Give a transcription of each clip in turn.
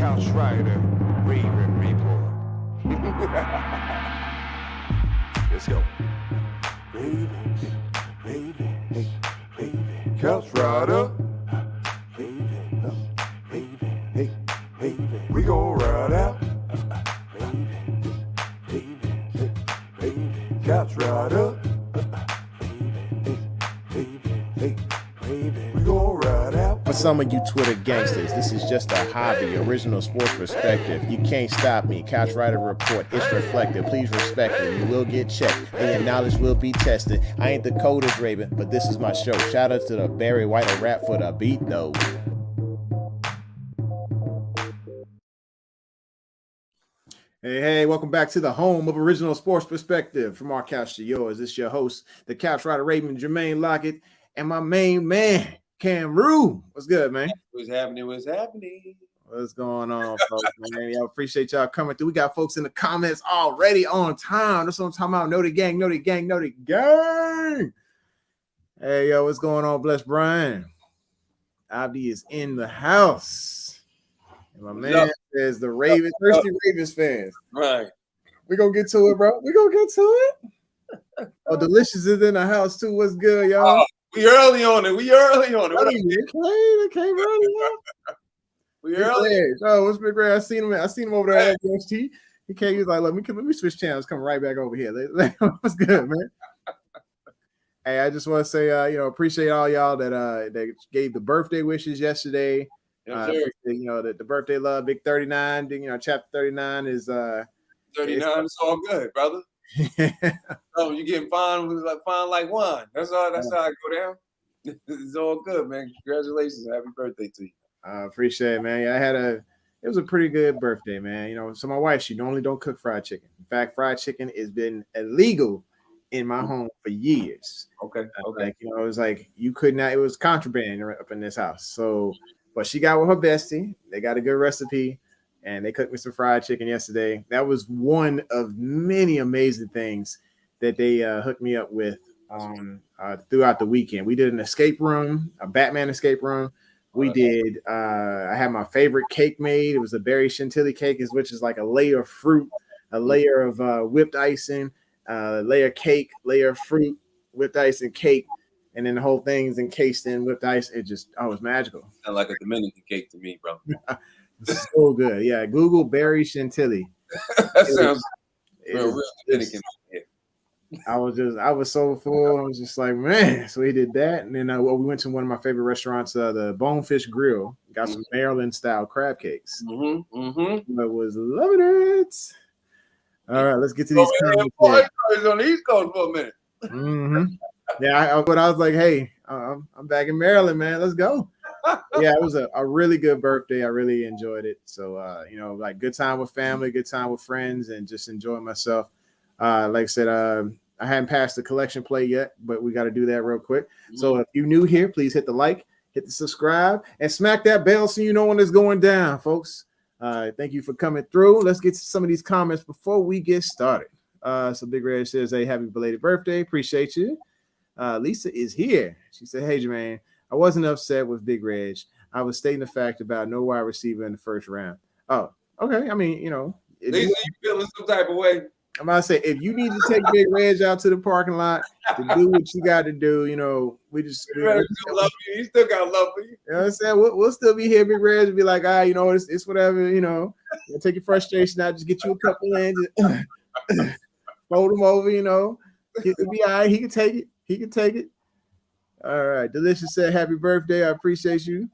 Couch Rider, Raven Report. Let's go. Ravens, Ravens, Ravens. Couch Rider. Ravens, Ravens, Ravens. We gon' ride out. Ravens, Ravens, Ravens. Couch Rider. We gon' ride out. For some of you Twitter gangsters, this is just a hobby, original sports perspective. You can't stop me. Couch Rider Report, it's reflective. Please respect it. You will get checked, and your knowledge will be tested. I ain't the coldest Raven, but this is my show. Shout out to the Barry White of rap for the beat, though. Hey, welcome back to the home of original sports perspective. From our couch to yours, it's your host, the Couch Rider Raven, Jermaine Lockett, and my main man, Kam Ru. What's good, man? What's happening? What's going on, folks, man? I appreciate y'all coming through. We got folks in the comments already on time. That's what I'm talking about. Know the gang, know the gang, know the gang. Hey, yo, what's going on, Bless Brian? Abdi is in the house. And my man says the Ravens, thirsty Ravens fans. Right. We're going to get to it, bro. We're going to get to it. Oh, Delicious is in the house, too. What's good, y'all? We early on it. They came early, man. We early. Oh, what's Big Ray? I seen him over there at FST. He came. He was like, let me switch channels. Come right back over here. What's good, man? Hey, I just want to say, appreciate all y'all that gave the birthday wishes yesterday. The birthday love, Big 39. Chapter 39 is 39. It's all good, brother. Oh, you getting fine like wine. That's how I go down. It's all good, man. Congratulations. Happy birthday to you. I appreciate it, man. Yeah, it was a pretty good birthday, man. So my wife, she normally don't cook fried chicken. In fact, fried chicken has been illegal in my home for years. Okay. It was like you could not, it was contraband up in this house. So, but she got with her bestie. They got a good recipe. And they cooked me some fried chicken yesterday. That was one of many amazing things that they hooked me up with throughout the weekend. We did an escape room, a Batman escape room. We did. I had my favorite cake made. It was a berry chantilly cake, which is like a layer of fruit, a layer of whipped icing, layer of cake, layer of fruit, whipped ice and cake, and then the whole thing's encased in whipped ice. It was magical. Sound like a Dominican cake to me, bro. So good. Yeah, Google berry chantilly. That sounds real Dominican. I was so full. I was just like, man. So we did that, and then we went to one of my favorite restaurants, the Bonefish Grill. Got some Maryland style crab cakes. I was loving it. All right, let's get to these comments. On the East Coast for a minute. Yeah, I was like, hey, I'm back in Maryland, man. Let's go. Yeah, it was a really good birthday. I really enjoyed it. So, like good time with family, good time with friends, and just enjoying myself. Like I said, I hadn't passed the collection plate yet, but we got to do that real quick. So if you're new here, please hit the like, hit the subscribe, and smack that bell so you know when it's going down, folks. Thank you for coming through. Let's get to some of these comments before we get started. So Big Red says, hey, happy belated birthday. Appreciate you. Lisa is here. She said, hey, Jermaine, I wasn't upset with Big Reg. I was stating the fact about no wide receiver in the first round. Oh, okay. I mean, Lisa, you feeling some type of way? I'm about to say, if you need to take Big Reg out to the parking lot to do what you got to do, we just love you. He still got love for you. You know what I'm saying? We'll still be here, Big Reg, and be like, it's whatever, take your frustration out, just get you a couple in, just fold him over, He'll be all right. He can take it. All right. Delicious said, happy birthday. I appreciate you.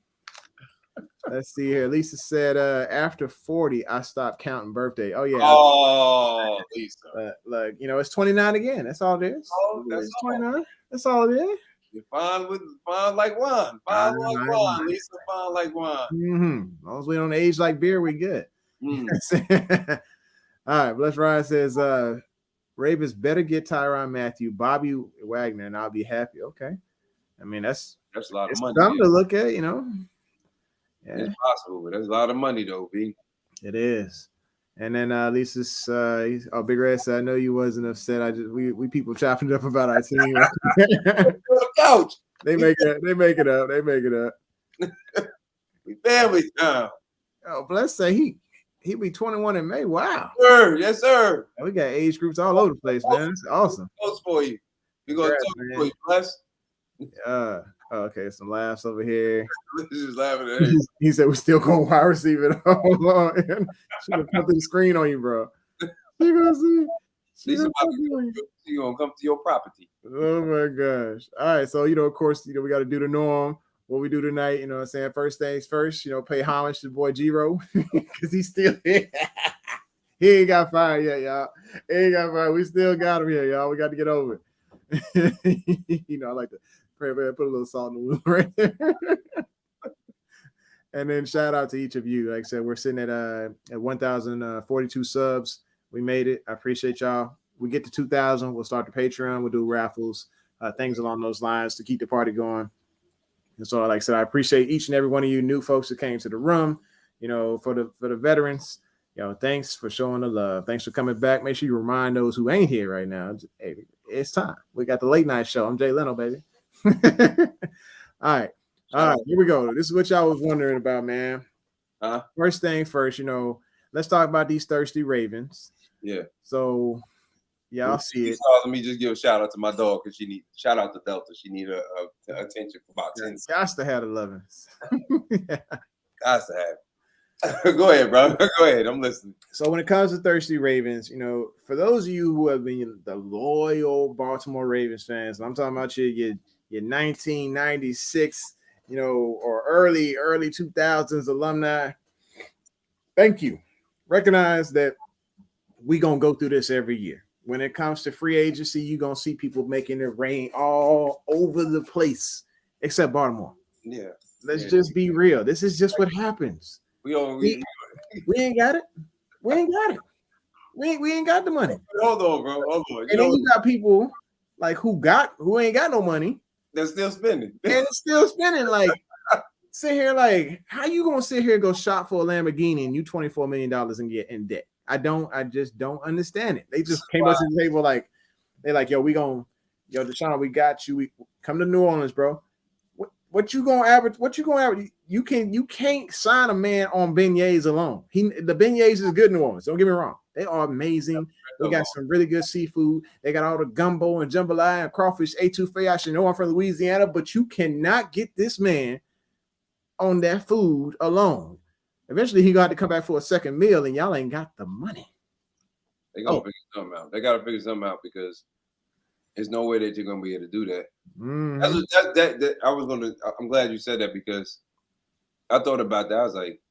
Let's see here. Lisa said, after 40, I stopped counting birthday. Oh, yeah. Oh, Lisa. Look, it's 29 again. That's all it is. Oh, that's 29. That's all it is. You're fine like wine. Fine like wine. Lisa, fine like wine. As long as we don't age like beer, we good. All right. Bless Ryan says, Ravens better get Tyrann Mathieu, Bobby Wagner, and I'll be happy. Okay. I mean, that's a lot of money. Something to look at, Yeah. It's possible, but that's a lot of money, though, B. It is. And then Lisa's, Big Red said, I know you wasn't upset. We people chopping it up about our team. Couch. They make it up. We family time. Oh, but let's say he'll be 21 in May. Wow. Sir, yes, sir. We got age groups all over the place, man. That's awesome. Close for you. We're gonna Congrats, talk man. for you, bless. Okay, some laughs over here. Just laughing at him. He said we're still going wide receiver. Hold on. She gonna come through the screen on you, bro. She gonna see. She's gonna come to your property. Oh my gosh. All right. So, of course, we got to do the norm. What we do tonight, what I'm saying? First things first, pay homage to the boy G-Ro because he's still here. He ain't got fired yet, y'all. He ain't got fired. We still got him here, y'all. We got to get over it. I like to pray, put a little salt in the wound right there. And then shout out to each of you. Like I said, we're sitting at 1,042 subs. We made it. I appreciate y'all. We get to 2,000. We'll start the Patreon. We'll do raffles, things along those lines to keep the party going. And so, like I said, I appreciate each and every one of you new folks that came to the room. For the veterans, thanks for showing the love. Thanks for coming back. Make sure you remind those who ain't here right now. Hey, it's time. We got the late night show. I'm Jay Leno, baby. All right, here we go. This is what y'all was wondering about, man. First thing first, let's talk about these thirsty Ravens. Yeah. So. Yeah, I'll see it. Let me just give a shout out to my dog because shout out to Delta. She need attention for about 10 seconds. Gots to have the lovins. Gots to have. Go ahead, bro. Go ahead. I'm listening. So when it comes to thirsty Ravens, for those of you who have been the loyal Baltimore Ravens fans, I'm talking about your 1996, or early 2000s alumni. Thank you. Recognize that we gonna go through this every year. When it comes to free agency, you're going to see people making it rain all over the place, except Baltimore. Yeah. Let's just be real. This is just what happens. We ain't got it. We ain't got it. We ain't got the money. Hold on, bro. Hold on. And then you got people like who ain't got no money. They're still spending. And it's still spending. Like, sit here like, how you going to sit here and go shop for a Lamborghini and you $24 million and get in debt? I just don't understand it. They just came up to the table like, they're like, Deshaun, we got you. We come to New Orleans, bro. What you gonna average? What you gonna average? You can't sign a man on beignets alone. The beignets is good in New Orleans. Don't get me wrong. They are amazing. They got some really good seafood. They got all the gumbo and jambalaya and crawfish, etouffee. I should know I'm from Louisiana, but you cannot get this man on that food alone. Eventually, he got to come back for a second meal, and y'all ain't got the money. They gotta figure something out. They gotta figure something out because there's no way that you're gonna be able to do that. I'm glad you said that because I thought about that. I was like,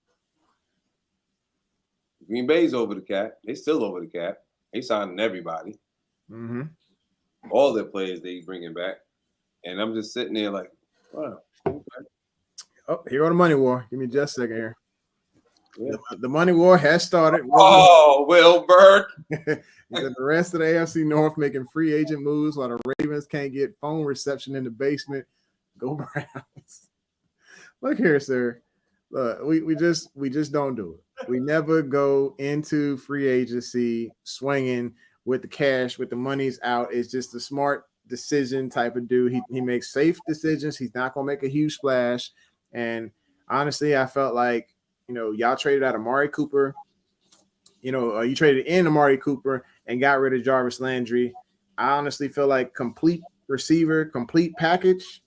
Green Bay's over the cap. They still over the cap. They signing everybody. Mm-hmm. All their players they bringing back, and I'm just sitting there like, wow. Okay. Oh, here go the money war. Give me just a second here. Yeah. The money war has started. Oh, Wilbert. The rest of the AFC North making free agent moves while the Ravens can't get phone reception in the basement. Go Browns. Look here, sir. Look, we just don't do it. We never go into free agency swinging with the cash, with the money's out. It's just a smart decision type of dude. He makes safe decisions. He's not gonna make a huge splash. And honestly, I felt like y'all traded out Amari Cooper. You traded in Amari Cooper and got rid of Jarvis Landry. I honestly feel like complete receiver, complete package.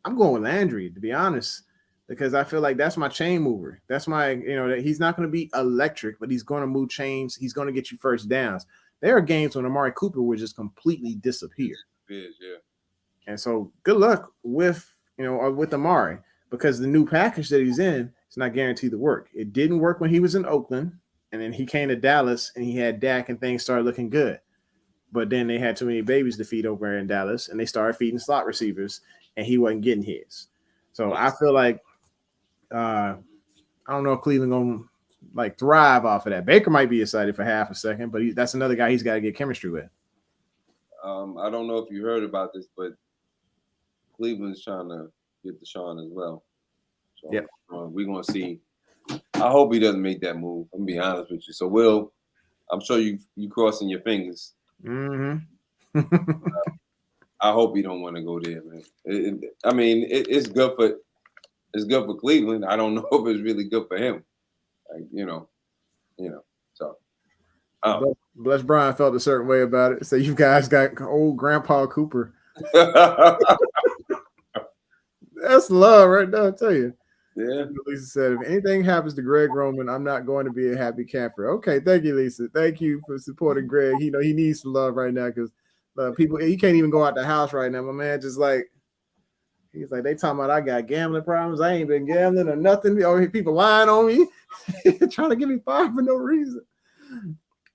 I'm going with Landry, to be honest, because I feel like that's my chain mover. That's my, that he's not going to be electric, but he's going to move chains. He's going to get you first downs. There are games when Amari Cooper would just completely disappear. Yeah. And so good luck with Amari, because the new package that he's in, it's not guaranteed to work. It didn't work when he was in Oakland, and then he came to Dallas and he had Dak and things started looking good. But then they had too many babies to feed over in Dallas, and they started feeding slot receivers, and he wasn't getting his. So I feel like I don't know if Cleveland gonna thrive off of that. Baker might be excited for half a second, but that's another guy he's got to get chemistry with. I don't know if you heard about this, but Cleveland's trying to get Deshaun as well. So yep. We're gonna see. I hope he doesn't make that move. I'm gonna be honest with you. So Will, I'm sure you crossing your fingers. Mm-hmm. I hope he don't want to go there, man. It's good for Cleveland. I don't know if it's really good for him. Like, you know. So. Bless Brian felt a certain way about it. So you guys got old Grandpa Cooper. That's love right now, I tell you. Yeah. Lisa said, if anything happens to Greg Roman, I'm not going to be a happy camper. Okay, thank you, Lisa. Thank you for supporting Greg. He needs some love right now because people, he can't even go out the house right now. My man just like, he's like, they talking about I got gambling problems. I ain't been gambling or nothing. Oh, people lying on me, trying to get me fired for no reason.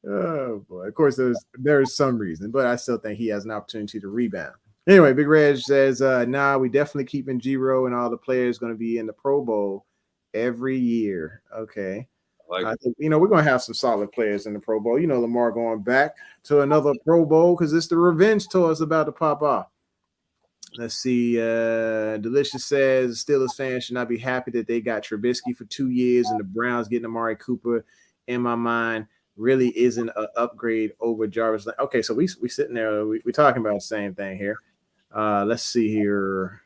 Oh boy. Of course, there's some reason, but I still think he has an opportunity to rebound. Anyway, Big Reg says, nah, we definitely keeping G-Ro and all the players going to be in the Pro Bowl every year. Okay. I think, we're going to have some solid players in the Pro Bowl. Lamar going back to another Pro Bowl because it's the revenge tour is about to pop off. Let's see. Delicious says, Steelers fans should not be happy that they got Trubisky for 2 years and the Browns getting Amari Cooper. In my mind, really isn't an upgrade over Jarvis. Okay, so we sitting there. We talking about the same thing here. Let's see here.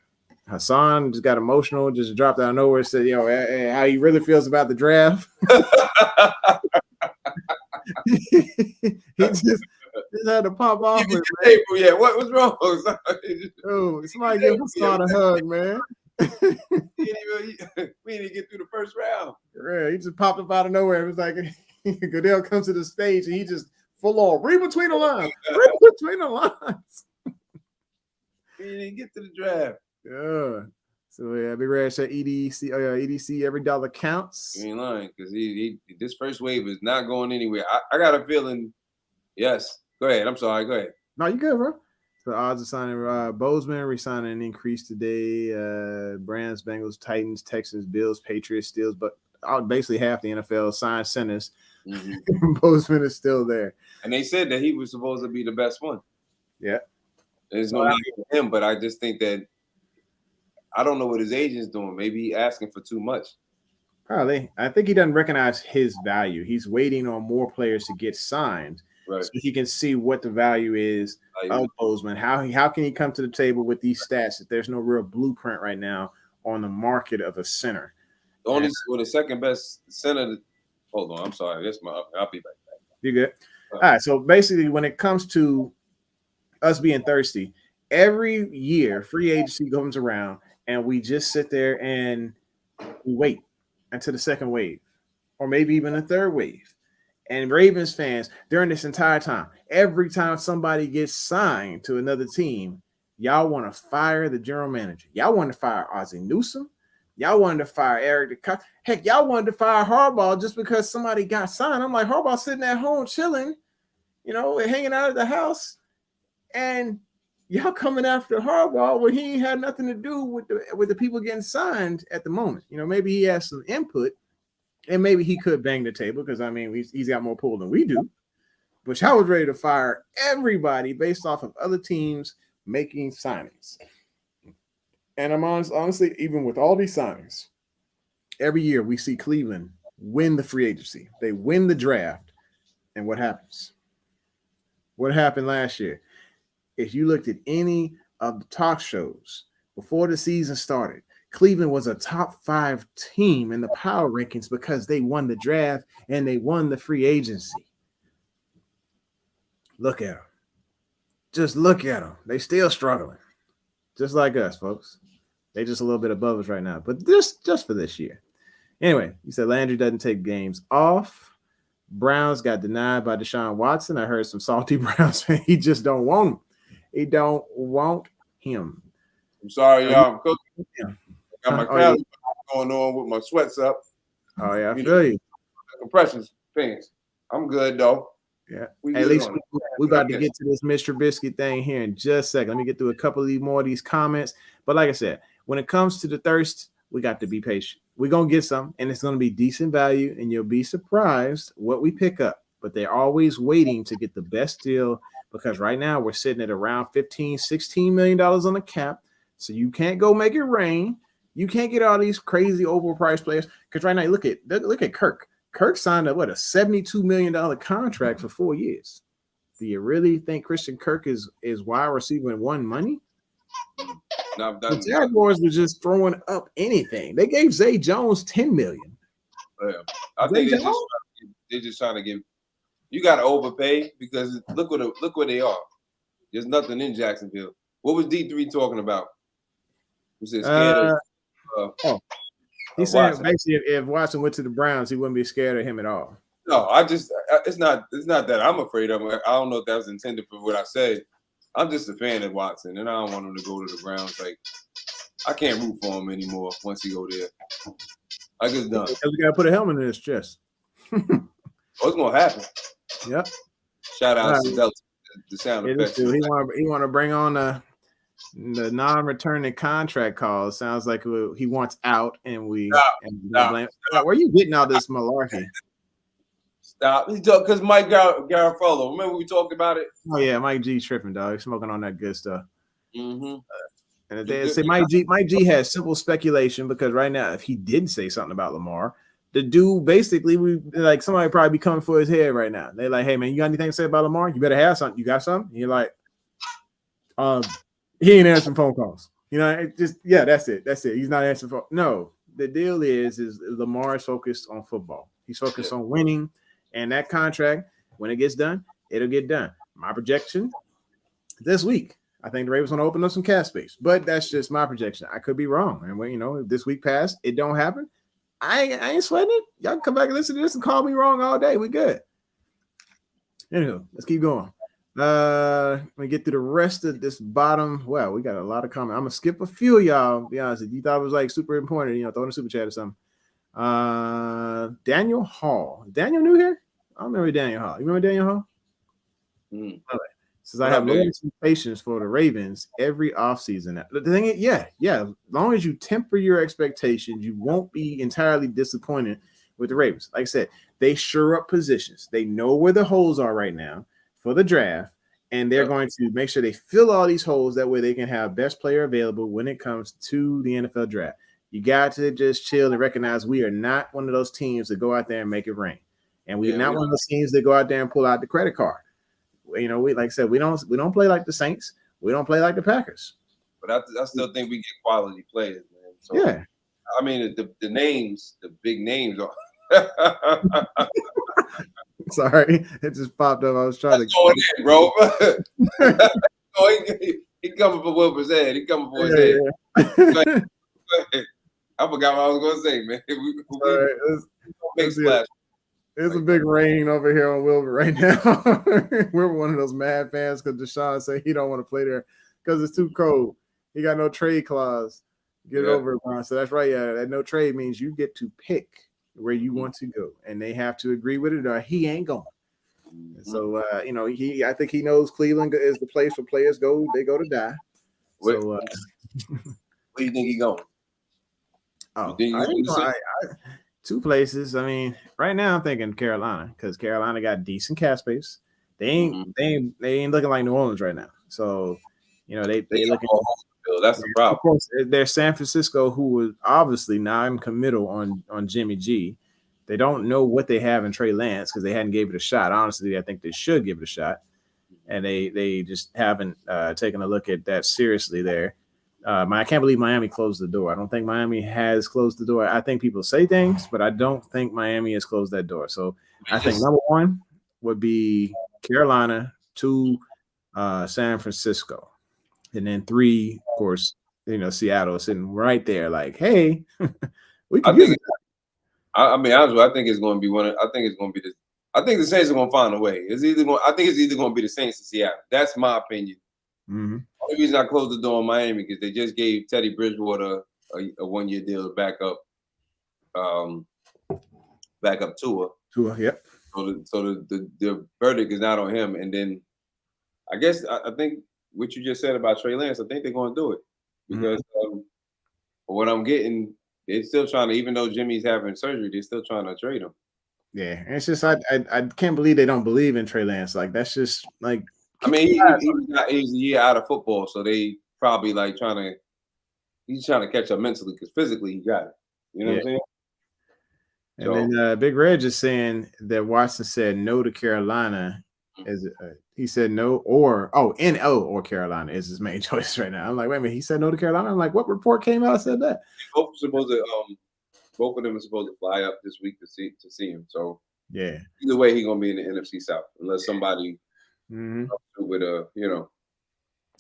Hassan just got emotional, just dropped out of nowhere, said, how he really feels about the draft. he just had to pop off with it. Yeah, what was wrong? Oh, somebody give Hassan a hug, man. We didn't get through the first round. Yeah, he just popped up out of nowhere. It was like Goodell comes to the stage and he just full on read between the lines. Read between the lines. We didn't get to the draft. Yeah. So yeah, Big Red said EDC. Oh yeah, EDC. Every dollar counts. You ain't lying because this first wave is not going anywhere. I got a feeling. Yes. Go ahead. I'm sorry. Go ahead. No, you good, bro. So odds of signing Bozeman resigning an increase today. Browns, Bengals, Titans, Texans, Bills, Patriots, Steelers, but basically half the NFL signed centers. Mm-hmm. Bozeman is still there. And they said that he was supposed to be the best one. Yeah. There's no need for him, but I just think that I don't know what his agent's doing. Maybe he asking for too much. Probably. I think he doesn't recognize his value. He's waiting on more players to get signed. Right. So he can see what the value is of Bozeman. How can he come to the table with these stats that there's no real blueprint right now on the market of a center? The second best center. Hold on, I'm sorry. I'll be back. You good? All right. So basically, when it comes to us being thirsty, every year free agency comes around, and we just sit there and we wait until the second wave, or maybe even the third wave. And Ravens fans, during this entire time, every time somebody gets signed to another team, y'all want to fire the general manager. Y'all want to fire Ozzie Newsome. Y'all wanted to fire Eric DeCosta. Heck, y'all wanted to fire Harbaugh just because somebody got signed. I'm like, Harbaugh sitting at home chilling, hanging out at the house. And y'all coming after Harbaugh when he ain't had nothing to do with the people getting signed at the moment. Maybe he has some input. And maybe he could bang the table because, he's got more pull than we do. But y'all was ready to fire everybody based off of other teams making signings. And I'm honestly, even with all these signings, every year we see Cleveland win the free agency. They win the draft. And what happens? What happened last year? If you looked at any of the talk shows before the season started, Cleveland was a top 5 team in the power rankings because they won the draft and they won the free agency. Look at them. Just look at them. They still struggling. Just like us, folks. They just a little bit above us right now. But just for this year. Anyway, you said Landry doesn't take games off. Browns got denied by Deshaun Watson. I heard some salty Browns fans. He just don't want him. He don't want him. I'm sorry, y'all. I'm cooking. Yeah. Got my crowd going on with my sweats up. Oh, yeah, I feel you. Compression pants. I'm good, though. Yeah. At least we about to get to this Mitch Trubisky thing here in just a second. Let me get through a couple of more of these comments. But like I said, when it comes to the thirst, we got to be patient. We're going to get some, and it's going to be decent value, and you'll be surprised what we pick up. But they're always waiting to get the best deal because right now we're sitting at around $15-16 million on the cap. So you can't go make it rain. You can't get all these crazy overpriced players because right now look at Kirk. Kirk signed a $72 million contract for 4 years. Do you really think Christian Kirk is wide receiver and one money? No, the Jaguars were just throwing up anything. They gave Zay Jones $10 million. Yeah. I think they're just trying to give. You got to overpay because look where they are. There's nothing in Jacksonville. What was D3 talking about? He said scared of. He said basically if Watson went to the Browns, he wouldn't be scared of him at all. No, it's not that I'm afraid of him. I don't know if that was intended for what I said. I'm just a fan of Watson, and I don't want him to go to the Browns. Like, I can't root for him anymore once he go there. I just done. Because we got to put a helmet in his chest. What's gonna happen? Yep. Shout out to Delta, the sound effects. He want to bring on the non-returning contract calls. Sounds like he wants out, and blame. Where are you getting all this malarkey? Stop. Because Mike Garofalo. Remember we talked about it? Oh yeah, Mike G tripping, dog. He's smoking on that good stuff. Mm-hmm. And they say Mike G has simple speculation because right now, if he did say something about Lamar, the dude basically somebody probably be coming for his head right now. They're like, "Hey man, you got anything to say about Lamar? You better have something. You got something?" And you're like, he ain't answering phone calls. That's it. He's not answering phone. No, the deal is Lamar is focused on football. He's focused on winning, and that contract, when it gets done, it'll get done. My projection this week, I think the Ravens want to open up some cap space, but that's just my projection. I could be wrong, and when if this week passed, it don't happen. I ain't sweating it. Y'all can come back and listen to this and call me wrong all day. We good. Anywho, let's keep going. Let me get through the rest of this bottom. Well, we got a lot of comments. I'm gonna skip a few, y'all. Be honest, if you thought it was like super important, throw in a super chat or something. Daniel Hall. Daniel new here? I don't remember Daniel Hall. You remember Daniel Hall? Okay. Says I have low expectations for the Ravens every offseason. The thing is, as long as you temper your expectations, you won't be entirely disappointed with the Ravens. Like I said, they sure up positions. They know where the holes are right now for the draft, and they're going to make sure they fill all these holes. That way they can have best player available when it comes to the NFL draft. You got to just chill and recognize we are not one of those teams that go out there and make it rain. And we're not one of those teams that go out there and pull out the credit card. We like I said, we don't play like the Saints. We don't play like the Packers. But I still think we get quality players, man. So, yeah. I mean, the names, the big names are. Sorry, it just popped up. I was trying to go in, bro. He coming for Wilbur's head. He coming for his head. I forgot what I was going to say, man. There's a big rain over here on Wilbur right now. We're one of those mad fans because Deshaun said he don't want to play there because it's too cold. He got no trade clause. Get it over it, Ron. So that's right. Yeah, that no trade means you get to pick where you want to go, and they have to agree with it, or he ain't going. And so, I think he knows Cleveland is the place where players go. They go to die. Where do you think he going? Two places. I mean, right now I'm thinking Carolina because Carolina got decent cap space. They ain't looking like New Orleans right now. So, they looking. That's the problem. Of course, there's San Francisco, who was obviously non-committal on Jimmy G. They don't know what they have in Trey Lance because they hadn't gave it a shot. Honestly, I think they should give it a shot, and they just haven't taken a look at that seriously there. I can't believe Miami closed the door. I don't think Miami has closed the door. I think people say things, but I don't think Miami has closed that door. So I think number one would be Carolina, 2, San Francisco, and then 3, of course, Seattle sitting right there like, hey, we can use it. I mean, honestly, I think it's going to be I think the Saints are going to find a way. I think it's either going to be the Saints or Seattle. That's my opinion. Mm-hmm. The only reason I closed the door on Miami because they just gave Teddy Bridgewater a 1-year deal to back up Tua. Tua, yep. So the verdict is not on him. And then I guess I think what you just said about Trey Lance, I think they're going to do it because what I'm getting, they're still trying to, even though Jimmy's having surgery, they're still trying to trade him. Yeah, and it's just I can't believe they don't believe in Trey Lance. Like that's just like. I mean, he's a year out of football, so they probably he's trying to catch up mentally because physically he got it. You know what I'm saying? And then Big Red just saying that Watson said no to Carolina. He said no or Carolina is his main choice right now. I'm like, wait a minute, he said no to Carolina. I'm like, what report came out and said that? Both supposed to both of them are supposed to fly up this week to see him. So Yeah. either way, he's gonna be in the NFC South unless somebody with a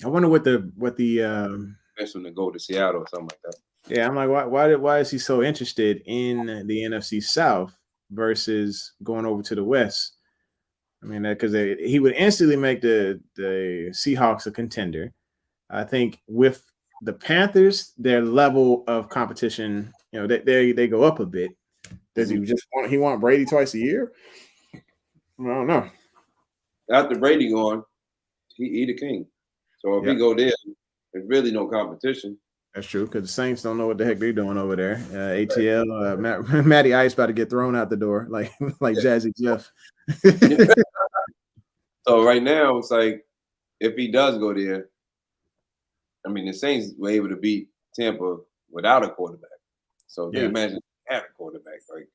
I wonder what the convince him to go to Seattle or something like that. Yeah, I'm like, why is he so interested in the NFC South versus going over to the West? I mean, because he would instantly make the Seahawks a contender. I think with the Panthers, their level of competition, they go up a bit. Does he just want Brady twice a year? I don't know. After Brady gone, he the king. So if he go there, there's really no competition. That's true, because the Saints don't know what the heck they're doing over there. ATL, Matty Ice about to get thrown out the door, like Jazzy Jeff. So right now, it's like if he does go there, I mean, the Saints were able to beat Tampa without a quarterback. So they imagine having a quarterback. Like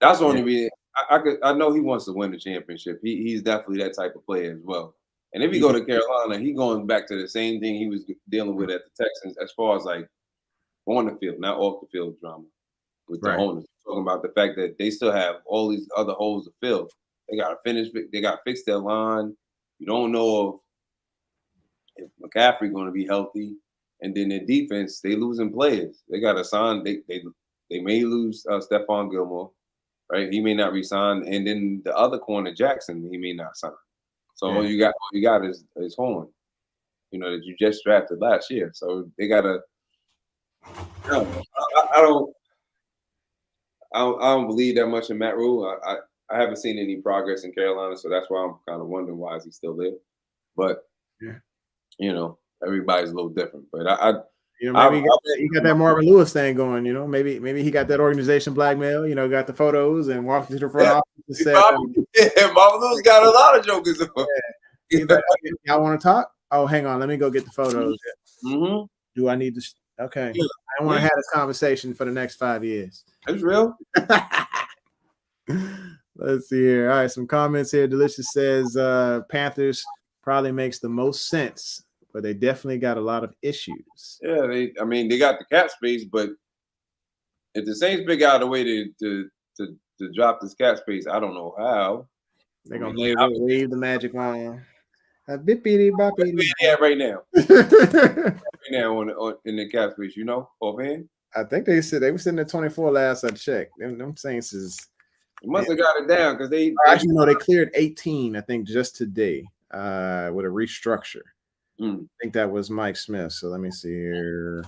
that's the only reason I know he wants to win the championship. He's definitely that type of player as well. And if he go to Carolina, he going back to the same thing he was dealing with at the Texans as far as like on the field, not off the field drama with the owners. Talking about the fact that they still have all these other holes to fill. They got to finish. They got to fix their line. You don't know if McCaffrey going to be healthy, and then their defense they losing players. They got to sign. They may lose Stephon Gilmore, right? He may not resign, and then the other corner Jackson he may not sign. So all you got is Horn, that you just drafted last year. So they gotta. I don't believe that much in Matt Rule. I haven't seen any progress in Carolina, so that's why I'm kind of wondering why is he still there. But everybody's a little different. But maybe he got that Marvin Lewis thing going. Maybe he got that organization blackmail. Got the photos and walked to the front office and said, Marvin Lewis got a lot of jokers. Y'all want to talk? Oh, hang on, let me go get the photos. Do I need to? Okay, I want to have this conversation for the next 5 years. That's real. Let's see here. All right, some comments here. Delicious says Panthers probably makes the most sense, but they definitely got a lot of issues. Yeah, they got the cap space, but if the Saints figure out a way to drop this cap space, I don't know how. They're gonna wave the magic wand. Bippity boppity. Yeah, right now. Right now in the cap space, offhand. I think they said they were sitting at 24 last I checked. Them Saints is. They must have got it down because they actually no, they cleared 18. I think just today with a restructure. I think that was Mike Smith. So let me see here.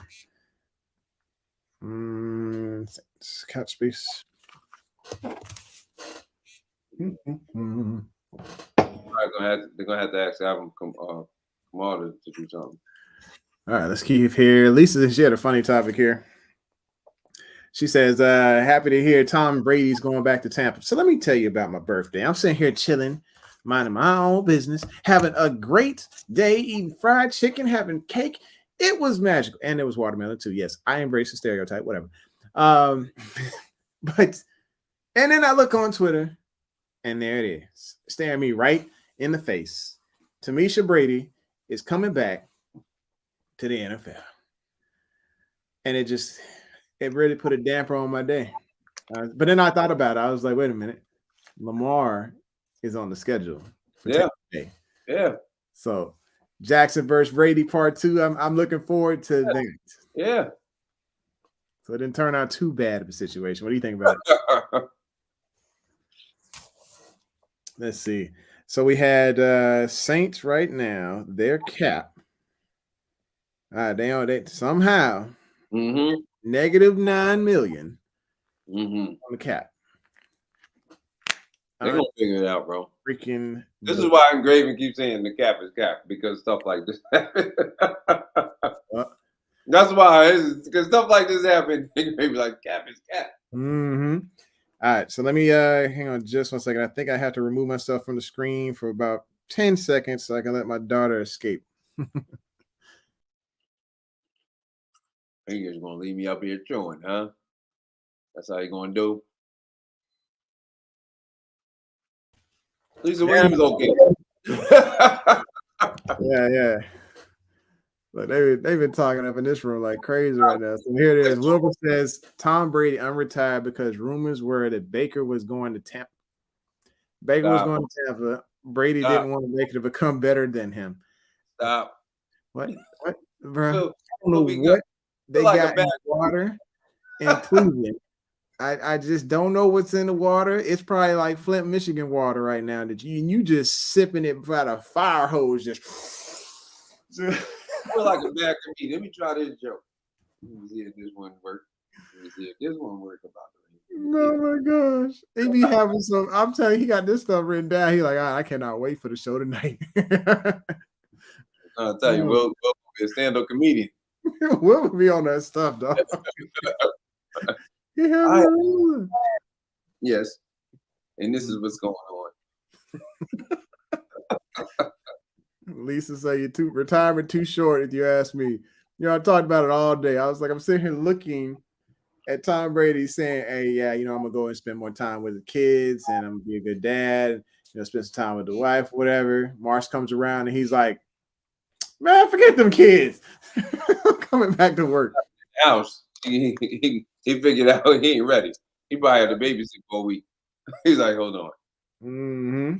Cap space. They're gonna have to actually have him come on to do something. All right, let's keep here. Lisa, she had a funny topic here. She says, happy to hear Tom Brady's going back to Tampa. So let me tell you about my birthday. I'm sitting here chilling, minding my own business, having a great day, eating fried chicken, having cake. It was magical. And there was watermelon too. Yes, I embrace the stereotype, whatever. And then I look on Twitter and there it is, staring me right in the face. Tamisha Brady is coming back to the NFL. And it really put a damper on my day. But then I thought about it. I was like, wait a minute. Lamar is on the schedule for today. Yeah. So Jackson versus Brady part 2. I'm looking forward to that. Yeah. So it didn't turn out too bad of a situation. What do you think about it? Let's see. So we had Saints right now. Their cap. They somehow negative $9 million on the cap. They're gonna figure it out, bro. Freaking. This is why Graven keeps saying the cap is cap because stuff like this. That's why, because stuff like this happens. Maybe like cap is cap. All right, so let me hang on just 1 second. I think I have to remove myself from the screen for about 10 seconds so I can let my daughter escape. You're just gonna leave me up here chewing, huh? That's how you're gonna do. Lisa Williams, okay. Yeah. Like they've been talking up in this room like crazy right now. So here it is. Wilbur says Tom Brady unretired because rumors were that Baker was going to Tampa. Baker was Stop. going to Tampa. Brady Stop. didn't want Baker to become better than him. Stop. What, bro? Feel- I don't know feel we what they like a got in the water in Cleveland. I just don't know what's in the water. It's probably like Flint, Michigan water right now that you just sipping it out a fire hose. Just feel like a bad comedian. Let me try this joke. Let me see if this one works. Let me see if this one works about it. oh my gosh. He be having some. I'm telling you, he got this stuff written down. He like, I cannot wait for the show tonight. I'll tell you, Will be a stand-up comedian. We'll be on that stuff, dog. Yes. And this is what's going on. Lisa say you're retirement too short, if you ask me. You know, I talked about it all day. I was like, I'm sitting here looking at Tom Brady saying, hey, yeah, you know, I'm gonna go and spend more time with the kids and I'm gonna be a good dad, you know, spend some time with the wife, whatever. March comes around and he's like, man, forget them kids. I'm coming back to work. House. He figured out he ain't ready. He probably had to babysit for a week. He's like, hold on. Mm-hmm.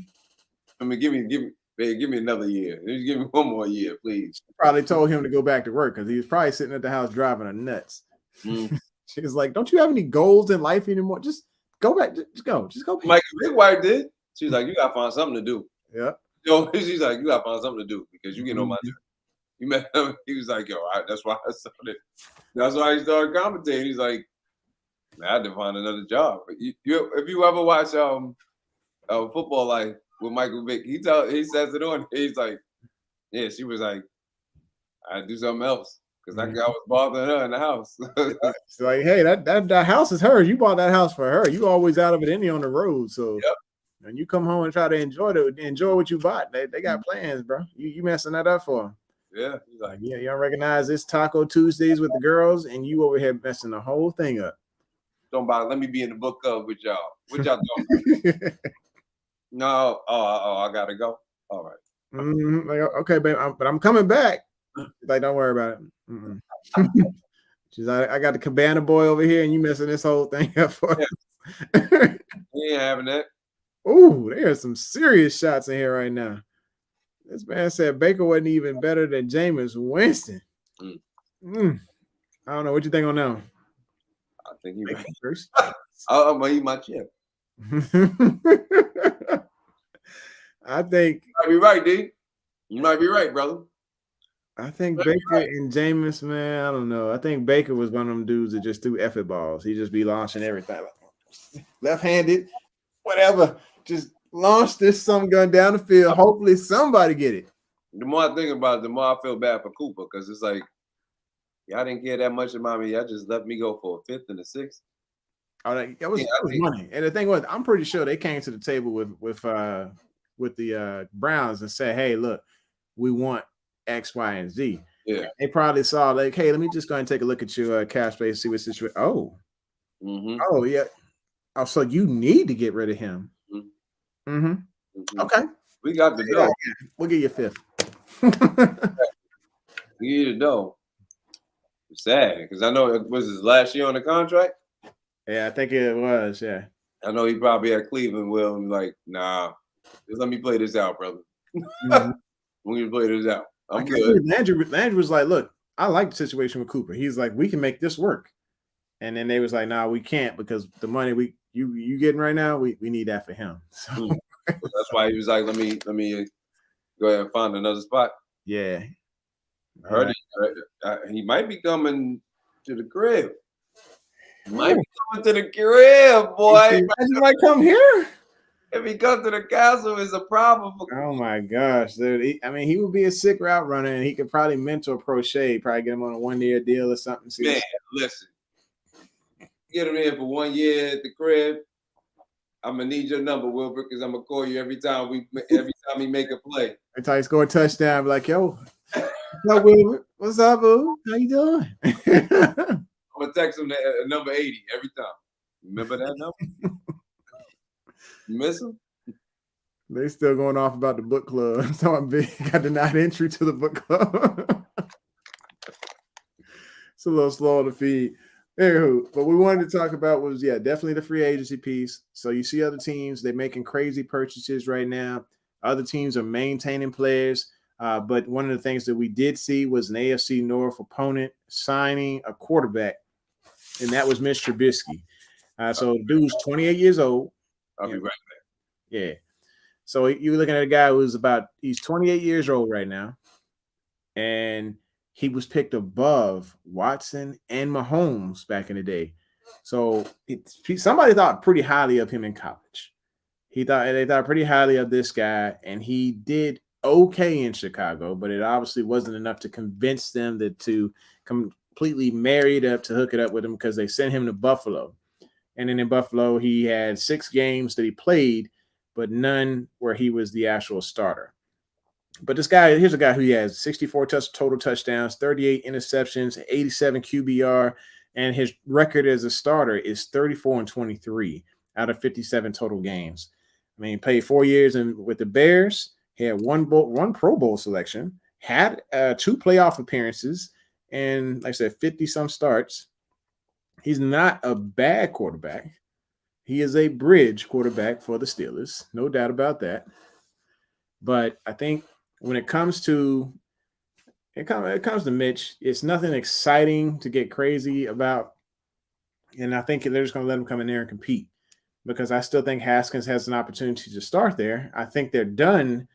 I mean, give me another year. Just give me one more year, please. Probably told him to go back to work because he was probably sitting at the house driving her nuts. Mm. She was like, don't you have any goals in life anymore? Just go back. Just go. Back. Like Big White did. She's like, you gotta find something to do. Yeah. Yo, she's like, you gotta find something to do because you get on my nerves. You met him. He was like, yo, that's why I started. That's why he started commentating. He's like, man, I had to find another job. But if you ever watch Football Life with Michael Vick, he says it on. He's like, yeah, she was like, I do something else because I was bothering her in the house. It's like, hey, that house is hers. You bought that house for her. You always out of it any on the road. So when you come home and try to enjoy what you bought, they got plans, bro. You messing that up for them. Yeah, he's like, yeah, you don't recognize this Taco Tuesdays with the girls, and you over here messing the whole thing up. Don't bother. Let me be in the book club with y'all. What y'all doing? No, I gotta go. All right. Mm-hmm. Like, okay, babe, but I'm coming back. Like, don't worry about it. She's like, I got the Cabana boy over here, and you messing this whole thing up for us. We ain't having that. Ooh, there's some serious shots in here right now. This man said Baker wasn't even better than Jameis Winston. I don't know. What you think on that one? I think he right. First. I'm gonna eat my chip. I think you might be right, D. You might be right, brother. I think Baker and Jameis, man, I don't know. I think Baker was one of them dudes that just threw effort balls. He just be launching everything. Left-handed, whatever. Just launch this some gun down the field. Hopefully somebody get it. The more I think about it, the more I feel bad for Cooper because it's like, y'all didn't care that much about me. Y'all just let me go for a fifth and a sixth. Oh, that was money. And the thing was, I'm pretty sure they came to the table with the Browns and said, hey, look, we want X, Y, and Z. Yeah. They probably saw like, hey, let me just go and take a look at your cap space, see what situation. Oh. Mm-hmm. Oh, yeah. Oh, so you need to get rid of him. Okay. We got the dough. We'll give you a fifth. We need the dough. It's sad because I know it was his last year on the contract. Yeah, I think it was. Yeah. I know he probably at Cleveland will and like, nah, just let me play this out, brother. We're gonna play this out. I'm good. Landry was like, look, I like the situation with Cooper. He's like, we can make this work. And then they was like, nah, we can't because the money you getting right now, we need that for him. So that's why he was like, let me go ahead and find another spot. Yeah. I heard he might be coming to the crib. Might be coming to the crib, boy. He might come here. If he comes to the castle, it's a problem for. Oh my gosh, dude! He would be a sick route runner, and he could probably mentor Prochet, probably get him on a 1-year deal or something. Man, listen, get him in for 1 year at the crib. I'm gonna need your number, Wilbur, because I'm gonna call you every time he make a play. Every time he score a touchdown, be like, yo, what's up, Wilbur? What's up, boo? How you doing? I'm gonna text him number 80 every time. Remember that number? You miss him? They still going off about the book club. So I'm big. Got denied entry to the book club. It's a little slow on the feed. Anywho, what we wanted to talk about was definitely the free agency piece. So you see other teams, they're making crazy purchases right now. Other teams are maintaining players. But one of the things that we did see was an AFC North opponent signing a quarterback, and that was Mitch Trubisky. So dude's 28 years old. I'll be right back. Yeah. So you're looking at a guy he's 28 years old right now, and he was picked above Watson and Mahomes back in the day. So somebody thought pretty highly of him in college. They thought pretty highly of this guy, and he did okay in Chicago, but it obviously wasn't enough to convince them to completely marry it up to hook it up with him, because they sent him to Buffalo. And then in Buffalo, he had 6 games that he played, but none where he was the actual starter. But here's a guy who has 64 total touchdowns, 38 interceptions, 87 QBR, and his record as a starter is 34-23 out of 57 total games. I mean, he played 4 years with the Bears. He had one Pro Bowl selection, had 2 playoff appearances, and like I said, 50-some starts. He's not a bad quarterback. He is a bridge quarterback for the Steelers, no doubt about that. But I think when it comes to Mitch, it's nothing exciting to get crazy about. And I think they're just going to let him come in there and compete, because I still think Haskins has an opportunity to start there. I think they're done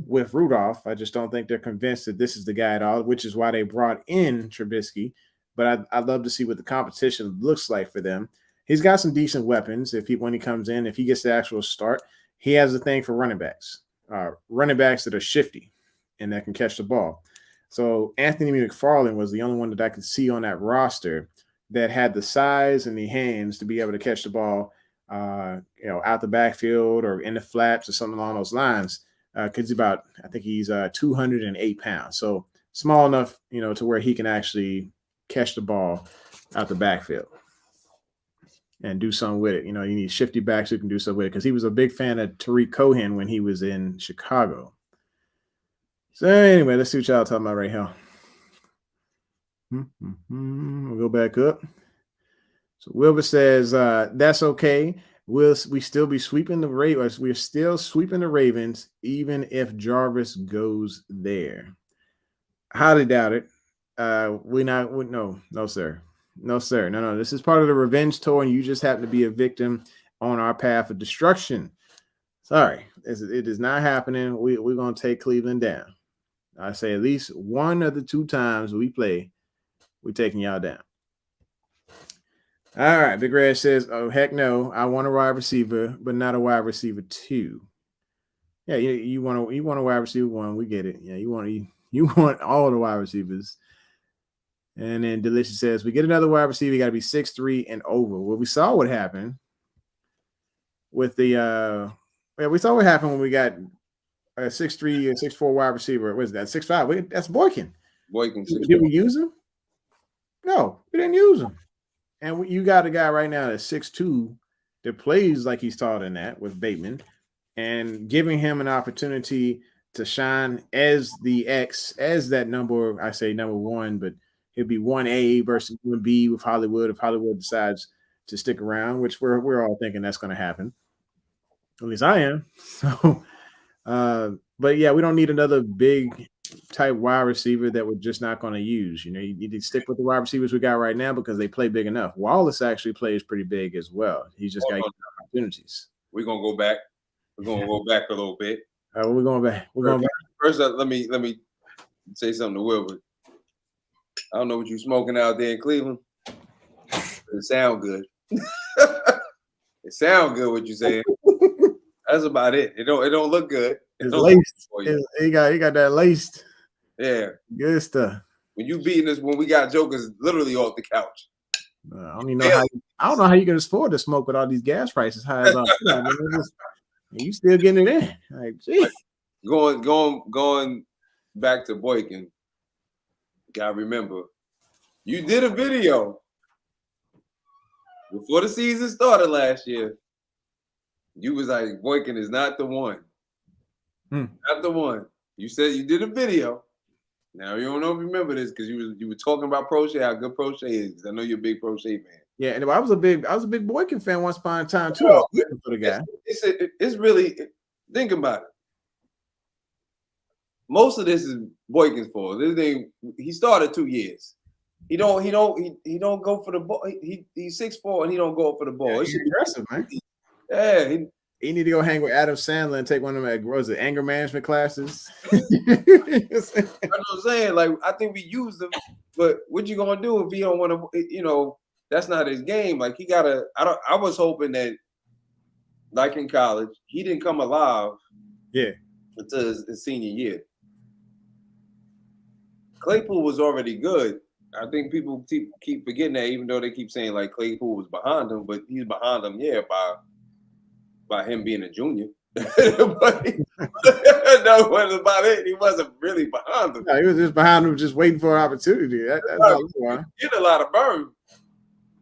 with Rudolph. I just don't think they're convinced that this is the guy at all, which is why they brought in Trubisky. But I'd love to see what the competition looks like for them. He's got some decent weapons. When he comes in, if he gets the actual start, he has a thing for running backs that are shifty and that can catch the ball. So Anthony McFarland was the only one that I could see on that roster that had the size and the hands to be able to catch the ball, out the backfield or in the flaps or something along those lines. Because he's 208 pounds. So small enough, to where he can actually catch the ball out the backfield and do something with it. You need shifty backs who can do something with it, because he was a big fan of Tariq Cohen when he was in Chicago. So anyway, let's see what y'all talking about right here. We'll go back up. So Wilbur says, that's okay. We still be sweeping the Ravens. We're still sweeping the Ravens, even if Jarvis goes there. Highly doubt it. No, sir. No. This is part of the revenge tour, and you just happen to be a victim on our path of destruction. Sorry, it is not happening. We're going to take Cleveland down. I say at least one of the 2 times we play, we're taking y'all down. All right, Big Red says, oh, heck no, I want a wide receiver, but not a wide receiver 2. Yeah, you want a wide receiver 1, we get it. Yeah, you want all the wide receivers. And then Delicious says, we get another wide receiver, you got to be 6'3" and over. Well, we saw what happened with we saw what happened when we got a 6'3" and 6'4" wide receiver. What is that? 6'5". That's Boykin. Did we use him? No, we didn't use him. And you got a guy right now that's 6'2" that plays like he's taller than that with Bateman, and giving him an opportunity to shine as the X, as that number, I say number 1, but it'd be 1A versus 1B with Hollywood if Hollywood decides to stick around, which we're all thinking that's going to happen. At least I am. So, but yeah, we don't need another big type wide receiver that we're just not going to use. You need to stick with the wide receivers we got right now because they play big enough. Wallace actually plays pretty big as well. He's just got opportunities. We're going to go back. We're going to go back a little bit. We're going back. First, let me say something to Wilbur. I don't know what you're smoking out there in Cleveland. It sound good. It sound good what you saying. That's about it. It don't look good. It's laced. He got that laced. Yeah. Good stuff. When you beating us, when we got jokers literally off the couch. I don't even know how you can afford to smoke with all these gas prices high as you still getting it in. Like, gee. Going back to Boykin. Gotta remember, you did a video before the season started last year. You was like, Boykin is not the one. Not the one. You said you did a video. Now you don't know if you remember this because you were talking about Prochet, how good Prochet is. I know you're a big Prochet fan. Yeah, and I was a big Boykin fan once upon a time too. Oh, For the guy. It's really think about it. Most of this is Boykin's fault. This thing, he started 2 years. He don't go for the ball. He's 6'4" and he don't go for the ball. Yeah, It he's should be aggressive, man. Yeah, He need to go hang with Adam Sandler and take one of them anger management classes. That's what I'm saying. Like, I think we use them, but what you gonna do if he don't want to? That's not his game. Like, he gotta. I was hoping that, like in college, he didn't come alive. Yeah. Until his senior year. Claypool was already good. I think people keep forgetting that, even though they keep saying like Claypool was behind him, but he's behind him, by him being a junior. But that wasn't about it. He wasn't really behind him. No, he was just behind him, just waiting for an opportunity. That's why. He get a lot of burn.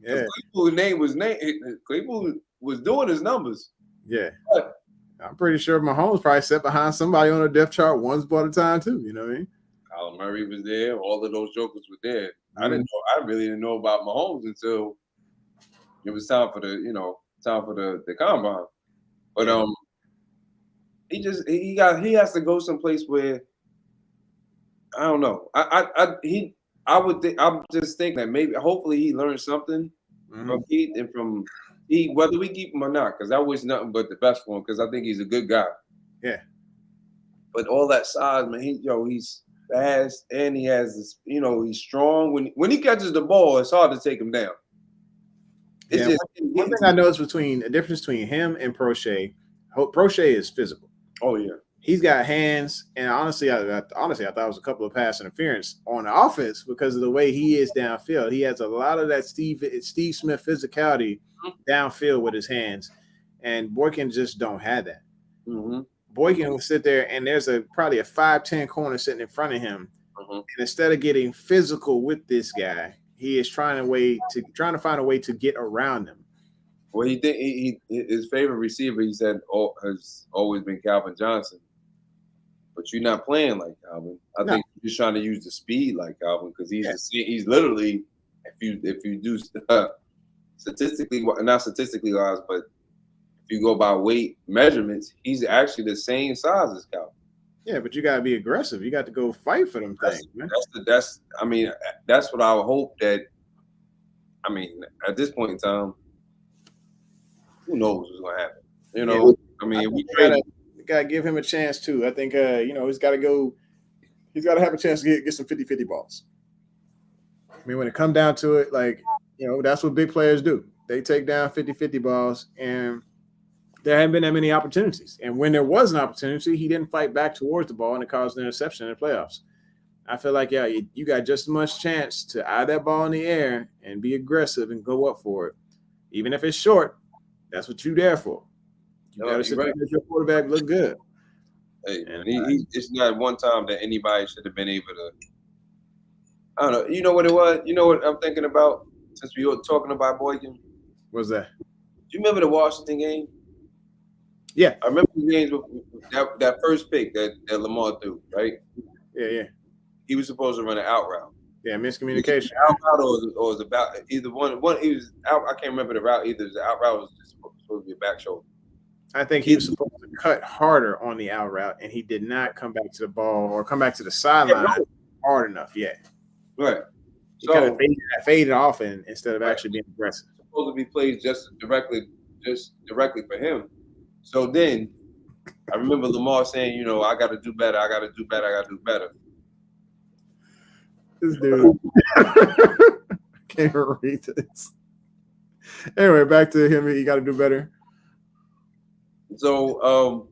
Yeah. Claypool was doing his numbers. Yeah. But I'm pretty sure Mahomes probably sat behind somebody on a depth chart once upon a time too. You know what I mean? Kyler Murray was there. All of those jokers were there. I really didn't know about Mahomes until it was time for the combine. But he has to go someplace where I don't know. I'm just thinking that maybe hopefully he learned something from Keith and from whether we keep him or not, because I wish nothing but the best for him because I think he's a good guy. Yeah. But all that size, man, he's fast and he has this, he's strong. When he catches the ball, it's hard to take him down. One thing I noticed between the difference between him and Prochet is physical. Oh yeah. He's got hands, and honestly, I thought it was a couple of pass interference on the offense because of the way he is downfield. He has a lot of that Steve Smith physicality downfield with his hands, and Boykin just don't have that. Mm-hmm. Boykin will sit there, and there's probably a 5'10" corner sitting in front of him, and instead of getting physical with this guy, he is trying to find a way to get around him. Well, his favorite receiver, he said, has always been Calvin Johnson. But you're not playing like Calvin. I think you're just trying to use the speed like Calvin because he's literally, if you do statistically, not statistically wise, but if you go by weight measurements, he's actually the same size as Calvin. Yeah, but you got to be aggressive. You got to go fight for them things, man. That's what I would hope that. I mean, at this point in time, who knows what's going to happen? We got to give him a chance too. I think, he's got to go. He's got to have a chance to get some 50-50 balls. I mean, when it comes down to it, that's what big players do. They take down 50-50 balls, and there haven't been that many opportunities. And when there was an opportunity, he didn't fight back towards the ball, and it caused an interception in the playoffs. I feel like, you got just as much chance to eye that ball in the air and be aggressive and go up for it. Even if it's short, that's what you're there for. You got to sit there and make your quarterback look good. Hey, man, it's not one time that anybody should have been able to. I don't know. You know what it was? You know what I'm thinking about since we were talking about Boykin? What's that? Do you remember the Washington game? Yeah. I remember the games with that first pick that Lamar threw, right? Yeah. He was supposed to run an out route. Yeah, miscommunication. Out route or was about either one. He was out. I can't remember the route either. The out route was just supposed to be a back shoulder. I think he was supposed to cut harder on the out route, and he did not come back to the ball or come back to the sideline hard enough yet. Right. He kind of faded off instead of actually being aggressive. Supposed to be played just directly for him. So then I remember Lamar saying, I got to do better. I got to do better. I got to do better. This dude. Can't read this. Anyway, back to him. He got to do better. So,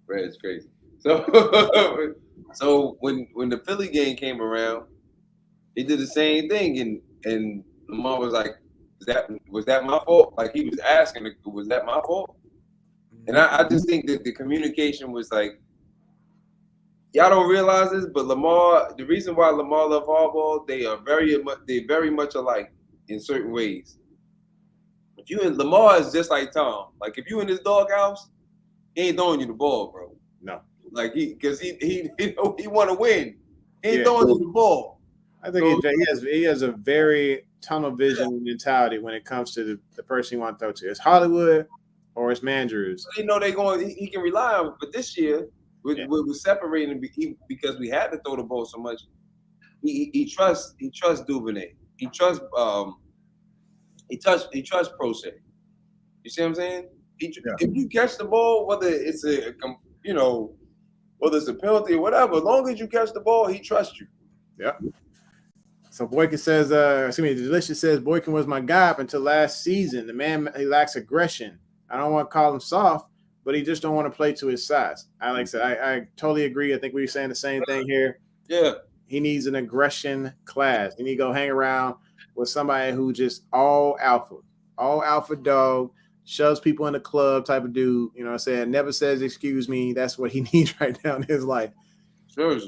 it's crazy. So when the Philly game came around, he did the same thing, and Lamar was like, "Was that my fault?" Like he was asking, "Was that my fault?" And I just think that the communication was like, y'all don't realize this, but Lamar. The reason why Lamar love hardball, they very much alike in certain ways. Lamar is just like Tom. Like if you in his doghouse, he ain't throwing you the ball, bro. No. Like because he want to win. He ain't Yeah. throwing you the ball. I think he has a very tunnel vision mentality when it comes to the person you want to throw to. It's Hollywood or it's Mandrews. They know they going. He can rely on. But this year, we're separating because we had to throw the ball so much. He trusts Duvernay. He trusts Procey. You see what I'm saying? If you catch the ball, whether it's whether it's a penalty or whatever, as long as you catch the ball, he trusts you. Yeah. So Boykin says, Delicious says Boykin was my guy up until last season. The man, he lacks aggression. I don't want to call him soft, but he just don't want to play to his size. I totally agree. I think we were saying the same thing here. Yeah. He needs an aggression class. He need to go hang around with somebody who just all alpha dog, shoves people in the club type of dude. You know what I'm saying? Never says excuse me. That's what he needs right now in his life. Sure.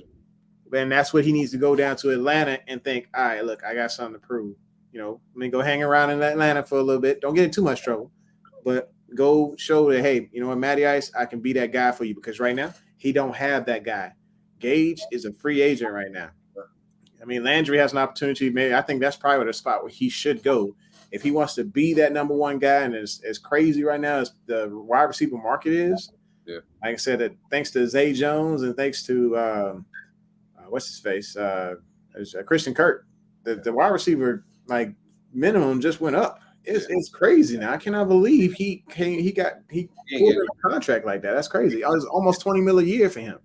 And that's what he needs to go down to Atlanta and think, all right, look, I got something to prove. Let me go hang around in Atlanta for a little bit. Don't get in too much trouble, but go show that, hey, you know what, Matty Ice, I can be that guy for you, because right now he don't have that guy. Gage is a free agent right now. I mean, Landry has an opportunity. Maybe I think that's probably the spot where he should go if he wants to be that number one guy. And as crazy right now as the wide receiver market is, like I said, that thanks to Zay Jones and thanks to what's his face, Christian Kirk, the wide receiver minimum just went up. It's crazy now. I cannot believe he pulled in a contract like that. That's crazy. It was almost $20 million a year for him.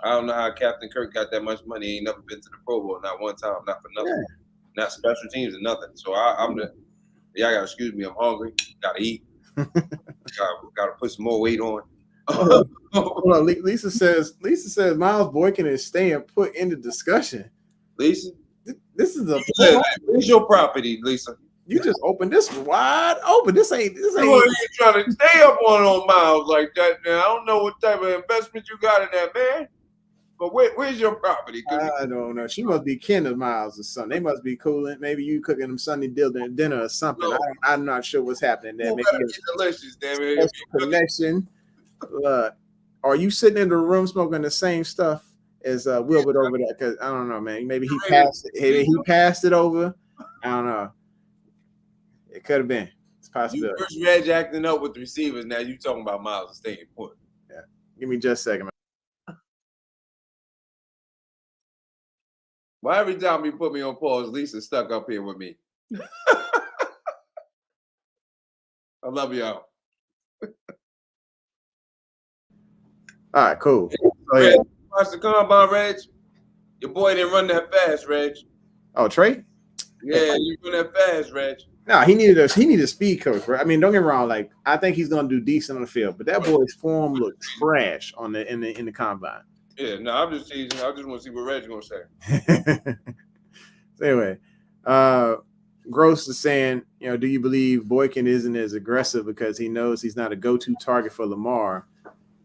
I don't know how Captain Kirk got that much money. He ain't never been to the Pro Bowl, not one time, not for nothing, not special teams or nothing. So y'all gotta excuse me. I'm hungry. Gotta eat. gotta put some more weight on. Hold on. Lisa says Miles Boykin is staying put in the discussion. Lisa, this is where's your property, Lisa? You just opened this wide open. This ain't. You ain't trying to stay up on Miles like that now. I don't know what type of investment you got in that, man. But where's your property? I don't know. She must be kin of Miles or something. They must be cooling. Maybe you cooking them Sunday dinner or something. No. I'm not sure what's happening there. Maybe it's delicious, damn it. Connection. Are you sitting in the room smoking the same stuff as Wilbert over there? Because I don't know, man. Maybe he passed it. Maybe he passed it over. I don't know. It could have been. It's possible. You first Reg acting up with the receivers. Now you talking about Miles staying put. Yeah. Give me just a second, man. Well, every time you put me on pause, Lisa's stuck up here with me. I love y'all. All right, cool. Reg, watch the combine, Reg. Your boy didn't run that fast, Reg. Oh, Trey? Yeah, you run that fast, Reg. No, he needed a speed coach, right? I mean, don't get me wrong. Like, I think he's gonna do decent on the field, but that boy's form looked trash in the combine. Yeah, no, I'm just teasing. I just want to see what Reg's gonna say. So anyway, Gross is saying, do you believe Boykin isn't as aggressive because he knows he's not a go-to target for Lamar,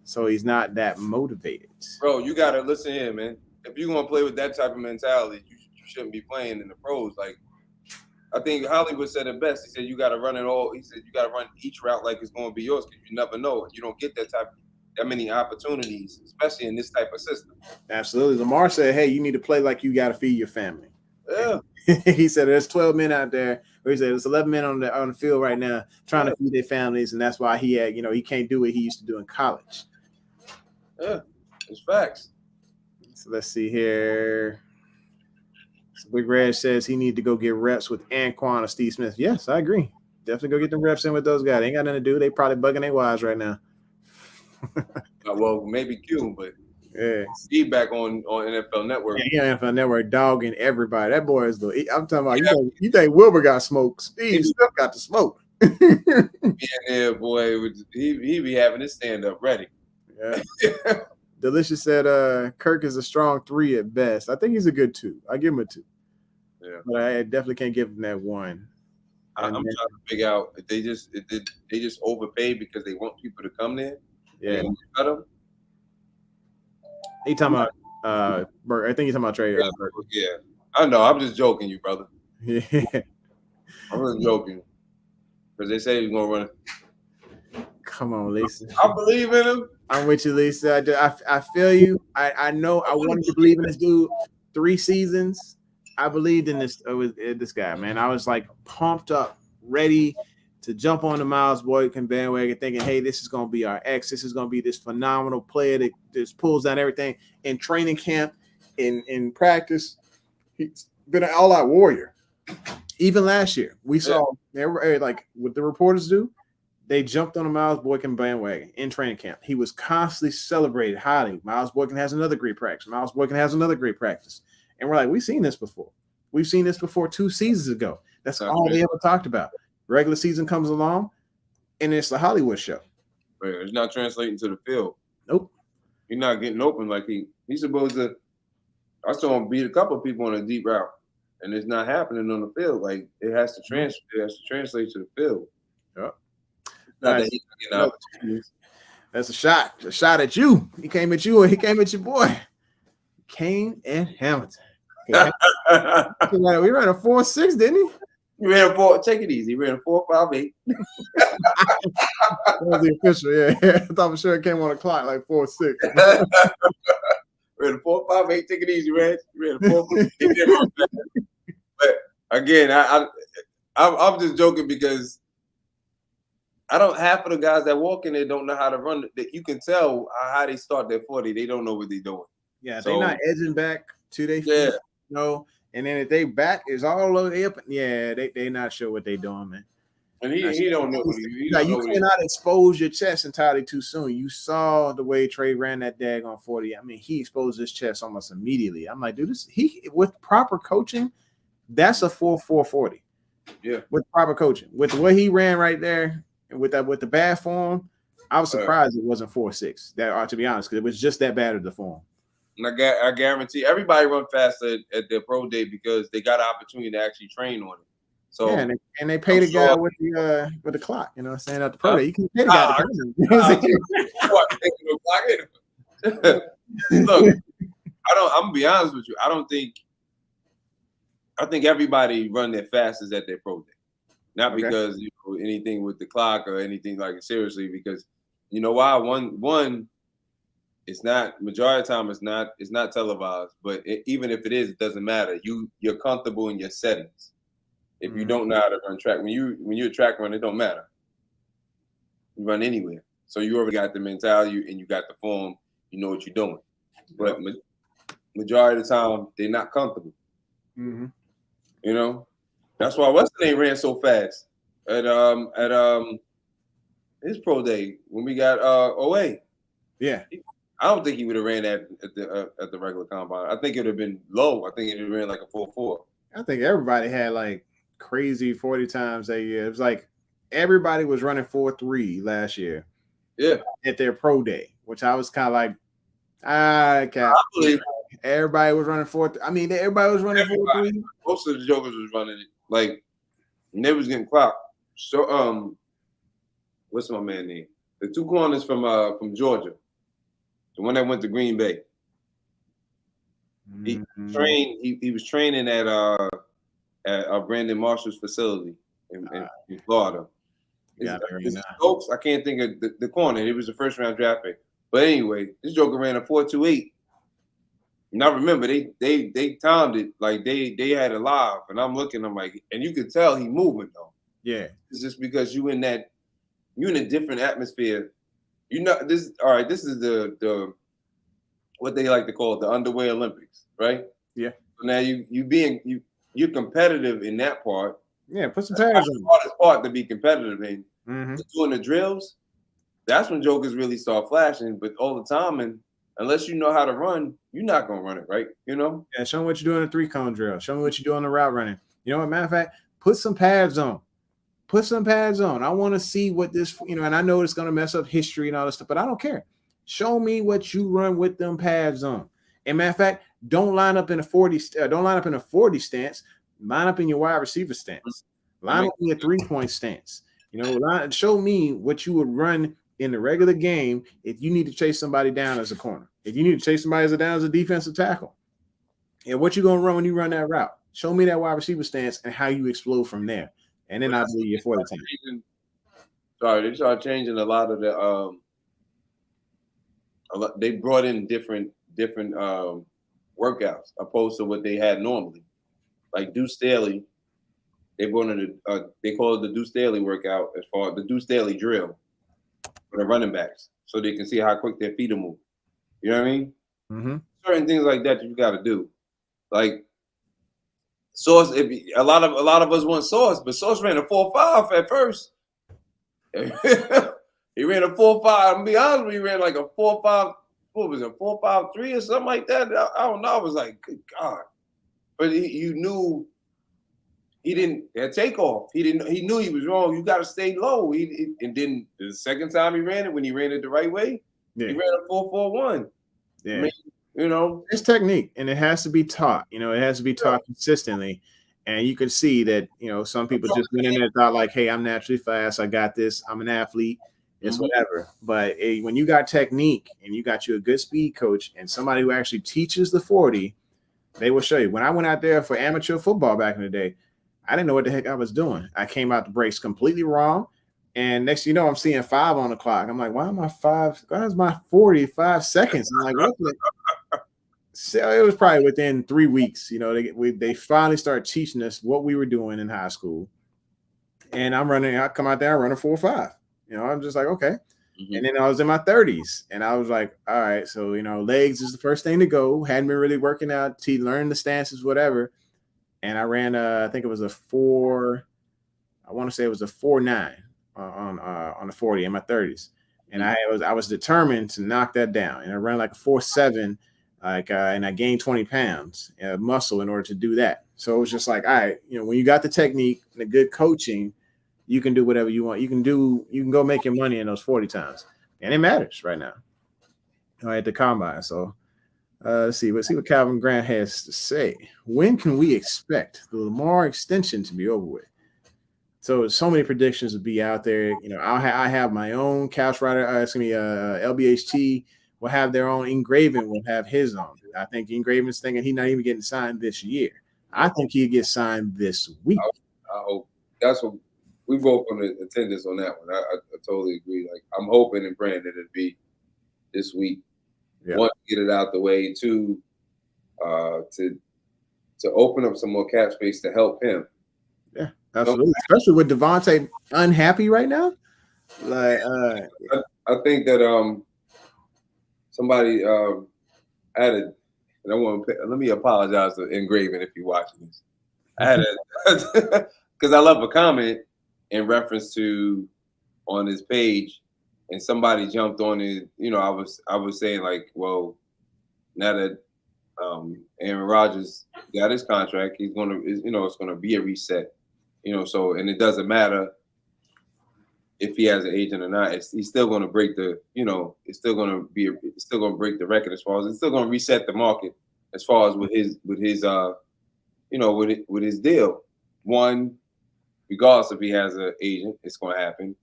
so he's not that motivated? Bro, you gotta listen here, man. If you're gonna play with that type of mentality, you shouldn't be playing in the pros. Like, I think Hollywood said it best. He said you gotta run it all. He said you gotta run each route like it's gonna be yours, because you never know. You don't get that many opportunities, especially in this type of system. Absolutely. Lamar said, hey, you need to play like you got to feed your family. Yeah. He said there's 12 men out there. Or he said there's 11 men on the field right now trying to feed their families, and that's why he can't do what he used to do in college. Yeah, it's facts. So let's see here. So Big Red says he need to go get reps with Anquan or Steve Smith. Yes, I agree. Definitely go get the reps in with those guys. They ain't got nothing to do. They probably bugging their wives right now. Well, maybe Q, but yeah, Steve back on NFL Network. Yeah, NFL Network dogging everybody. That boy is the. I'm talking about. You think Wilbur got smoked? Steve still got the smoke. Yeah, boy, he be having his stand up ready. Yeah. Delicious said Kirk is a strong 3 at best. I think he's a good 2. I give him a 2. Yeah, but I definitely can't give him that 1. I'm trying to figure out if they just overpaid because they want people to come there. Yeah. He talking about I think he's talking about Trey. Yeah, I know. I'm just joking, you brother. Yeah, I'm just joking because they say he's gonna run. Come on, Lisa. I believe in him. I'm with you, Lisa. I feel you. I know. I wanted to believe in this dude. 3 seasons. I believed in this guy, man. I was like pumped up, ready to jump on the Miles Boykin bandwagon, thinking, hey, this is going to be our X. This is going to be this phenomenal player that just pulls down everything in training camp, in practice. He's been an all-out warrior. Even last year, we saw they were like what the reporters do. They jumped on the Miles Boykin bandwagon in training camp. He was constantly celebrated highly. Miles Boykin has another great practice. Miles Boykin has another great practice. And we're like, we've seen this before. We've seen this before 2 seasons ago. That's all they ever talked about. Regular season comes along, and it's the Hollywood show. Right. It's not translating to the field. Nope. He's not getting open like he's supposed to. I saw him beat a couple of people on a deep route, and it's not happening on the field. Like it has to transfer. It has to translate to the field. Yep. Not that he's not getting opportunities. That's a shot at you. He came at you, or he came at your boy. Kane and Hamilton. We ran a 4.6, didn't he? He ran a 4. Take it easy. He ran a 4.58. That was the official. Yeah. I thought for sure it came on the clock like 4.6. Ran a 4.58. Take it easy, Reg. He ran a 4.58. But again, I'm just joking because I don't. Half of the guys that walk in there don't know how to run. That you can tell how they start their 40. They don't know what they're doing. Yeah, so, they're not edging back to their feet. Yeah. No, and then if they back is all over the up, yeah, they not sure what they doing, man. And he don't know. You cannot expose your chest entirely too soon. You saw the way Trey ran that daggone 40. I mean, he exposed his chest almost immediately. I'm like, dude, he with proper coaching, that's a 4.40. Yeah, with proper coaching, with the way he ran right there, and with the bad form, I was surprised it wasn't 4.6. That, to be honest, because it was just that bad of the form. And I guarantee everybody run faster at their pro day because they got an opportunity to actually train on it. So yeah, and they pay the guy with the clock. You know what I'm saying? At the pro day, you can pay the guy to train. Look, I'm gonna be honest with you. I think everybody run their fastest at their pro day, not because anything with the clock or anything like it. Seriously, because you know why? One. It's not majority of the time. It's not televised, but even if it is, it doesn't matter. You're comfortable in your settings. If you don't know how to run track, when you're a track runner, it don't matter. You run anywhere, so you already got the mentality and you got the form. You know what you're doing. But majority of the time, they're not comfortable. Mm-hmm. You know, that's why Weston ran so fast at his pro day when we got OA. Yeah. I don't think he would have ran that at the regular combine. I think it would have been low. I think it would have ran like a 4.4. I think everybody had like crazy 40 times that year. It was like everybody was running 4.3 last year. Yeah. At their pro day, which I was kind of like, I believe everybody was running 4. I mean, everybody was running 4.3. Most of the jokers was running it like, and they was getting clocked. So what's my man name? The 2 corners from Georgia. The one that went to Green Bay. He trained. He was training at Brandon Marshall's facility in Florida. Folks, I can't think of the corner. It was the first round draft pick. But anyway, this joker ran a 4.28. And I remember they timed it like they had it live, and I'm looking. I'm like, and you could tell he moving though. Yeah, it's just because you're in a different atmosphere. You know, this is the what they like to call it, the underwear Olympics, right? Yeah. So now you're competitive in that part. Yeah, put some pads on. The hardest part to be competitive in. Mm-hmm. Doing the drills, that's when jokers really start flashing. But all the time, and unless you know how to run, you're not gonna run it, right? You know? Yeah, show me what you're doing in a 3-cone drill. Show me what you're doing in the route running. You know what, matter of fact, put some pads on. Put some pads on. I want to see what this, and I know it's going to mess up history and all this stuff, but I don't care. Show me what you run with them pads on. And matter of fact, don't line up in a 40 stance. Line up in your wide receiver stance. Line up in your 3-point stance. Show me what you would run in the regular game if you need to chase somebody down as a corner. If you need to chase somebody down as a defensive tackle. And what you going to run when you run that route. Show me that wide receiver stance and how you explode from there. And then I believe you 40 times. They started changing a lot of the they brought in different workouts opposed to what they had normally. Like Deuce Staley, they brought in they call it the Deuce Staley workout as far as the Deuce Staley drill for the running backs, so they can see how quick their feet will move. You know what I mean? Mm-hmm. Certain things like that you got to do. Like Sauce, a lot of us want Sauce, but Sauce ran a 4.5 at first. He ran a 4.5. I'm gonna be honest with you, he ran like a 4.5. What was it, 4.53 or something like that? I don't know. I was like, good God. But you knew he didn't take off. He knew he was wrong. You got to stay low. And then the second time he ran it, when he ran it the right way, he ran a 4.41. Yeah. I mean, you know, it's technique, and it has to be taught. You know, it has to be taught consistently. And you can see that, you know, some people just went in there and thought like, hey, I'm naturally fast. I got this. I'm an athlete. It's whatever. But when you got technique and you got you a good speed coach and somebody who actually teaches the 40, they will show you. When I went out there for amateur football back in the day, I didn't know what the heck I was doing. I came out the breaks completely wrong. And next, you know, I'm seeing 5 on the clock. I'm like, why am I 5? Why is my 45 seconds? I'm like, what? So it was probably within 3 weeks. You know, they finally started teaching us what we were doing in high school. And I come out there, I run a 4.5. You know, I'm just like, okay. And then I was in my 30s, and I was like, all right, so, you know, legs is the first thing to go. Hadn't been really working out, learned the stances, whatever. And I ran, I think it was a 4. I want to say it was a 4.9 on the 40 in my 30s. And I was determined to knock that down. And I ran like a 4.7, and I gained 20 pounds of muscle in order to do that. So it was just like, all right, you know, when you got the technique and the good coaching, you can do whatever you want. You can go make your money in those 40 times. And it matters right now. At the combine. So let's see what Calvin Grant has to say. When can we expect the Lamar extension to be over with? So many predictions will be out there. You know, I have my own Couch Rider. LBHT will have their own. Engraven will have his own. I think Engraven's thinking he's not even getting signed this year. I think he'll get signed this week. I hope that's what we both on the attendance on that one. I totally agree. Like, I'm hoping and praying that it'll be this week. Yeah. One, to get it out the way. Two, to open up some more cap space to help him. Yeah, absolutely. Especially with Devontae unhappy right now. Like, I think that somebody added, and let me apologize to Engraven if you're watching this. I had because I love a comment in reference to on his page, and somebody jumped on it. You know, I was saying like, well, now that Aaron Rodgers got his contract, it's gonna be a reset. You know, so, and it doesn't matter if he has an agent or not. He's still gonna break the, you know, it's still gonna break the record as far as it's still gonna reset the market as far as with his with his deal. One, regardless if he has an agent, it's going to happen.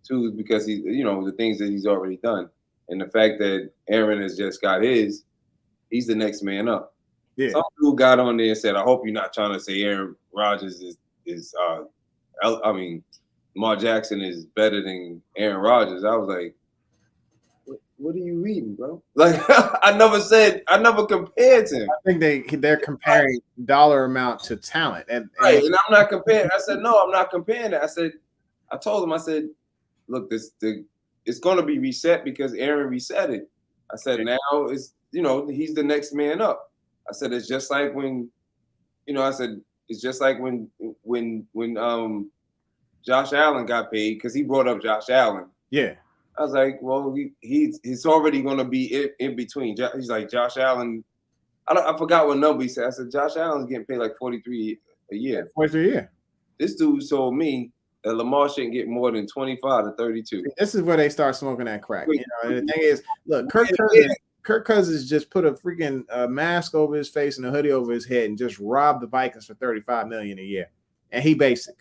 Two, because he's, you know, the things that he's already done, and the fact that Aaron has just got his, he's the next man up. Yeah. Some dude got on there and said, "I hope you're not trying to say Aaron Rodgers is Lamar Jackson is better than Aaron Rodgers." I was like, what are you reading, bro? Like, I never compared him. I think they're comparing dollar amount to talent. And right, and I'm not comparing. I said, no, I'm not comparing that. I told him, I said, look, it's going to be reset because Aaron reset it. I said, now it's, you know, he's the next man up. I said, it's just like when, you know, it's just like when Josh Allen got paid, because he brought up Josh Allen. Yeah. I was like, well, he's already going to be in between. He's like, Josh Allen, I forgot what number he said. I said, Josh Allen's getting paid like 43 a year. 43 a year. This dude told me that Lamar shouldn't get more than 25 to 32. This is where they start smoking that crack. You know, and the thing is, look, Kirk Cousins just put a freaking mask over his face and a hoodie over his head and just robbed the Vikings for $35 million a year. And he basic.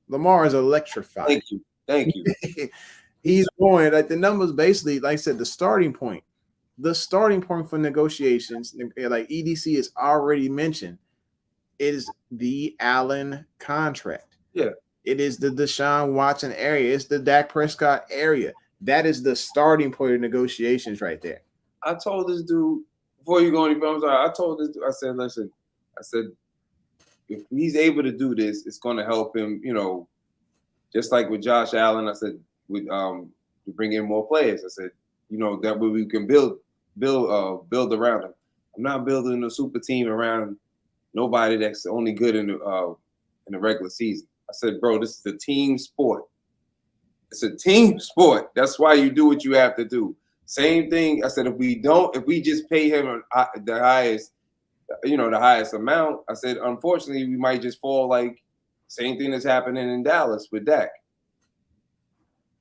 Lamar is electrified. Thank you. He's going, like, the numbers basically, like I said, the starting point for negotiations, like EDC has already mentioned, is the Allen contract. Yeah. It is the Deshaun Watson area. It's the Dak Prescott area. That is the starting point of negotiations right there. I told this dude before you go any further. I'm sorry. I told this dude. I said, listen. I said, if he's able to do this, it's going to help him. You know, just like with Josh Allen. I said, with to bring in more players. I said, you know, that way we can build around him. I'm not building a super team around nobody that's only good in the regular season. I said, bro, this is a team sport. It's a team sport. That's why you do what you have to do. Same thing. I said, if we just pay him the highest amount, I said, unfortunately, we might just fall like same thing that's happening in Dallas with Dak.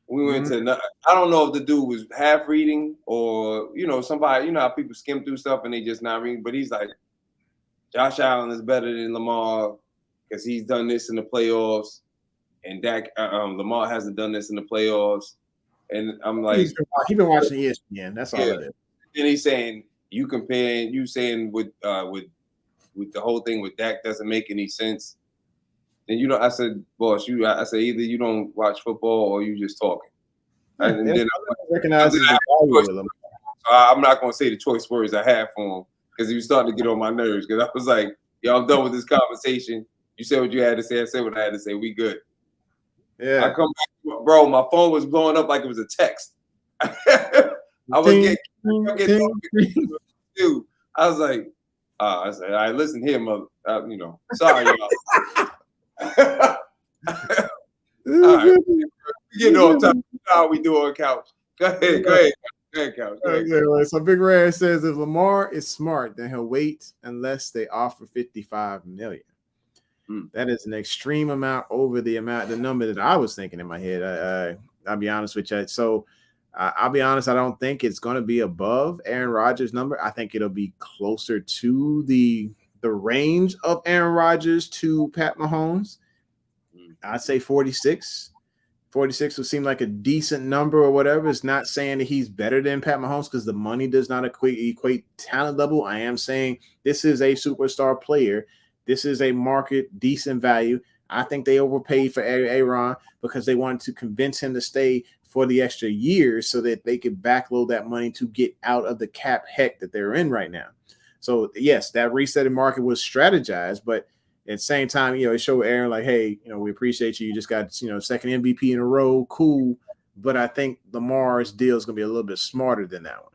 We went to, I don't know if the dude was half reading or, you know, somebody, you know how people skim through stuff and they just not reading, but he's like, Josh Allen is better than Lamar because he's done this in the playoffs, and Lamar hasn't done this in the playoffs. And I'm like, he's been watching ESPN. That's all it is. Then he's saying you saying with the whole thing with Dak doesn't make any sense. And you know, I said, boss, I said either you don't watch football or you just talking. And then recognize the value of them. I'm not going to say the choice words I have for him because he was starting to get on my nerves. Because I was like, yo, I'm done with this conversation. You said what you had to say. I said what I had to say. We good. Yeah. I come back, bro. My phone was blowing up like it was a text. I was getting dude. I was like, I said, all right, listen here, mother. You know, sorry, y'all. All right, you know, how we do on couch. Go ahead, couch. Go ahead. So Big Red says if Lamar is smart, then he'll wait unless they offer $55 million. That is an extreme amount over the number that I was thinking in my head. I'll be honest with you. So I'll be honest. I don't think it's going to be above Aaron Rodgers' number. I think it'll be closer to the range of Aaron Rodgers to Pat Mahomes. I'd say 46. 46 would seem like a decent number or whatever. It's not saying that he's better than Pat Mahomes because the money does not equate talent level. I am saying this is a superstar player. This is a market decent value. I think they overpaid for Aaron because they wanted to convince him to stay for the extra years so that they could backload that money to get out of the cap heck that they're in right now. So, yes, that resetting market was strategized, but at the same time, you know, it showed Aaron like, hey, you know, we appreciate you. You just got, you know, second MVP in a row. Cool. But I think Lamar's deal is going to be a little bit smarter than that one.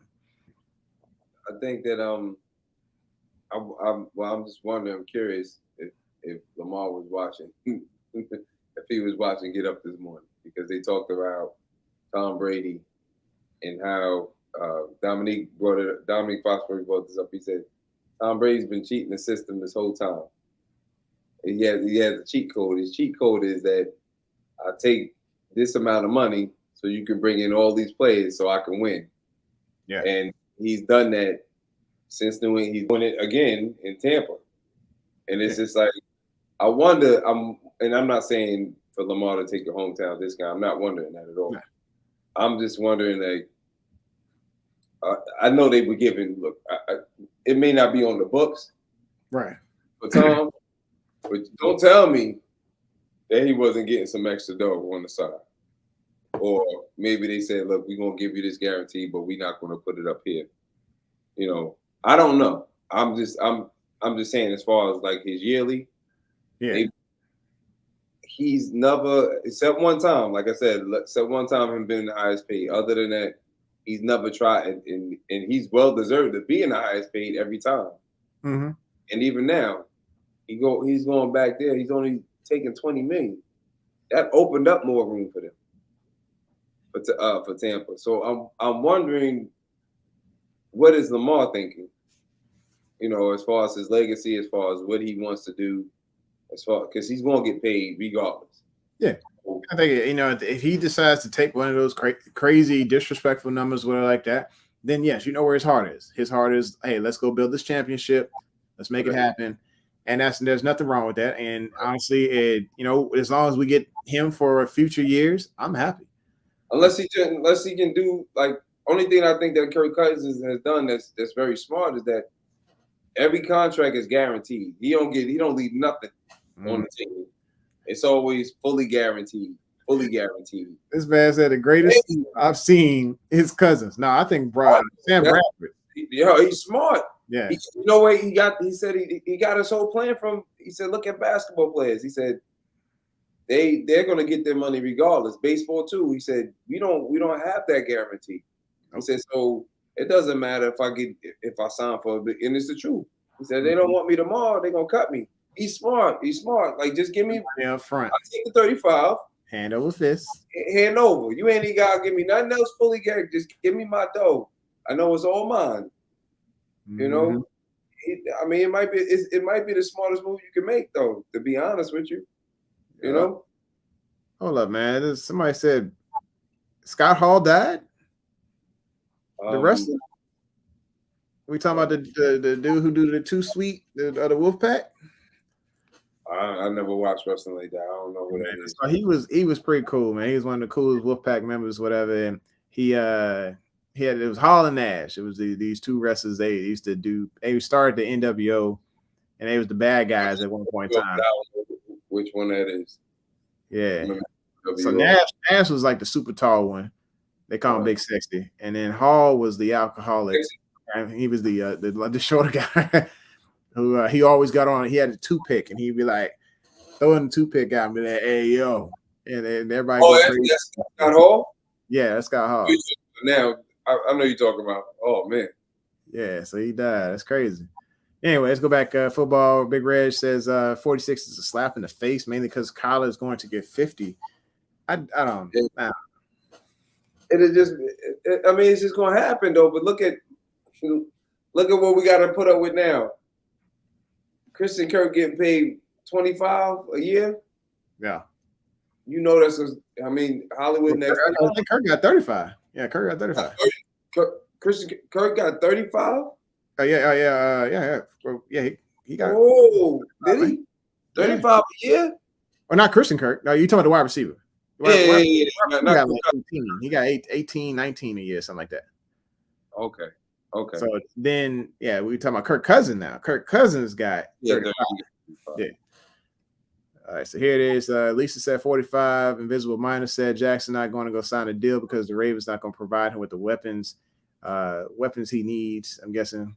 I think that I'm just wondering. I'm curious if Lamar was watching, if he was watching Get Up this morning because they talked about Tom Brady and how Dominique Foxbury brought this up. He said Tom Brady's been cheating the system this whole time. He has a cheat code. His cheat code is that I take this amount of money so you can bring in all these players so I can win. Yeah, and he's done that since doing. He's doing it again in Tampa, and it's just like I wonder. I'm not saying for Lamar to take your hometown discount. I'm not wondering that at all. No. I'm just wondering like I know they were giving. Look, it may not be on the books, right? But Tom, but don't tell me that he wasn't getting some extra dough on the side, or maybe they said, "Look, we're gonna give you this guarantee, but we're not gonna put it up here." You know, I don't know. I'm just saying as far as like his yearly, he's never except one time. Like I said, except one time him being the highest paid. Other than that, he's never tried, and he's well deserved to be in the highest paid every time. Mm-hmm. And even now, he's going back there. He's only taking $20 million. That opened up more room for them for Tampa. So I'm wondering, what is Lamar thinking? You know, as far as his legacy, as far as what he wants to do, because he's going to get paid regardless. Yeah, I think, you know, if he decides to take one of those crazy disrespectful numbers, whatever like that, then yes, you know where his heart is. His heart is, hey, let's go build this championship. Let's make it happen. And there's nothing wrong with that. And honestly, you know, as long as we get him for future years, I'm happy. Unless he can do, like, only thing I think that Kirk Cousins has done that's very smart is that every contract is guaranteed. He don't leave nothing on the table. It's always fully guaranteed. Fully guaranteed. This man said the greatest I've seen his cousins. No, I think Sam Bradford. He's smart. Yeah. You know what he said he got his whole plan from. He said, look at basketball players. He said they're gonna get their money regardless. Baseball too. He said we don't have that guarantee. He said so it doesn't matter if I sign for a bit, and it's the truth. He said they don't want me tomorrow, they're gonna cut me. He's smart. Like just give me up front. I'll take the 35. Hand over fist. Hand over. You ain't even gotta give me nothing else fully guaranteed. Just give me my dough. I know it's all mine. You know, it might be the smartest move you can make, though. To be honest with you, you know. Hold up, man. Somebody said Scott Hall died. The wrestler. We talking about the dude who do the Too Sweet, the Wolfpack. I never watched wrestling like that. I don't know what that is. So he was pretty cool, man. He was one of the coolest Wolfpack members, whatever. And it was Hall and Nash. It was these two wrestlers. They started the NWO, and they was the bad guys at one point in time. Which one that is? Yeah. So Nash was like the super tall one. They call him Big Sexy, and then Hall was the alcoholic. And he was the shorter guy who he always got on. He had a toothpick, and he'd be like throwing the toothpick at me. Like, hey yo, and everybody. That's Scott Hall. Yeah, that's Scott Hall. Now I know you're talking about. Oh man. Yeah, so he died. That's crazy. Anyway, let's go back. Football. Big Reg says 46 is a slap in the face, mainly because Kyler is going to get 50. I don't. It's just going to happen though. But look at what we got to put up with now. Christian Kirk getting paid $25 a year. Yeah. You know Hollywood next. I think Kirk got 35. Yeah, Kirk got 35. Christian Kirk got 35. Oh yeah. Well, yeah, he got. Oh, did he? 35 a year? Or not Christian Kirk? No, you talking about the wide receiver? Yeah. He got like 18. He got 18, 19 a year, something like that. Okay. So then, yeah, we talking about Kirk Cousins now. Kirk Cousins got 35. Yeah. All right, so here it is. Lisa said 45. Invisible Minor said Jackson not going to go sign a deal because the Ravens not going to provide him with the weapons he needs, I'm guessing.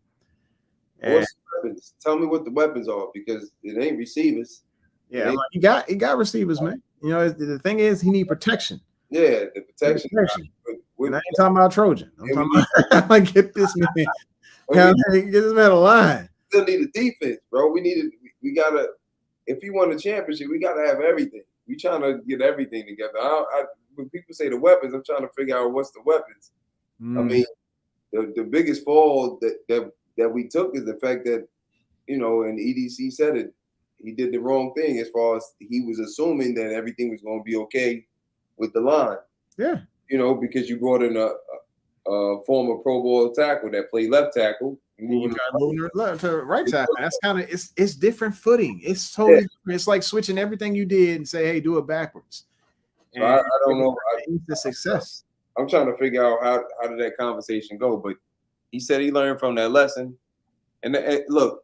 What's the weapons? Tell me what the weapons are, because it ain't receivers. Yeah, he got receivers, man. You know, the thing is he need protection. Yeah, the protection. And I ain't talking about Trojan. I'm talking about like get this man. Get this man a line. Still need a defense, bro. We gotta. If you want a championship, we gotta have everything. We trying to get everything together. When people say the weapons, I'm trying to figure out what's the weapons. I mean, the biggest fall that we took is the fact that, and EDC said it, he did the wrong thing as far as he was assuming that everything was going to be okay with the line. Yeah. Because you brought in a former Pro Bowl tackle that played left tackle. You try to move left to right tackle. That's kind of it's different footing. It's totally different. It's like switching everything you did and say, hey, do it backwards. So I don't know. It's the success. I'm trying to figure out how did that conversation go, but he said he learned from that lesson. And look,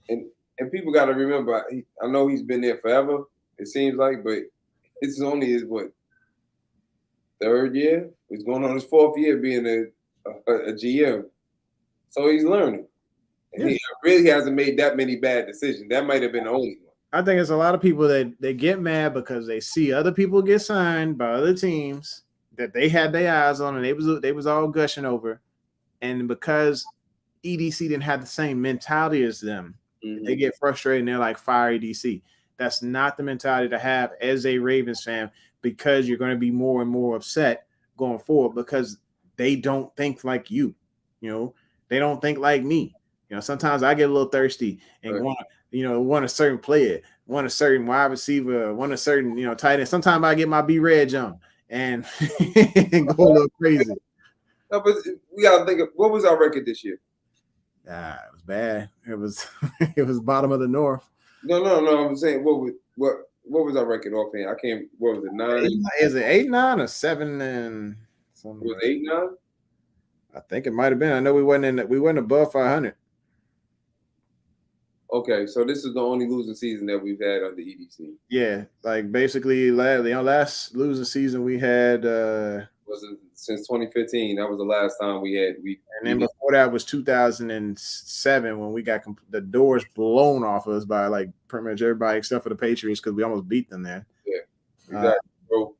and people got to remember, I know he's been there forever, it seems like, but it's only his, third year? He's going on his fourth year being a GM. So he's learning. And he really hasn't made that many bad decisions. That might have been the only one. I think it's a lot of people that they get mad because they see other people get signed by other teams that they had their eyes on and they was all gushing over. And because EDC didn't have the same mentality as them, they get frustrated and they're like, fire EDC. That's not the mentality to have as a Ravens fan, because you're going to be more and more upset going forward because they don't think like you. They don't think like me. Sometimes I get a little thirsty and want a certain player, want a certain wide receiver, want a certain, tight end. Sometimes I get my B-Reg on and go a little crazy. No, but we gotta think of, what was our record this year? It was bad. It was bottom of the North. No. I'm saying what was our record offhand? I can't. What was it? 9? Is it 8-9 or 7 and something? Was it 8-9? I think it might have been. I know we wasn't above 500. Okay, so this is the only losing season that we've had under EDC. Yeah, like basically last losing season we had Wasn't since 2015. That was the last time we and then before that was 2007 when we got the doors blown off us by like pretty much everybody except for the Patriots because we almost beat them there. Yeah, exactly. So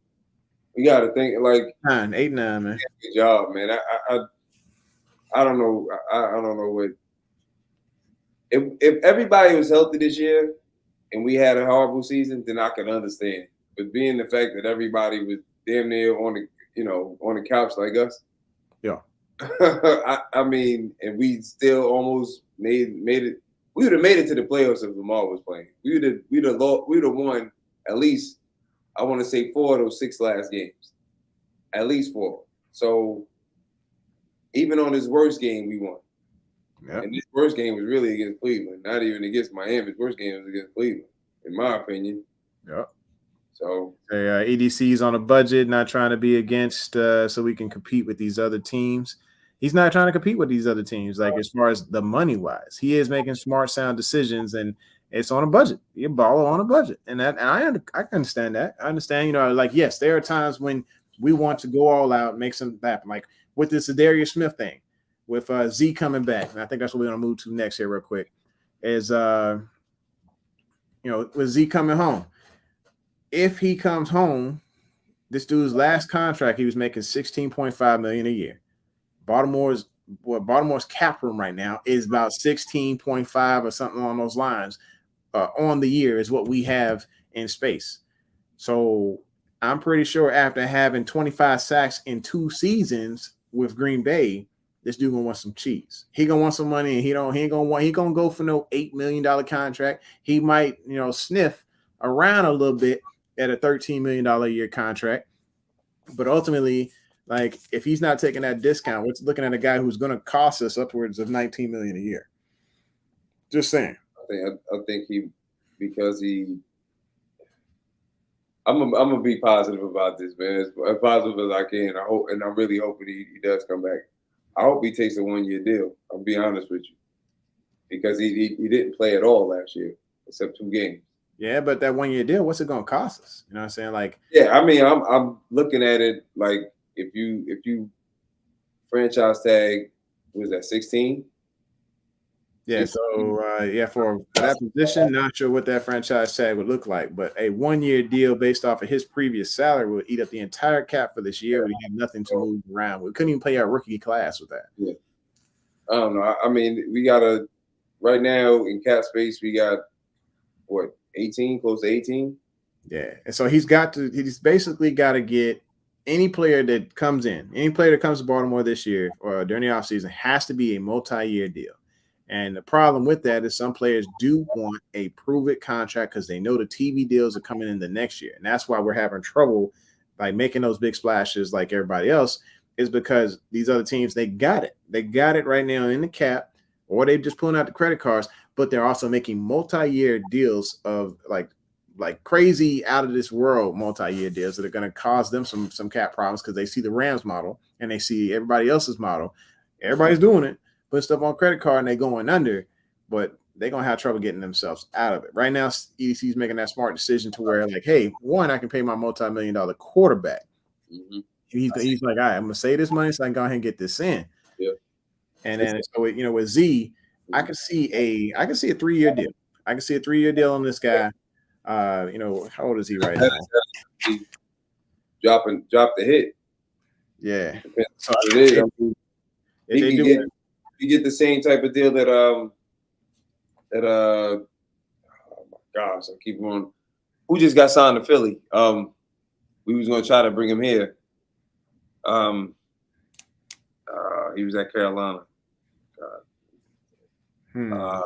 we got to think like 8-9, man. Good job, man. I don't know. I don't know what. If everybody was healthy this year and we had a horrible season, then I could understand. But being the fact that everybody was damn near on the couch like us, yeah. I mean, and we still almost made it. We would have made it to the playoffs if Lamar was playing. We'd have won at least. I want to say 4 of those 6 last games, at least 4. So even on his worst game, we won. Yep. And this worst game was really against Cleveland, not even against Miami. His worst game was against Cleveland, in my opinion. Yeah. So EDC's on a budget, not trying to be against, so we can compete with these other teams. He's not trying to compete with these other teams, like as far as the money wise. He is making smart, sound decisions, and it's on a budget. You're baller on a budget, and I can understand that. I understand, like yes, there are times when we want to go all out, make something happen, like with this Darius Smith thing. With Z coming back, and I think that's what we're gonna move to next here, real quick. Is with Z coming home. If he comes home, this dude's last contract, he was making $16.5 million a year. Baltimore's cap room right now is about 16.5 or something along those lines on the year is what we have in space. So I'm pretty sure after having 25 sacks in 2 seasons with Green Bay, this dude gonna want some cheese. He gonna want some money, and he gonna go for no $8 million contract. He might, sniff around a little bit at a $13 million a year contract. But ultimately, like if he's not taking that discount, we're looking at a guy who's gonna cost us upwards of $19 million a year. Just saying. I think I'm gonna be positive about this, man. As positive as I can. I hope, and I'm really hoping he does come back. I hope he takes a 1-year deal. I'll be honest with you, because he didn't play at all last year except 2 games. Yeah, but that 1-year deal, what's it gonna cost us? You know what I'm saying? Like, yeah, I mean, I'm looking at it like if you franchise tag, was that 16? Yeah, so for that position, not sure what that franchise tag would look like, but a 1-year deal based off of his previous salary would eat up the entire cap for this year. We have nothing to move around. We couldn't even play our rookie class with that. Yeah, I don't know. I mean, we got right now in cap space, we got what, 18, close to 18. Yeah, and so he's basically got to get any player that comes to Baltimore this year or during the offseason has to be a multi-year deal. And the problem with that is some players do want a prove-it contract because they know the TV deals are coming in the next year. And that's why we're having trouble by making those big splashes like everybody else, is because these other teams, they got it. They got it right now in the cap, or they just pulling out the credit cards, but they're also making multi-year deals of like crazy out of this world multi-year deals that are going to cause them some cap problems because they see the Rams model and they see everybody else's model. Everybody's doing it. Put stuff on credit card and they going under, but they're gonna have trouble getting themselves out of it. Right now, EDC's making that smart decision to where, like, hey, one, I can pay my multi-million-dollar quarterback. Mm-hmm. He's like, all right, I'm gonna save this money so I can go ahead and get this in. Yeah. And then so with Z, I can see a 3-year deal. I can see a 3-year deal on this guy. How old is he right now? Drop the hit. Yeah. So you get the same type of deal that oh my gosh, I keep on. Who just got signed to Philly? We was gonna try to bring him here. He was at Carolina. And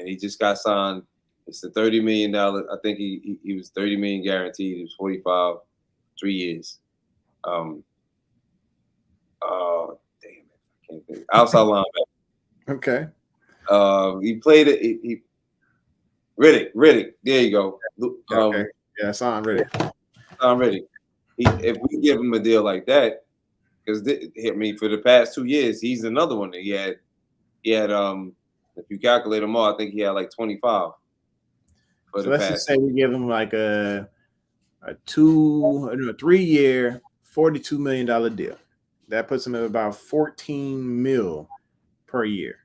he just got signed. It's the $30 million. I think he was $30 million guaranteed. He was 45, 3 years. Damn it, I can't think. Outside linebacker. Okay. He played it. He Riddick. There you go. Okay. Yeah, Son Riddick. If we give him a deal like that, because for the past 2 years, he's another one that he had If you calculate them all, I think he had like 25 for So the let's past. just say we give him like a 3-year, $42 million deal. That puts him at about 14 mil per year,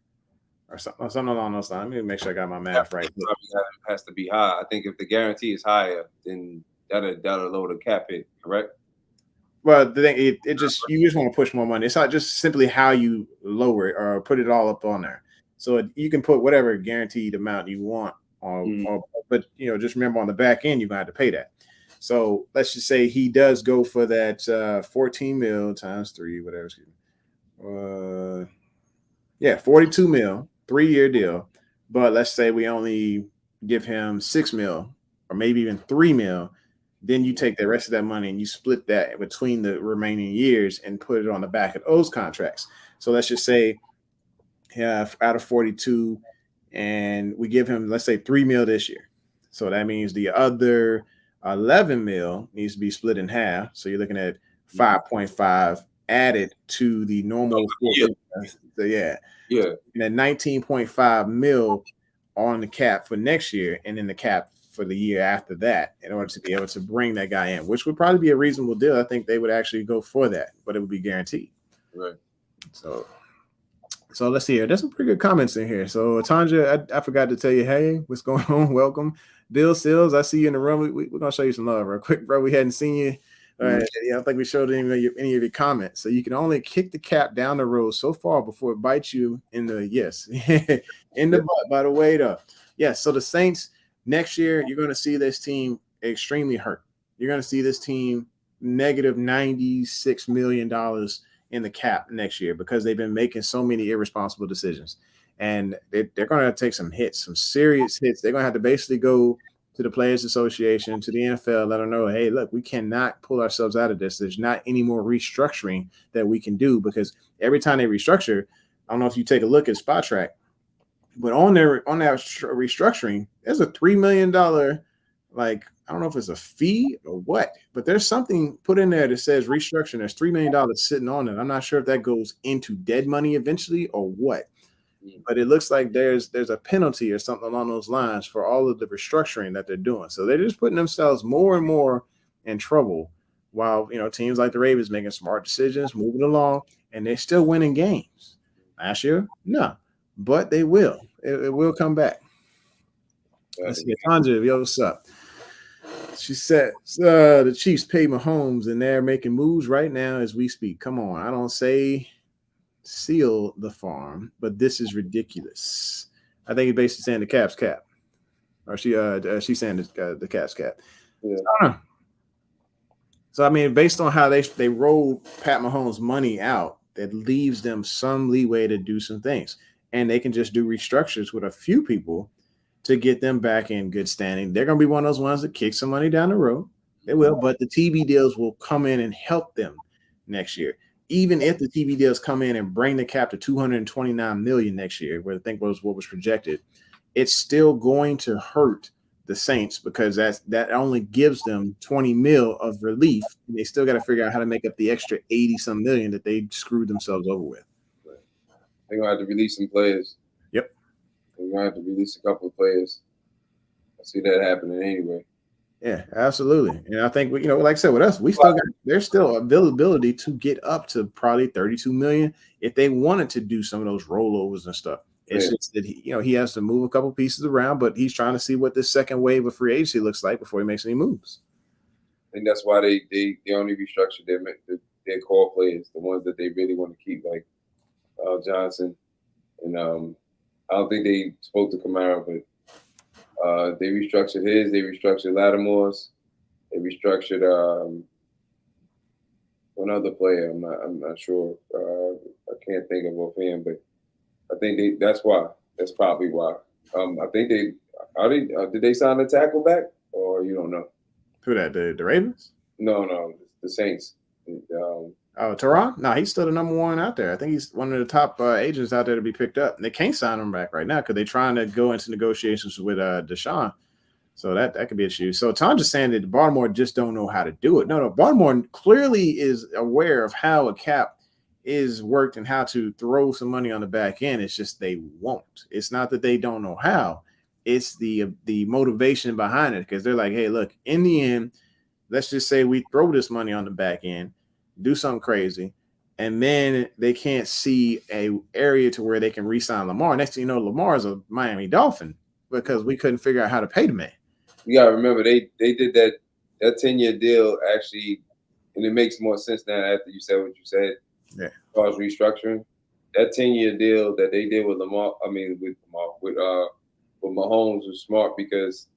or something along those lines. Let me make sure I got my math right. Has to be high. I think if the guarantee is higher, then that'll lower the cap hit. Correct? Well, the thing you just want to push more money. It's not just simply how you lower it or put it all up on there. So you can put whatever guaranteed amount you want on, but just remember on the back end you're gonna have to pay that. So let's just say he does go for that 14 mil times 3, whatever. 42 mil, 3-year deal. But let's say we only give him 6 mil or maybe even 3 mil. Then you take the rest of that money and you split that between the remaining years and put it on the back of those contracts. So let's just say out of 42, and we give him, let's say, 3 mil this year. So that means the other 11 mil needs to be split in half. So you're looking at 5.5 added to the normal. Yeah. And then 19.5 mil on the cap for next year, and then the cap for the year after that, in order to be able to bring that guy in, which would probably be a reasonable deal. I think they would actually go for that, but it would be guaranteed. Right. So let's see here. There's some pretty good comments in here. So Tanja, I forgot to tell you, hey, what's going on? Welcome. Bill Sills, I see you in the room. We're gonna show you some love real quick, bro. We hadn't seen you. I don't think we showed any of your comments. So you can only kick the cap down the road so far before it bites you in the in the butt. By the way, though, yes. So the Saints next year, you're going to see this team extremely hurt. You're going to see this team negative $96 million in the cap next year because they've been making so many irresponsible decisions, and they're going to take some hits, some serious hits. They're going to have to basically go to the Players Association, to the NFL, let them know, hey, look, we cannot pull ourselves out of this. There's not any more restructuring that we can do, because every time they restructure, I don't know if you take a look at Spot Track, but on that restructuring, there's a $3 million, like, I don't know if it's a fee or what, but there's something put in there that says restructuring. There's $3 million sitting on it. I'm not sure if that goes into dead money eventually or what. But it looks like there's a penalty or something along those lines for all of the restructuring that they're doing. So they're just putting themselves more and more in trouble, while teams like the Ravens making smart decisions, moving along, and they're still winning games. Last year, no, but they will. It will come back. Let's see, Tanja, yo, what's up? She said the Chiefs pay Mahomes, and they're making moves right now as we speak. Come on, I don't say seal the farm, but this is ridiculous. I think he's basically saying the Cap's cap, or she's saying the Cap's cap. Yeah. So I mean, based on how they rolled Pat Mahomes' money out, that leaves them some leeway to do some things, and they can just do restructures with a few people to get them back in good standing. They're going to be one of those ones that kick some money down the road. They will, but the TV deals will come in and help them next year. Even if the TV deals come in and bring the cap to $229 million next year, where I think was what was projected, it's still going to hurt the Saints, because that only gives them 20 mil of relief. They still got to figure out how to make up the extra 80-some million that they screwed themselves over with. They're gonna have to release some players. Yep. They're gonna have to release a couple of players. I see that happening anyway. Yeah, absolutely. And I think, like I said, with us, there's still availability to get up to probably 32 million if they wanted to do some of those rollovers and stuff. It's just that he has to move a couple pieces around, but he's trying to see what this second wave of free agency looks like before he makes any moves. I think that's why they only restructured their core players, the ones that they really want to keep, like Johnson, and I don't think they spoke to Kamara, but they restructured his. They restructured Lattimore's. They restructured one other player. I'm not sure. I can't think of offhand, but I think that's why. That's probably why. I think did they sign the tackle back, or you don't know? Who that? The Ravens? No, the Saints. Teron? No, he's still the number one out there. I think he's one of the top agents out there to be picked up. And they can't sign him back right now because they're trying to go into negotiations with Deshaun. So that could be an issue. So Tom just saying that Baltimore just don't know how to do it. No, Baltimore clearly is aware of how a cap is worked and how to throw some money on the back end. It's just they won't. It's not that they don't know how. It's the motivation behind it, because they're like, hey, look, in the end, let's just say we throw this money on the back end, do something crazy, and then they can't see a area to where they can re-sign Lamar. Next thing you know, Lamar's a Miami Dolphin because we couldn't figure out how to pay the man. You gotta remember they did that 10-year deal actually, and it makes more sense now after you said what you said. Yeah. As far as restructuring, that 10-year deal that they did with Lamar, with Mahomes was smart because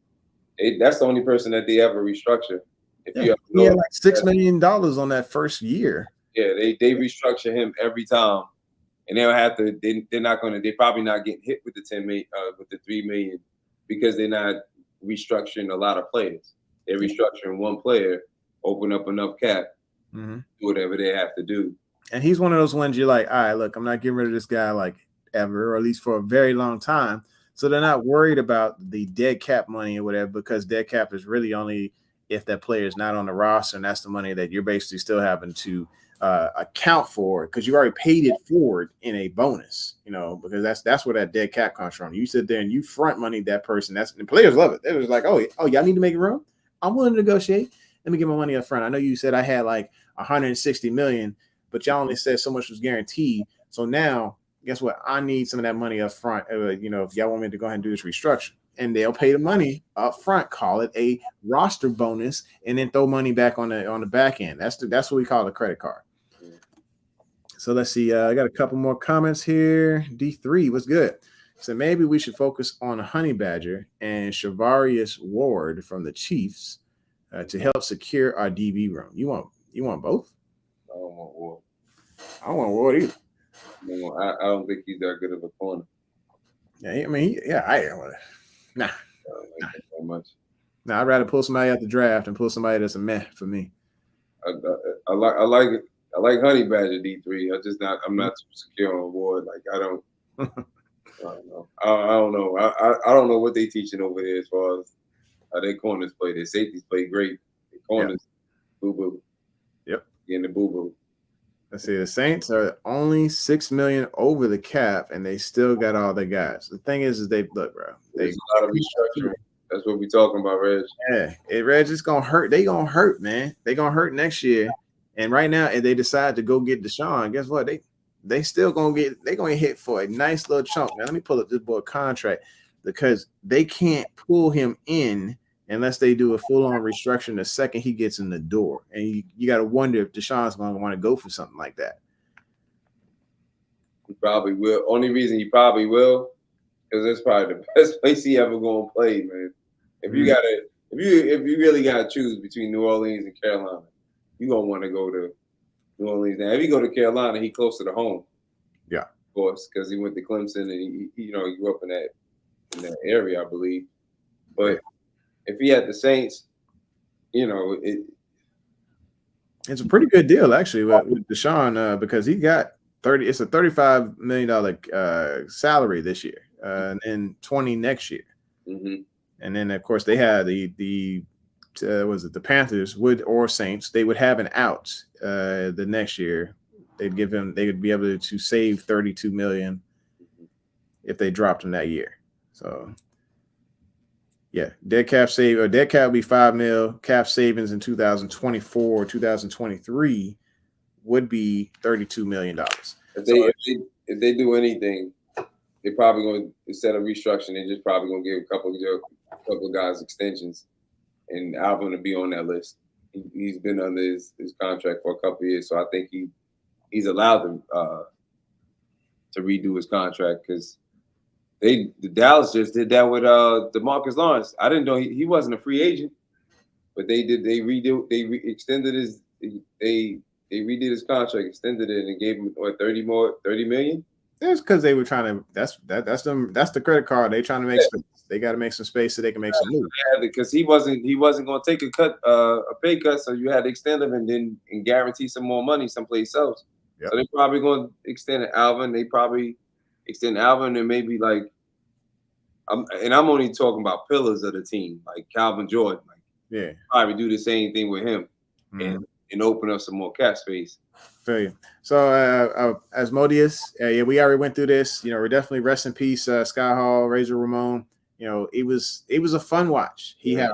that's the only person that they ever restructure. If you ever he had like $6 million on that first year. Yeah, they restructure him every time, and they'll have to. They're probably not getting hit with the 10 million, with the 3 million, because they're not restructuring a lot of players. They're restructuring one player, open up enough cap, do whatever they have to do. And he's one of those ones you're like, all right, look, I'm not getting rid of this guy like ever, or at least for a very long time. So they're not worried about the dead cap money or whatever, because dead cap is really only if that player is not on the roster, and that's the money that you're basically still having to account for, because you already paid it forward in a bonus, because that's where that dead cap comes from. You sit there and you front money that person. And players love it. They're just like, oh, y'all need to make it room. I'm willing to negotiate. Let me get my money up front. I know you said I had like 160 million, but y'all only said so much was guaranteed. So now, guess what? I need some of that money up front. If y'all want me to go ahead and do this restructure, and they'll pay the money up front, call it a roster bonus, and then throw money back on the back end. That's what we call a credit card. So let's see. I got a couple more comments here. D3, what's good? So maybe we should focus on Honey Badger and Shavarius Ward from the Chiefs to help secure our DB room. You want both? I don't want Ward. I don't want Ward either. I don't think he's that good of a corner. Yeah, I mean, I don't want to. Nah. I don't like that so much. Nah, I'd rather pull somebody out the draft and pull somebody that's a meh for me. I like Honey Badger D3. I'm not too secure on Ward. Like I don't know. I don't know. I don't know what they teaching over there as far as how their corners play. Their safeties play great. Their corners, boo boo. Yep. In the boo boo. Let's see. The Saints are only $6 million over the cap, and they still got all their guys. The thing is they look, bro. There's a lot of restructuring. That's what we're talking about, Reg. Yeah, Reg, it's gonna hurt. They gonna hurt, man. They gonna hurt next year. And right now, if they decide to go get Deshaun, guess what? They still gonna get hit for a nice little chunk. Now let me pull up this boy contract, because they can't pull him in unless they do a full-on restructuring the second he gets in the door. And you got to wonder if Deshaun's going to want to go for something like that. He probably will. Only reason he probably will, because that's probably the best place he ever going to play, man. If you really got to choose between New Orleans and Carolina, you're going to want to go to New Orleans. Now, if you go to Carolina, he's closer to home. Yeah. Of course, because he went to Clemson and he grew up in that area, I believe. But if he had the Saints, it's a pretty good deal actually with Deshaun, because he got it's a $35 million salary this year, and then 20 next year. Mm-hmm. And then of course they had the Panthers or Saints, they would have an out the next year. They would be able to save $32 million if they dropped him that year. So yeah, dead cap would be $5 million. Cap savings in 2024, 2023 would be $32 million. If they do anything, they're probably going to, instead of restructuring, they're just probably going to give a couple of guys extensions, and Alvin will be on that list. He's been under his contract for a couple of years, so I think he's allowed to redo his contract, because the Dallas just did that with DeMarcus Lawrence. I didn't know he wasn't a free agent, but they extended his they redid his contract, extended it, and gave him 30 million. That's because they were trying to. That's the credit card. They trying to make space. They got to make some space so they can make some moves. Yeah, because he wasn't going to take a pay cut, so you had to extend him and guarantee some more money someplace else. Yep. So they're probably going to extend Alvin. They probably extend Alvin, and maybe like, I'm only talking about pillars of the team, like Calvin Jordan. Like, probably do the same thing with him, and open up some more cap space. Feel you. So, Asmodeus, yeah, we already went through this. We're definitely rest in peace, Sky Hall, Razor Ramon. It was a fun watch. He had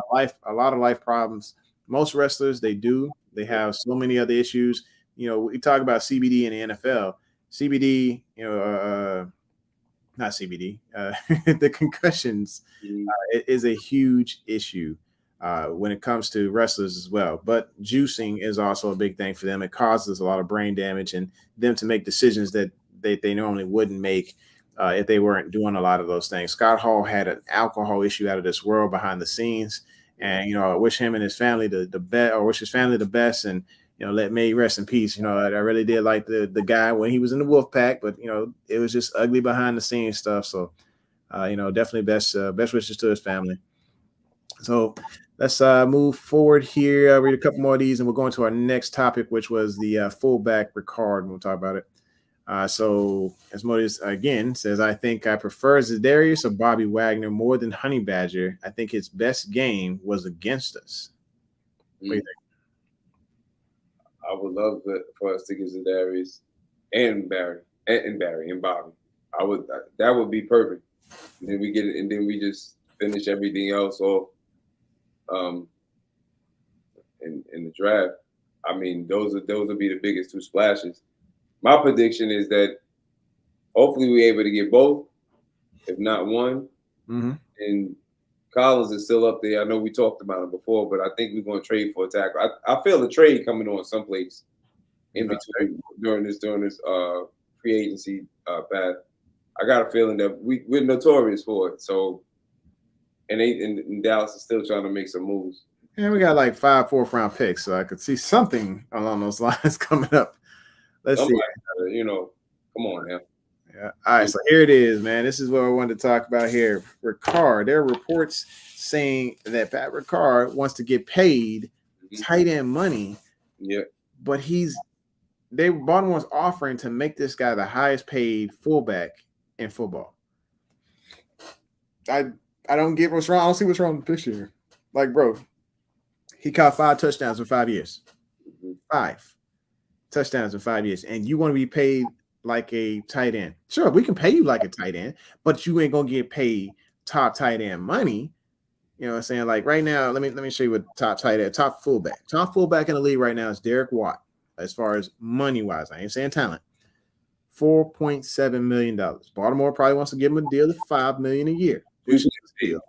a lot of life problems. Most wrestlers, they do. They have so many other issues. We talk about CBD in the NFL. CBD, not CBD, the concussions is a huge issue when it comes to wrestlers as well. But juicing is also a big thing for them. It causes a lot of brain damage and them to make decisions that they normally wouldn't make if they weren't doing a lot of those things. Scott Hall had an alcohol issue out of this world behind the scenes. And, I wish him and his family the best, or wish his family the best. And, let May rest in peace. I really did like the guy when he was in the Wolfpack, but, it was just ugly behind the scenes stuff. So, definitely best wishes to his family. So let's move forward here. I'll read a couple more of these and we'll go into our next topic, which was the fullback Ricard. And we'll talk about it. So Asmodeus again says, I think I prefer Za'Darius or Bobby Wagner more than Honey Badger. I think his best game was against us. What do you think? I would love for us to get Za'Darius and Barry and Bobby. That would be perfect. And then we get it, and then we just finish everything else off in the draft. I mean, those would be the biggest two splashes. My prediction is that hopefully we're able to get both, if not one. Mm-hmm. And Collins is still up there. I know we talked about it before, but I think we're going to trade for a tackle. I feel a trade coming on someplace in between during this free agency path. I got a feeling that we're notorious for it. So, and Dallas is still trying to make some moves. Yeah, we got like 5 4th-round picks, so I could see something along those lines coming up. Let's see. Come on now. Yeah. All right, so here it is, man. This is what I wanted to talk about here. Ricard, there are reports saying that Pat Ricard wants to get paid tight end money. Yeah. But Baltimore's offering to make this guy the highest paid fullback in football. I don't get what's wrong. I don't see what's wrong with the picture here. Like, bro, he caught 5 touchdowns in 5 years. 5 touchdowns in 5 years. And you want to be paid like a tight end. Sure, we can pay you like a tight end, but you ain't gonna get paid top tight end money. You know what I'm saying? Like right now, let me show you what top fullback in the league right now is Derek Watt, as far as money wise. I ain't saying talent. $4.7 million. Baltimore probably wants to give him a deal of $5 million a year. Deal.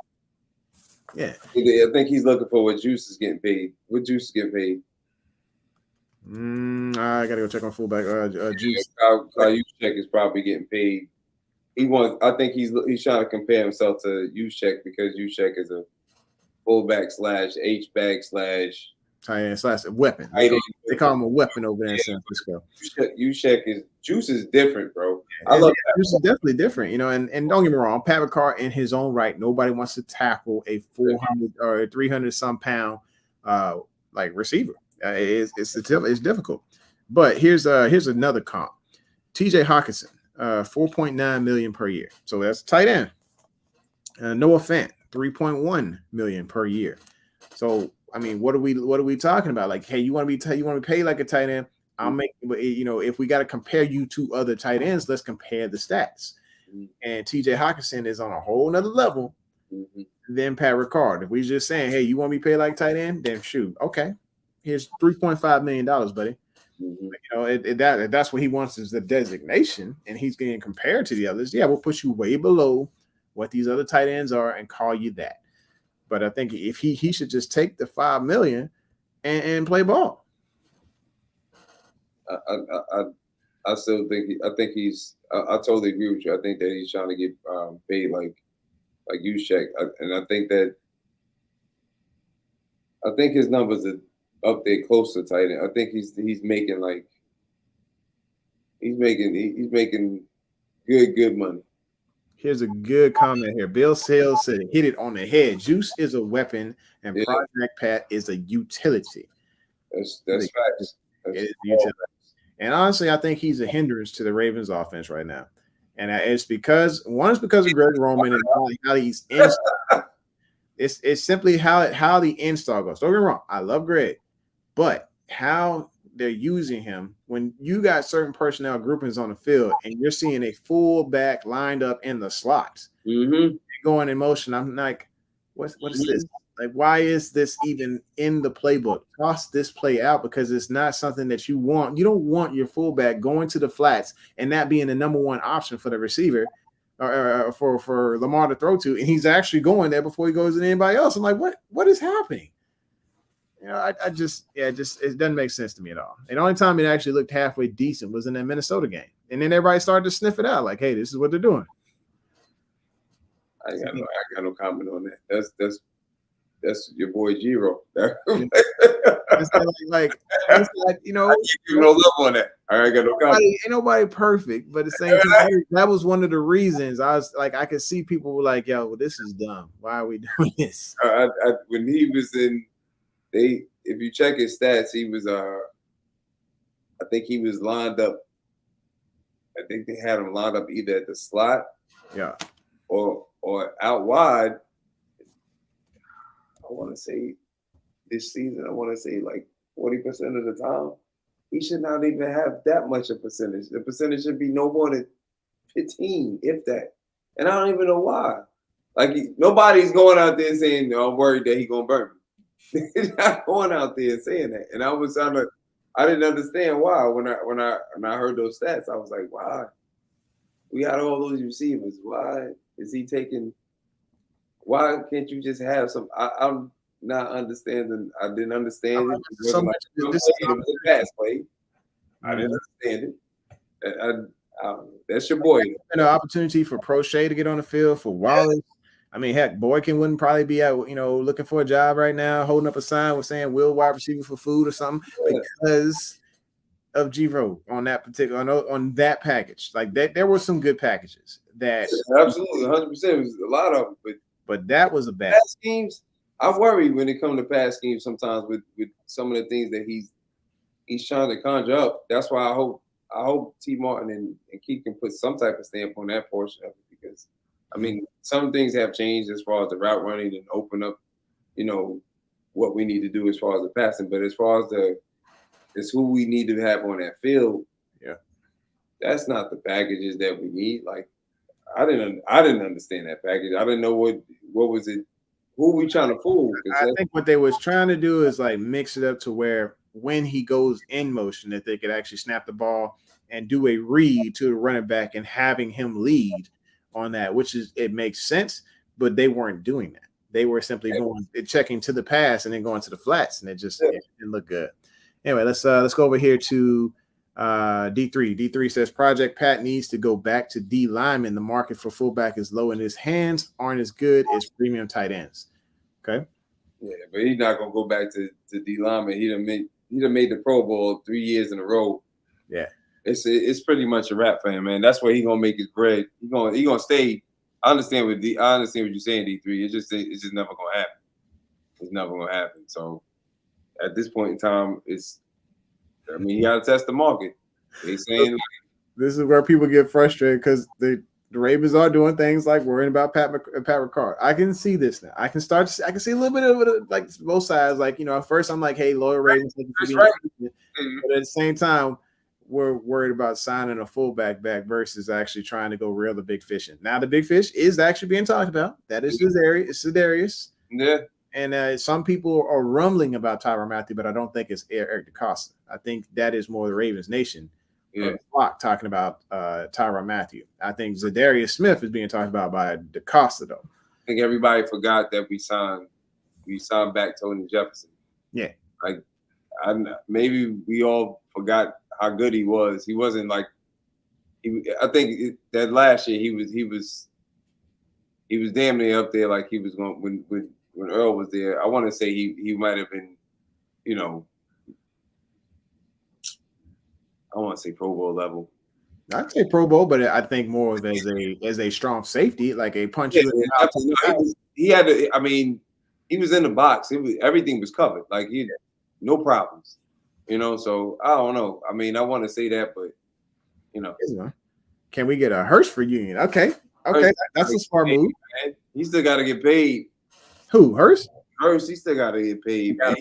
Yeah. I think he's looking for what Juice is getting paid. What Juice is getting paid? I gotta go check on fullback. Juice. Juszczyk is probably getting paid. I think he's trying to compare himself to Juszczyk because Juszczyk is a fullback / H-back / tight end / weapon. They call him a weapon over there in San Francisco. Juice is different, bro. Juice is definitely different, and don't get me wrong, Pat Ricard in his own right, nobody wants to tackle a 400 or 300 some pound like receiver. It's difficult. But here's another comp. TJ Hawkinson, $4.9 million per year. So that's tight end. Noah Fant, $3.1 million per year. So I mean, what are we talking about? Like, hey, you want to be paid like a tight end? I'll make, if we got to compare you to other tight ends, let's compare the stats. And TJ Hawkinson is on a whole nother level than Pat Ricard. If we just saying, hey, you want to be paid like tight end? Then shoot, okay. Here's $3.5 million, buddy. That's what he wants is the designation, and he's getting compared to the others. Yeah, we'll put you way below what these other tight ends are and call you that. But I think if he should just take the $5 million and play ball. I still think I totally agree with you. I think that he's trying to get paid like Juszczyk, and I think his numbers are up there close to tight end. I think he's making good money. Here's a good comment here. Bill Sales said, hit it on the head. Juice is a weapon, and Project Pat is a utility. That's facts. And honestly, I think he's a hindrance to the Ravens offense right now. And it's because of Greg Roman and how he's it's simply how the install goes. Don't get me wrong. I love Greg, but how they're using him when you got certain personnel groupings on the field and you're seeing a full back lined up in the slots going in motion. I'm like, what is this? Like, why is this even in the playbook? Toss this play out because it's not something that you want. You don't want your fullback going to the flats and that being the number one option for the receiver or for Lamar to throw to, and he's actually going there before he goes to anybody else. I'm like, what is happening? You know, I just it doesn't make sense to me at all. And the only time it actually looked halfway decent was in that Minnesota game, and then everybody started to sniff it out, like, hey, this is what they're doing. I got no comment on that. That's your boy Giro. It's like you know, you no love on that. I got no comment. Ain't nobody perfect, but at the same time, that was one of the reasons I was like, I could see people were like, yo, well, this is dumb. Why are we doing this? When he was in, if you check his stats, he was I think he was lined up. I think they had him lined up either at the slot, or out wide. I want to say this season, I want to say like 40% of the time, he should not even have that much a percentage. The percentage should be no more than 15, if that. And I don't even know why. Like nobody's going out there saying, "No, I'm worried that he's gonna burn me." He's not going out there and saying that. And I didn't understand why when I heard those stats. I was like, why? We got all those receivers. Why is he taking? Why can't you just have some? I'm not understanding. I didn't understand it. So much This pass play. I didn't understand it. That's your boy. An opportunity for Prochet to get on the field, for Wallace. I mean, heck, Boykin wouldn't probably be out, looking for a job right now, holding up a sign with saying "Will wide receiver for food" or something because of Giro on that particular on that package. Like that, there were some good packages that absolutely 100%. Was a lot of them, but that was a bad pass schemes. I worry when it comes to pass schemes sometimes with some of the things that he's trying to conjure up. That's why I hope T. Martin and Keith can put some type of stamp on that portion of it because I mean some things have changed as far as the route running and open up, what we need to do as far as the passing. But as far as it's who we need to have on that field, that's not the packages that we need. Like I didn't understand that package. I didn't know what was it. Who we trying to fool? I think what they was trying to do is like mix it up to where when he goes in motion that they could actually snap the ball and do a read to the running back and having him lead on that, which is it makes sense, but they weren't doing that. They were simply checking to the pass and then going to the flats, and it didn't look good. Anyway, let's go over here to D3. D3 says Project Pat needs to go back to D lineman. The market for fullback is low and his hands aren't as good as premium tight ends. Okay. Yeah, but he's not gonna go back to D lineman. He done made the Pro Bowl 3 years in a row. Yeah. It's pretty much a wrap for him, man. That's where he's gonna make his bread. He gonna stay. I understand what you're saying, D3. It's just never gonna happen. It's never gonna happen. So at this point in time, you gotta test the market. They saying this is where people get frustrated because the Ravens are doing things like worrying about Pat Ricard. I can see this now. I can see a little bit of it, like both sides. Like, at first I'm like, hey, loyal Ravens. That's right. But at the same time, we're worried about signing a fullback back versus actually trying to go reel the big fish in. Now the big fish is actually being talked about. That is Sedarius. Yeah. And some people are rumbling about Tyrann Mathieu, but I don't think it's Eric DeCosta. I think that is more the Ravens Nation. Talking about Tyrann Mathieu. I think Zadarius Smith is being talked about by DeCosta, though. I think everybody forgot that we signed back Tony Jefferson. Yeah. Like, maybe we all forgot how good he was. He wasn't like I think that last year he was damn near up there like he was going when Earl was there. I want to say he might have been, I want to say Pro Bowl level. I'd say Pro Bowl, but I think more of as a strong safety, like a punch. He had to. I mean, he was in the box. Everything was covered. Like no problems. So I don't know. I mean, I want to say that, but can we get a Hurst for Union? Okay, that's a smart move. Man. He still got to get paid. Who, Hurst? Hurst, he still got to get paid. Man.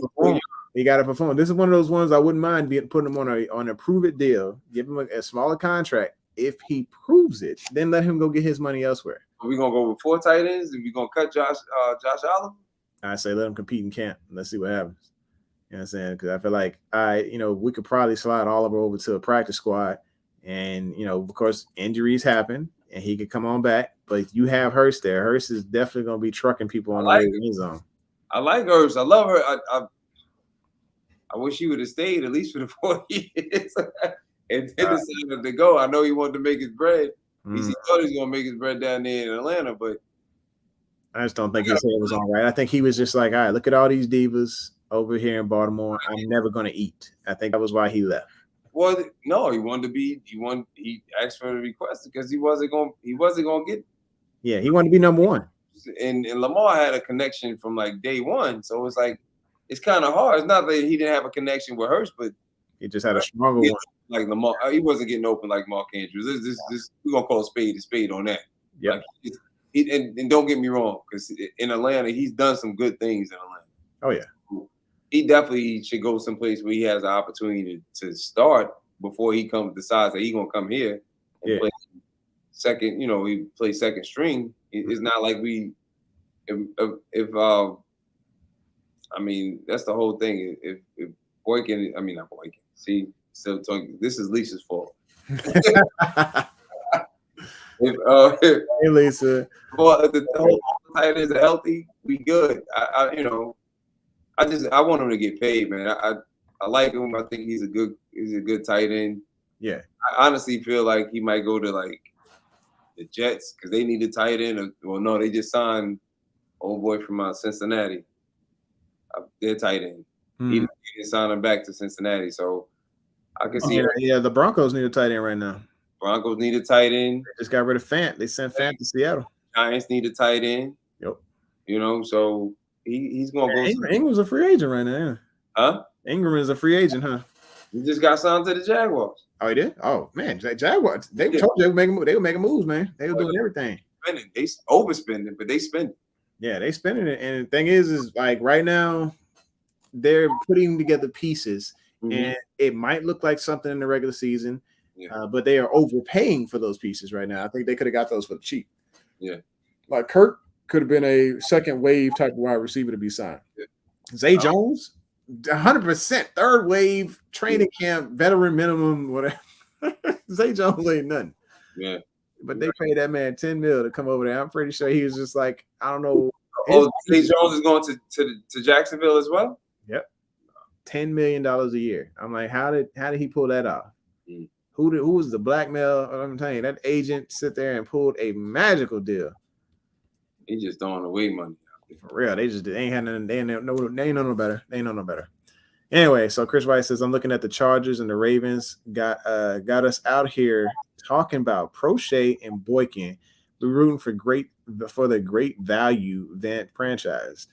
He got to perform. This is one of those ones I wouldn't mind putting him on a prove it deal. Give him a smaller contract. If he proves it, then let him go get his money elsewhere. Are we gonna go with 4 tight ends and we gonna cut Josh Allen? I say let him compete in camp. Let's see what happens. You know what I'm saying? Because I feel like we could probably slide Oliver over to a practice squad, and of course injuries happen, and he could come on back. But you have Hurst there. Hurst is definitely gonna be trucking people on the way to the end zone. I like Hurst. I love her. I wish he would have stayed at least for the 4 years and then decided to go. I know he wanted to make his bread. He thought he was gonna make his bread down there in Atlanta, but I just don't think his head was on right. I think he was just like, all right, look at all these divas over here in Baltimore. I'm never gonna eat. I think that was why he left. Well, no, he wanted to be. He asked for the request because he wasn't gonna get. Yeah, he wanted to be number one. And Lamar had a connection from like day one, so it's like it's kind of hard. It's not that he didn't have a connection with Hurst, but he just had a stronger one. Like Lamar, he wasn't getting open like Mark Andrews. This we're gonna call a spade on that. Yeah. Like, and don't get me wrong, because in Atlanta, he's done some good things in Atlanta. Oh yeah. He definitely should go someplace where he has an opportunity to start before he decides that he's gonna come here and play second. He plays second string. It's not like I mean, that's the whole thing. If Boykin, not Boykin. See, still talking. This is Lisa's fault. Hey Lisa. Well, the whole tight ends are healthy, we good. I want him to get paid, man. I like him. I think he's a good tight end. Yeah. I honestly feel like he might go to like the Jets because they need a tight end. Well, no, they just signed old boy from Cincinnati. Their tight end. He didn't sign him back to Cincinnati, so I can see. Yeah, the Broncos need a tight end right now. Broncos need a tight end. They just got rid of Fant. They sent Fant to Seattle. Giants need a tight end. Yep. So he's gonna go. Ingram's a free agent right now. Yeah. Huh? Ingram is a free agent, huh? He just got signed to the Jaguars. Oh, he did? Oh man, Jaguars. They told you they were making moves, man. They were doing everything. They overspending, but they spend it. Yeah, they spending it. And the thing is like right now, they're putting together pieces, and it might look like something in the regular season, but they are overpaying for those pieces right now. I think they could have got those for the cheap. Yeah. Like Kirk could have been a second wave type of wide receiver to be signed. Yeah. Zay Jones, 100% third wave training camp, veteran minimum, whatever. Zay Jones ain't nothing. Yeah. But they paid that man $10 million to come over there. I'm pretty sure he was just like, I don't know. Oh, Zay Jones is going to Jacksonville as well? Yep. $10 million a year. I'm like, how did he pull that off? Who was the blackmail? I'm telling you, that agent sit there and pulled a magical deal. He just throwing away money. For real, they ain't had nothing. They ain't know no better. They ain't know no better. Anyway, so Chris White says, I'm looking at the Chargers and the Ravens got us out here talking about Prochet and Boykin. We're rooting for the great value Vant franchise.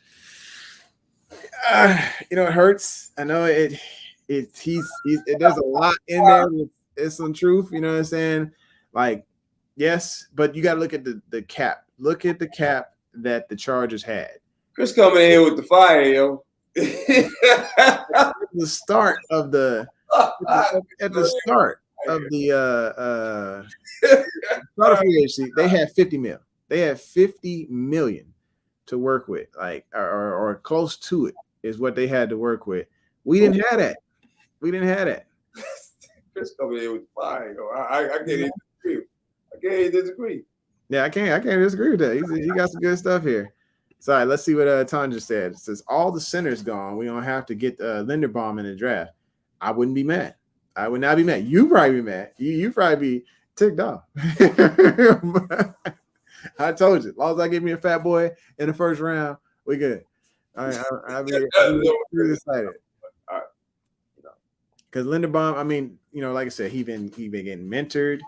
It hurts. I know it there's a lot in there. It's some truth. You know what I'm saying? Like, yes, but you got to look at the cap. Look at the cap that the Chargers had. Chris coming in here with the fire, yo. The start of the free agency, they had 50 mil. They had 50 million to work with, like or close to it is what they had to work with. We didn't have that. Chris coming in with fire, yo. I can't even disagree. I can't even disagree. Yeah, I can't disagree with that. He got some good stuff here. So, all right, let's see what Tanja said. It says, all the centers gone. We don't have to get Linderbaum in the draft. I wouldn't be mad. I would not be mad. You probably be mad. You probably be ticked off. I told you. As long as I get me a fat boy in the first round, we good. All right, I'll be really excited. All right. Because Linderbaum, like I said, he been getting mentored.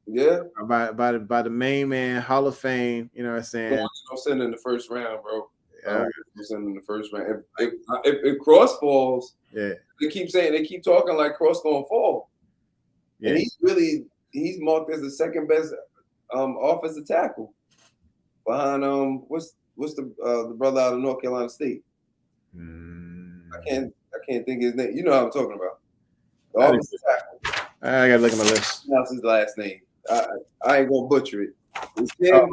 Yeah, by the main man, Hall of Fame. You know what I'm saying? Don't send in the first round, bro. Don't send in the first round. If Cross falls, they keep talking like Cross gonna fall. Yeah, and he's marked as the second best offensive tackle behind what's the brother out of North Carolina State? I can't I can't think of his name. You know what I'm talking about. The I offensive tackle. I gotta look at my list. Pronounce his last name. I ain't gonna butcher it. It's him.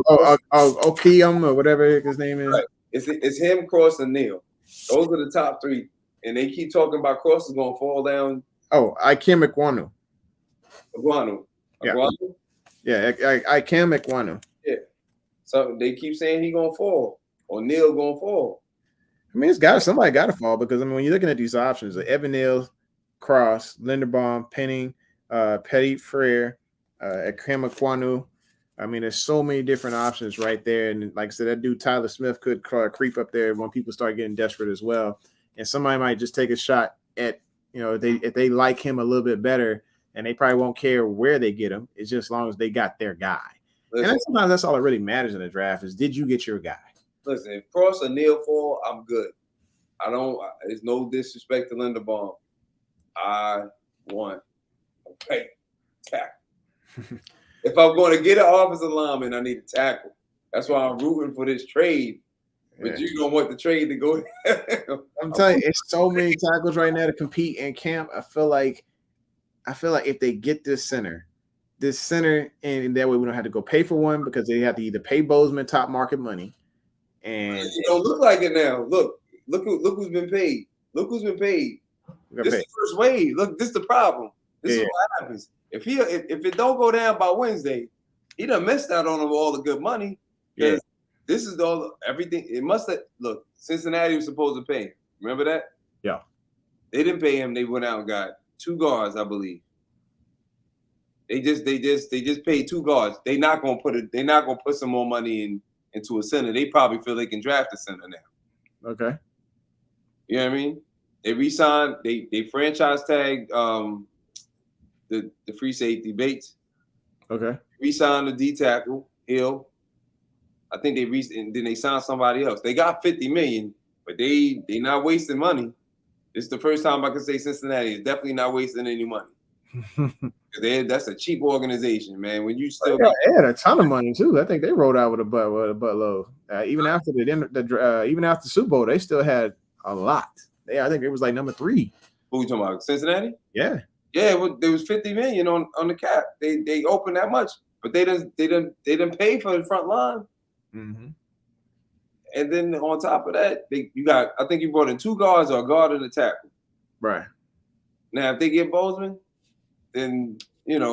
Okium or whatever his name is. Right. It's him, Cross, and Neal. Those are the top three. And they keep talking about Cross is gonna fall down. Oh, Ikem Ekwonu. Iguanu. Yeah. Iguanu? Yeah, Ikem Ekwonu. Yeah. So they keep saying he gonna fall or Neal gonna fall. I mean, somebody got to fall because I mean, when you're looking at these options, like Evan Neal, Cross, Linderbaum, Penning, Petit Frere, Ikem Ekwonu. I mean, there's so many different options right there, and like I said, that dude Tyler Smith could creep up there when people start getting desperate as well. And somebody might just take a shot at, if they like him a little bit better, and they probably won't care where they get him. It's just as long as they got their guy. Listen, And sometimes that's all that really matters in the draft is, did you get your guy? Listen, if Cross or Neal fall, I'm good. There's no disrespect to Linderbaum. I want a tackle. If I'm going to get an offensive lineman, I need a tackle. That's why I'm rooting for this trade. But you don't want the trade to go. I'm telling you, it's so many tackles right now to compete in camp. I feel like if they get this center, and that way we don't have to go pay for one because they have to either pay Bozeman top market money. And it don't look like it now. Look who's been paid. Look who's been paid. This is the first wave. Look, this is the problem. This is what happens. If it don't go down by Wednesday, he done missed out on all the good money. Yeah. This is everything. It must have look. Cincinnati was supposed to pay him. Remember that? Yeah. They didn't pay him. They went out and got 2 guards, I believe. They just paid 2 guards. They're not gonna put some more money into a center. They probably feel they can draft a center now. Okay. You know what I mean? They re-signed. They franchise tagged the free safety Bates. Okay. Re-signed the D tackle Hill. I think and then they signed somebody else. They got $50 million, but they not wasting money. This is the first time I can say Cincinnati is definitely not wasting any money. That's a cheap organization, man. When you still they had a ton of money too. I think they rolled out with a buttload. Even after even after the Super Bowl, they still had a lot. I think it was like number 3. Who you talking about? Cincinnati? Yeah. Yeah, there was $50 million on the cap. They opened that much, but they didn't pay for the front line. Mm-hmm. And then on top of that, I think you brought in 2 guards or a guard and a tackle. Right. Now, if they get Bozeman, then hey,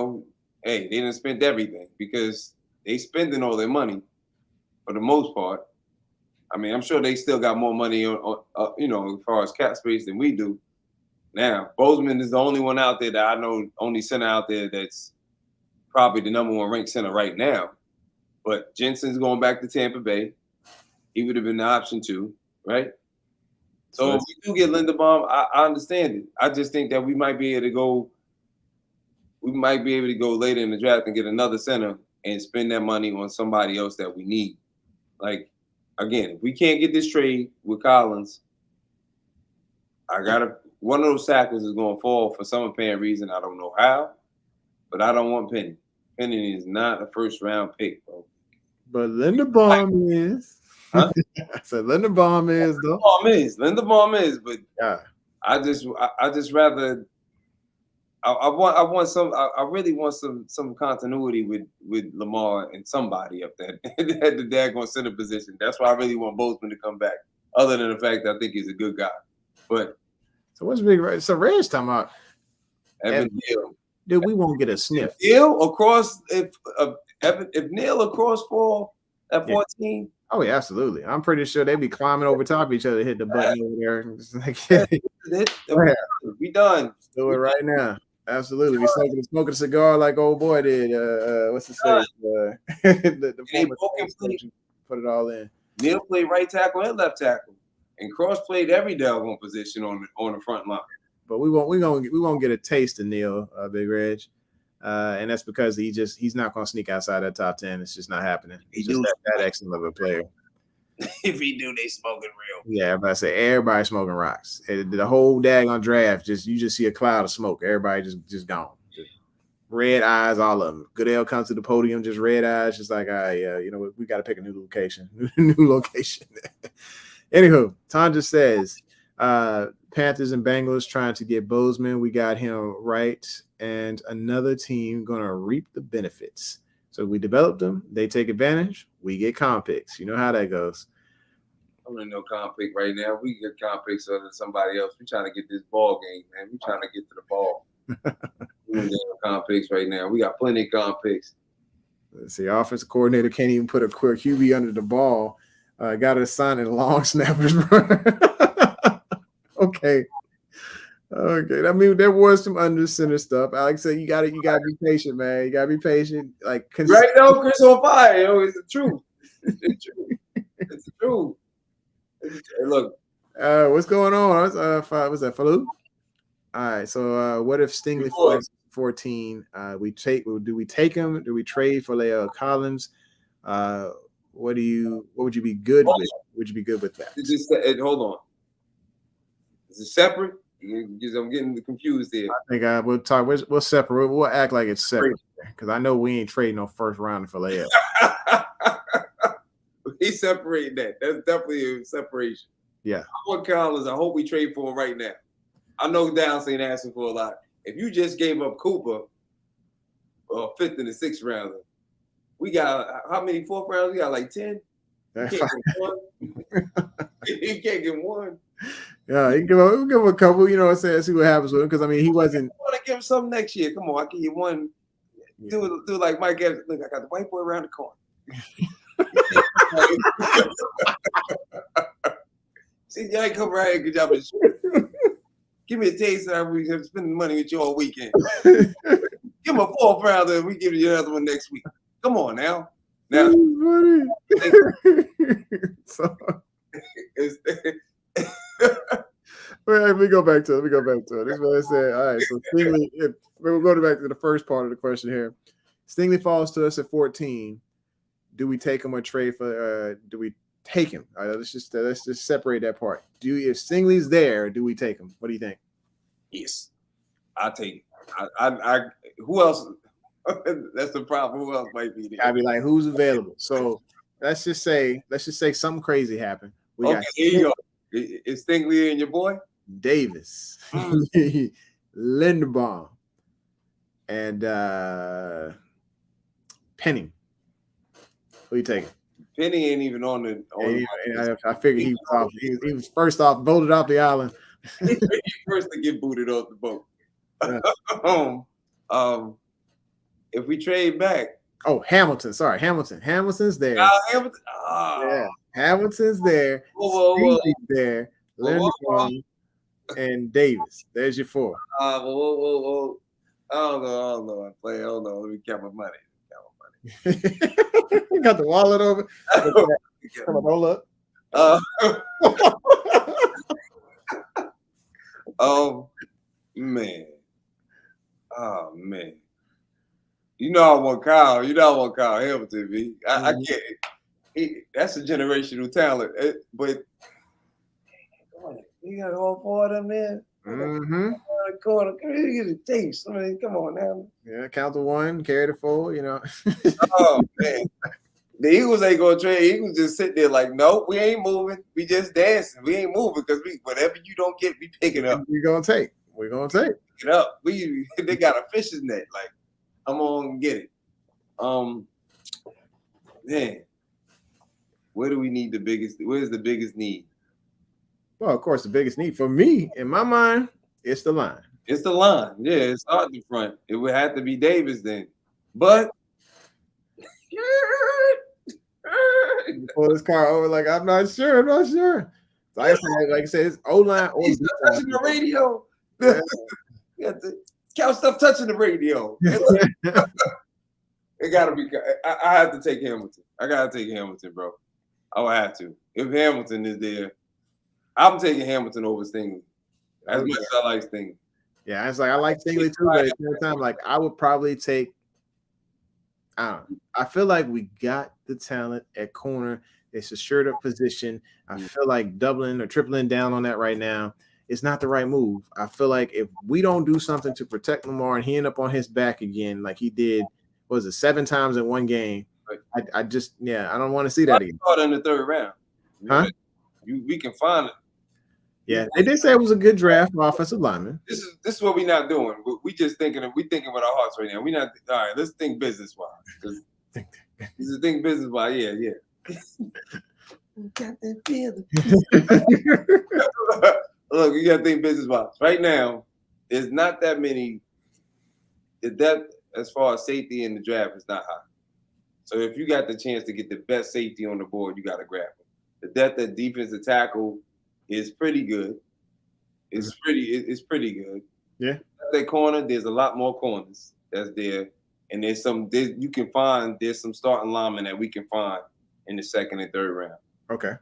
they didn't spend everything because they spending all their money for the most part. I mean, I'm sure they still got more money as far as cap space than we do. Now, Bozeman is the only one out there that I know, only center out there that's probably the number 1 ranked center right now. But Jensen's going back to Tampa Bay. He would have been the option too, right? So if we do get Linderbaum, I understand it. I just think that we might be able to go. We might be able to go later in the draft and get another center and spend that money on somebody else that we need. Like, again, if we can't get this trade with Collins, one of those tackles is going to fall for some apparent reason. I don't know how, but I don't want Penny. Penny is not a first-round pick, bro. But Linderbaum is. Huh? I said Linderbaum is though. Linderbaum is, but yeah. I just rather. I really want some continuity with Lamar and somebody up there at the daggone center position. That's why I really want Bozeman to come back. Other than the fact that I think he's a good guy, but so what's big? So Red's talking about Evan Neal. Dude, we won't get a sniff. Neal across if Neal across fall at 14. Oh yeah, absolutely. I'm pretty sure they'd be climbing over top of each other, hit the button over there. Just like, we done. Do it right now. Absolutely. We smoking a cigar like old boy did. What's the say? Put it all in. Neal played right tackle and left tackle, and Cross played every doggone position on the front line. But we won't get a taste of Neal, Big Reg, and that's because he's not going to sneak outside that top 10. It's just not happening. He's just that excellent of a player. If he do, they smoking real. Yeah, I'm about to say everybody smoking rocks. The whole daggone draft, you just see a cloud of smoke. Everybody just gone. Just red eyes, all of them. Goodell comes to the podium, just red eyes, just like, we got to pick a new location. New location. Anywho, Tom just says, Panthers and Bengals trying to get Bozeman. We got him right. And another team going to reap the benefits. So we develop them. They take advantage. We get comp picks. You know how that goes. I'm in no comp pick right now. We get comp picks other than somebody else. We're trying to get this ball game, man. We're trying to get to the ball. We're in comp picks right now. We got plenty of comp picks. Let's see, offensive coordinator can't even put a quick QB under the ball. Got to assign it long snappers. Okay. I mean, there was some under center stuff. Alex said, you gotta be patient, man. You gotta be patient. Like right now, Chris on fire. Yo, it's the truth. It's the truth. It's the truth. Hey, look. What's going on? Was that Falou? All right. So what if Stingley falls 14? Do we take him? Do we trade for Leo Collins? What would you be good with? Would you be good with that? Hold on. Is it separate? I'm getting confused here. I think we'll talk. We'll separate. We'll act like it's separate because I know we ain't trading no first round for Leo. He's separating that. That's definitely a separation. Yeah. I want Collins. I hope we trade for him right now. I know Downs ain't asking for a lot. If you just gave up Cooper, fifth and the sixth rounder, we got how many fourth rounds? We got like 10. You can't get one. You can't get one. Yeah, you give him a couple. You know what I'm saying? See what happens with him because I mean he wasn't. I want to give him something next year. Come on, I'll give you one. Do like Mike Evans. Look, I got the white boy around the corner. See, y'all ain't come right here. Good job. Give me a taste that we have spending money with you all weekend. Give him a fourth rounder and we give you another one next week. Come on now. Now, so, let me go back to it. This is what I said. All right, so Stingley, we'll go back to the first part of the question here. Stingley falls to us at 14. Do we take him or trade for? Do we take him? All right, let's just separate that part. If Stingley's there, do we take him? What do you think? Yes, I'll take it. I who else? That's the problem. Who else might be there? I'd be like, who's available? So let's just say something crazy happened. We got here you go. Is Stingley and your boy? Davis, Linderbaum, and Penny. Who you taking? Penny ain't even on the. I figured he was off. He was first off voted off the island. He first to get booted off the boat. Yeah. If we trade back. Oh, Hamilton. Sorry, Hamilton. Hamilton's there. Hamilton. Yeah, Hamilton's there. Whoa. There. Linderbaum and Davis. There's your four. Whoa. I don't know. I don't know. Let me count my money. You got the wallet over. Come on, roll up. Man. Oh man. You know I want Kyle Hamilton, B. I get it. That's a generational talent. But you got all four of them there. Mm-hmm. Corner. Get a taste. I mean, come on now. Yeah, count the one, carry the four, you know. Oh man. The Eagles ain't gonna trade. Eagles just sit there like, nope, we ain't moving. We just dancing. We ain't moving because whatever you don't get, we pick it up. We're gonna take. Pick it up. They got a fish's net. Like, I'm gonna get it. Man, where do we need the biggest? Where's the biggest need? Well, of course, the biggest need for me, in my mind, it's the line. It's the line. Yeah, it's not the front. It would have to be Davis then. But pull this car over like I'm not sure. So like I said, it's O-line or he's touching the radio. Yeah. The couch stuff touching the radio. It gotta be. I have to take Hamilton. I gotta take Hamilton, bro. I would have to. If Hamilton is there, I'm taking Hamilton over Stingley. As much as I like Stingley. Yeah, it's like I like Stingley too, but at the same time, like I would probably take. I don't know. I feel like we got the talent at corner. It's a shirt up position. I feel like doubling or tripling down on that right now is not the right move. I feel like if we don't do something to protect Lamar and he end up on his back again, like he did, was it 7 times in one game? I just, I don't want to see that again. In the third round, huh? We can find it. Yeah, they did say it was a good draft for offensive lineman. This is what we not doing. We just thinking with our hearts right now. We not all right. Let's think business wise. Because this is think business wise. Yeah. Got that feeling. Look, you got to think business wise. Right now, there's not that many. The depth as far as safety in the draft is not high. So if you got the chance to get the best safety on the board, you got to grab him. The depth at defensive tackle is pretty good. It's pretty good. Yeah. At that corner, there's a lot more corners that's there, and there's some starting linemen that we can find in the second and third round. Okay.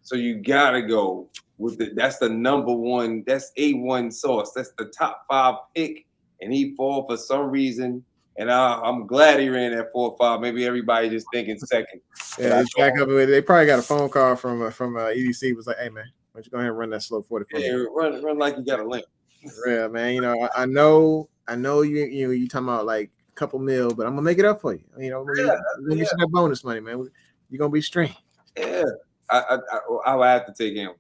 So you gotta go with that's the number one. That's A1 sauce. That's the top 5 pick, and he fall for some reason. And I'm glad he ran that 4 or 5. Maybe everybody just thinking second. Yeah, they probably got a phone call from EDC. Was like, hey man, why don't you go ahead and run that slow 44? Yeah, run like you got a limp. Yeah, man. You know, I know you talking about like a couple mil, but I'm gonna make it up for you. You know, we're gonna get you that bonus money, man. You're gonna be straight. Yeah, I would have to take him.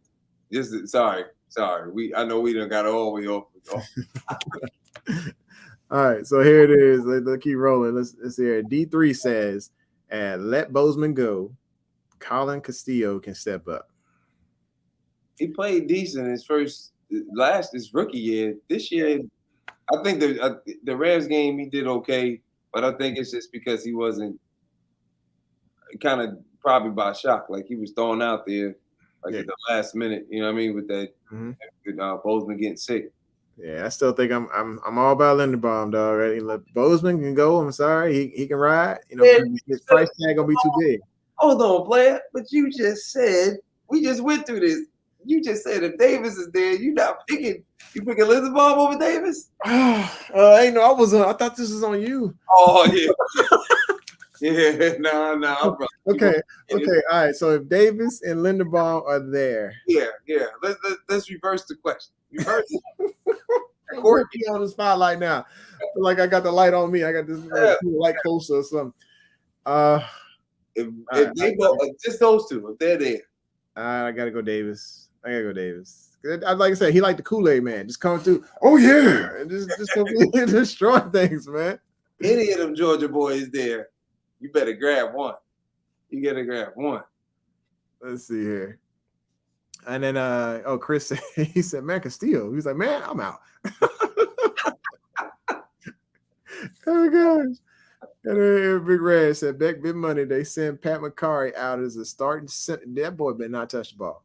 Sorry. I know we done got all the way off. All right, so here it is. Let's keep rolling. Let's see here. D3 says, let Bozeman go. Colin Castillo can step up. He played decent his rookie year. This year, I think the Rams game he did okay, but I think it's just because he wasn't kind of probably by shock, like he was thrown out there at the last minute. You know what I mean? With that Bozeman getting sick. Yeah, I still think I'm all about Linderbaum, dog. Right? Let Bozeman can go. I'm sorry, he can ride. You know, his price tag gonna be too big. Hold on, player. But you just said we just went through this. You just said if Davis is there, you picking Linderbaum over Davis? I know. I thought this was on you. Oh yeah. Yeah, no. Okay. All right. So if Davis and Linderbaum are there, yeah. Let's reverse the question. Reverse it. Court me on the spotlight now. I feel like I got the light on me. I got this light closer or something. If they go, just those two, if they're there, I gotta go Davis. Like I said, he like the Kool-Aid man, just coming through. Oh yeah, and just destroy things, man. Any of them Georgia boys there, you better grab one. You gotta grab one. Let's see here. And then Chris he said, man, Castillo. He's like, man, I'm out. Oh gosh. And then Big Red said, Beck, big money. They send Pat McCarry out as a starting center. That boy better not touch the ball.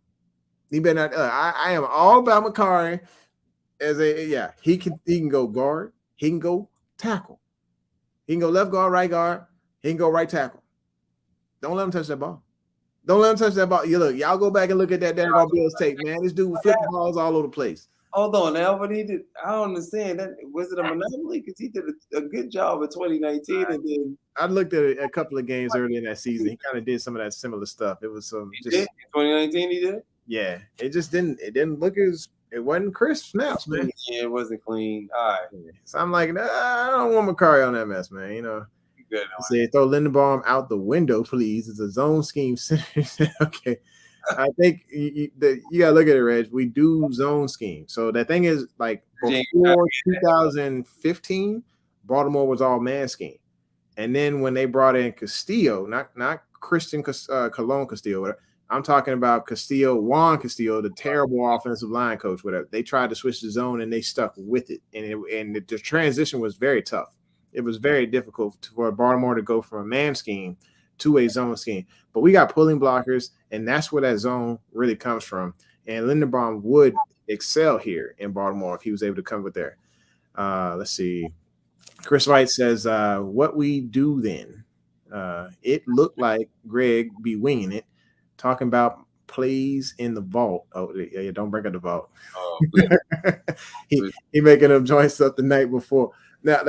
He better not. I am all about McCarry he can go guard. He can go tackle. He can go left guard, right guard. He can go right tackle. Don't let him touch that ball. Don't let him touch that ball. Y'all go back and look at that daggone Bills tape, man. This dude flipping balls all over the place. Hold on now, but he did. I don't understand that. Was it a monopoly? Because he did a good job in 2019, and then I looked at a couple of games early in that season. He kind of did some of that similar stuff. It was some. In 2019, he did. Yeah, it just didn't. It didn't look as. It wasn't crisp snaps, man. Yeah, it wasn't clean. All right. So I'm like, I don't want McCarry on that mess, man. You know. Good. Say throw Linderbaum out the window, please. It's a zone scheme. Okay. I think you gotta look at it, Reg. We do zone scheme. So the thing is, like before 2015, Baltimore was all man scheme, and then when they brought in Castillo, not Christian Colon Castillo, whatever, I'm talking about Juan Castillo, the terrible offensive line coach, whatever. They tried to switch the zone and they stuck with it, and the transition was very tough. It was very difficult for Baltimore to go from a man scheme to a zone scheme. But we got pulling blockers, and that's where that zone really comes from. And Linderbaum would excel here in Baltimore if he was able to come with there. Let's see. Chris White says, what we do then? It looked like Greg be winging it, talking about plays in the vault. Oh, yeah, don't bring up the vault. Oh, he making them joints up the night before. Now,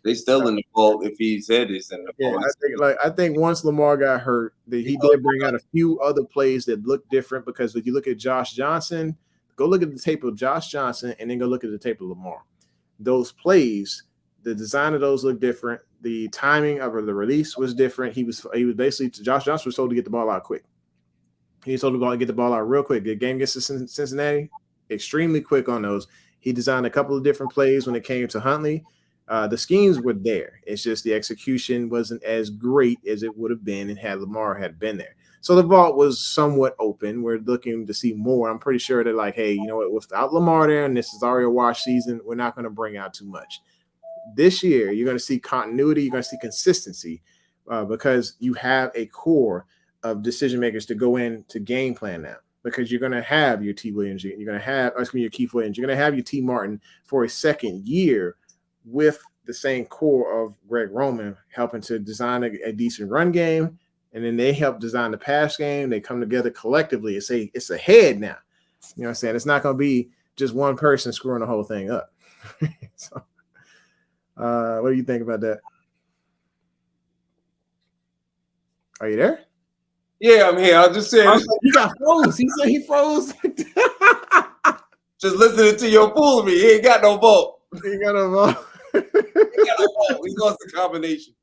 they still in the vault if he said it's in the vault. Yeah, I think once Lamar got hurt, that he did bring out a few other plays that looked different, because if you look at Josh Johnson, go look at the tape of Josh Johnson and then go look at the tape of Lamar. Those plays, the design of those look different. The timing of the release was different. He was basically, Josh Johnson was told to get the ball out quick. He told the ball to get the ball out real quick. The game gets to Cincinnati, extremely quick on those. He designed a couple of different plays when it came to Huntley. The schemes were there. It's just the execution wasn't as great as it would have been had Lamar had been there. So the vault was somewhat open. We're looking to see more. I'm pretty sure they're like, hey, you know what? Without Lamar there, and this is already a wash season, we're not going to bring out too much. This year, you're going to see continuity. You're going to see consistency because you have a core of decision makers to go in to game plan now. Because you're going to have your T. Williams, you're going to have your Keith Williams, you're going to have your T. Martin for a second year with the same core of Greg Roman helping to design a decent run game, and then they help design the pass game. They come together collectively and say it's a head now. You know what I'm saying? It's not going to be just one person screwing the whole thing up. So, what do you think about that? Are you there? Yeah, I'm here. I just said he got froze. He said he froze. Just listening to your fool me. He ain't got no vault. He ain't got no vault. He got no vault. He lost the combination.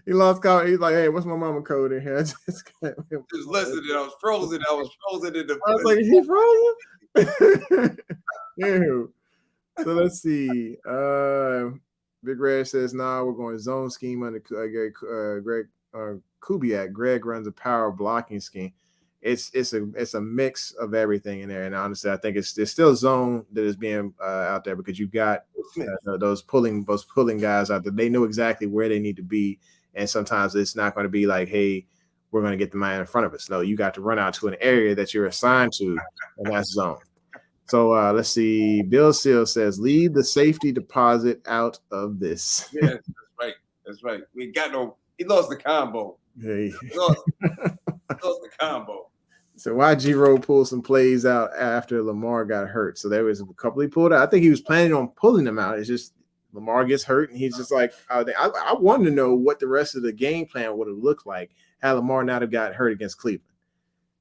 He lost. He's like, hey, what's my mama code in here? Just listening. I was frozen. I was frozen in the. I was like, he frozen. Ew. So let's see. Big Red says, "Nah, we're going zone scheme under Greg Kubiak. Greg runs a power blocking scheme. It's a mix of everything in there. And honestly, I think there's still zone that is being out there because you've got those pulling guys out there. They know exactly where they need to be, and sometimes it's not going to be like, hey, we're going to get the man in front of us. No, you got to run out to an area that you're assigned to, and that's zone. So let's see. Bill Seal says, leave the safety deposit out of this. Yeah, that's right. That's right. We got no. He lost the combo. Hey. He lost the combo. So why G-Roll pulled some plays out after Lamar got hurt? So there was a couple he pulled out. I think he was planning on pulling them out. It's just Lamar gets hurt, and he's just like, I wanted to know what the rest of the game plan would have looked like had Lamar not have got hurt against Cleveland.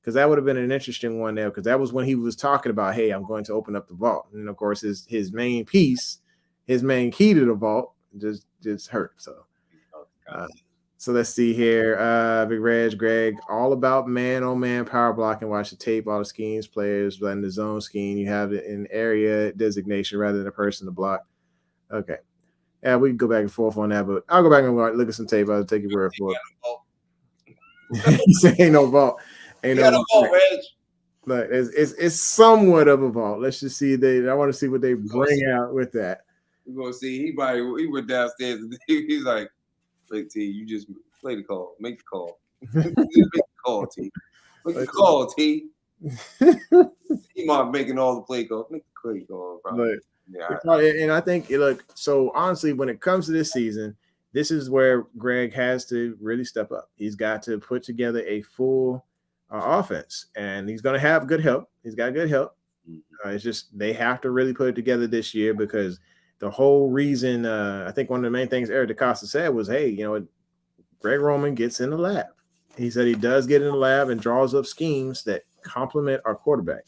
Because that would have been an interesting one there, because that was when he was talking about, hey, I'm going to open up the vault. And, of course, his main piece, his main key to the vault just hurt. So let's see here. Big Reg, Greg, all about man-on-man power blocking. Watch the tape, all the schemes, players, blend the zone scheme. You have it in area designation rather than a person to block. Okay. Yeah, we can go back and forth on that, but I'll go back and look at some tape. I'll take your word for it. You say ain't no vault. Ain't no vault, Reg. But it's somewhat of a vault. Let's just see. I want to see what they bring out with that. We're going to see. He went downstairs and he's like, Big T, you just play the call. Make the call. Make the call, T. Make the call, T. T-Mark making all the play calls. Make the play call, bro. Yeah. And I think, look, so honestly, when it comes to this season, this is where Greg has to really step up. He's got to put together a full offense, and he's going to have good help. He's got good help. It's just they have to really put it together this year because the whole reason, I think one of the main things Eric DeCosta said was, hey, you know, Greg Roman gets in the lab. He said he does get in the lab and draws up schemes that complement our quarterback.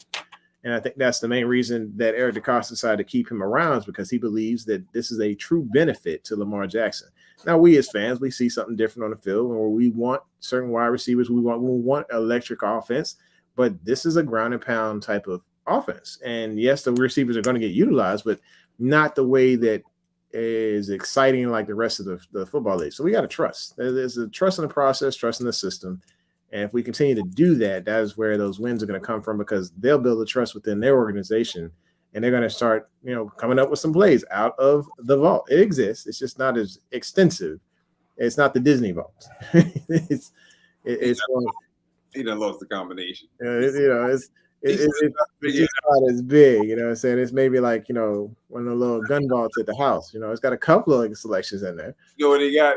And I think that's the main reason that Eric DeCosta decided to keep him around is because he believes that this is a true benefit to Lamar Jackson. Now, we as fans, we see something different on the field where we want certain wide receivers. We want electric offense, but this is a ground and pound type of offense. And yes, the receivers are going to get utilized, but not the way that is exciting like the rest of the football league. So we got to trust. There's a trust in the process, trust in the system. And if we continue to do that, that is where those wins are going to come from because they'll build a trust within their organization and they're going to start, you know, coming up with some plays out of the vault. It exists. It's just not as extensive. It's not the Disney vault. He done lost the combination. It's just not as big, you know what I'm saying? It's maybe like, you know, one of the little gun vaults at the house. You know, it's got a couple of selections in there. You know what he got?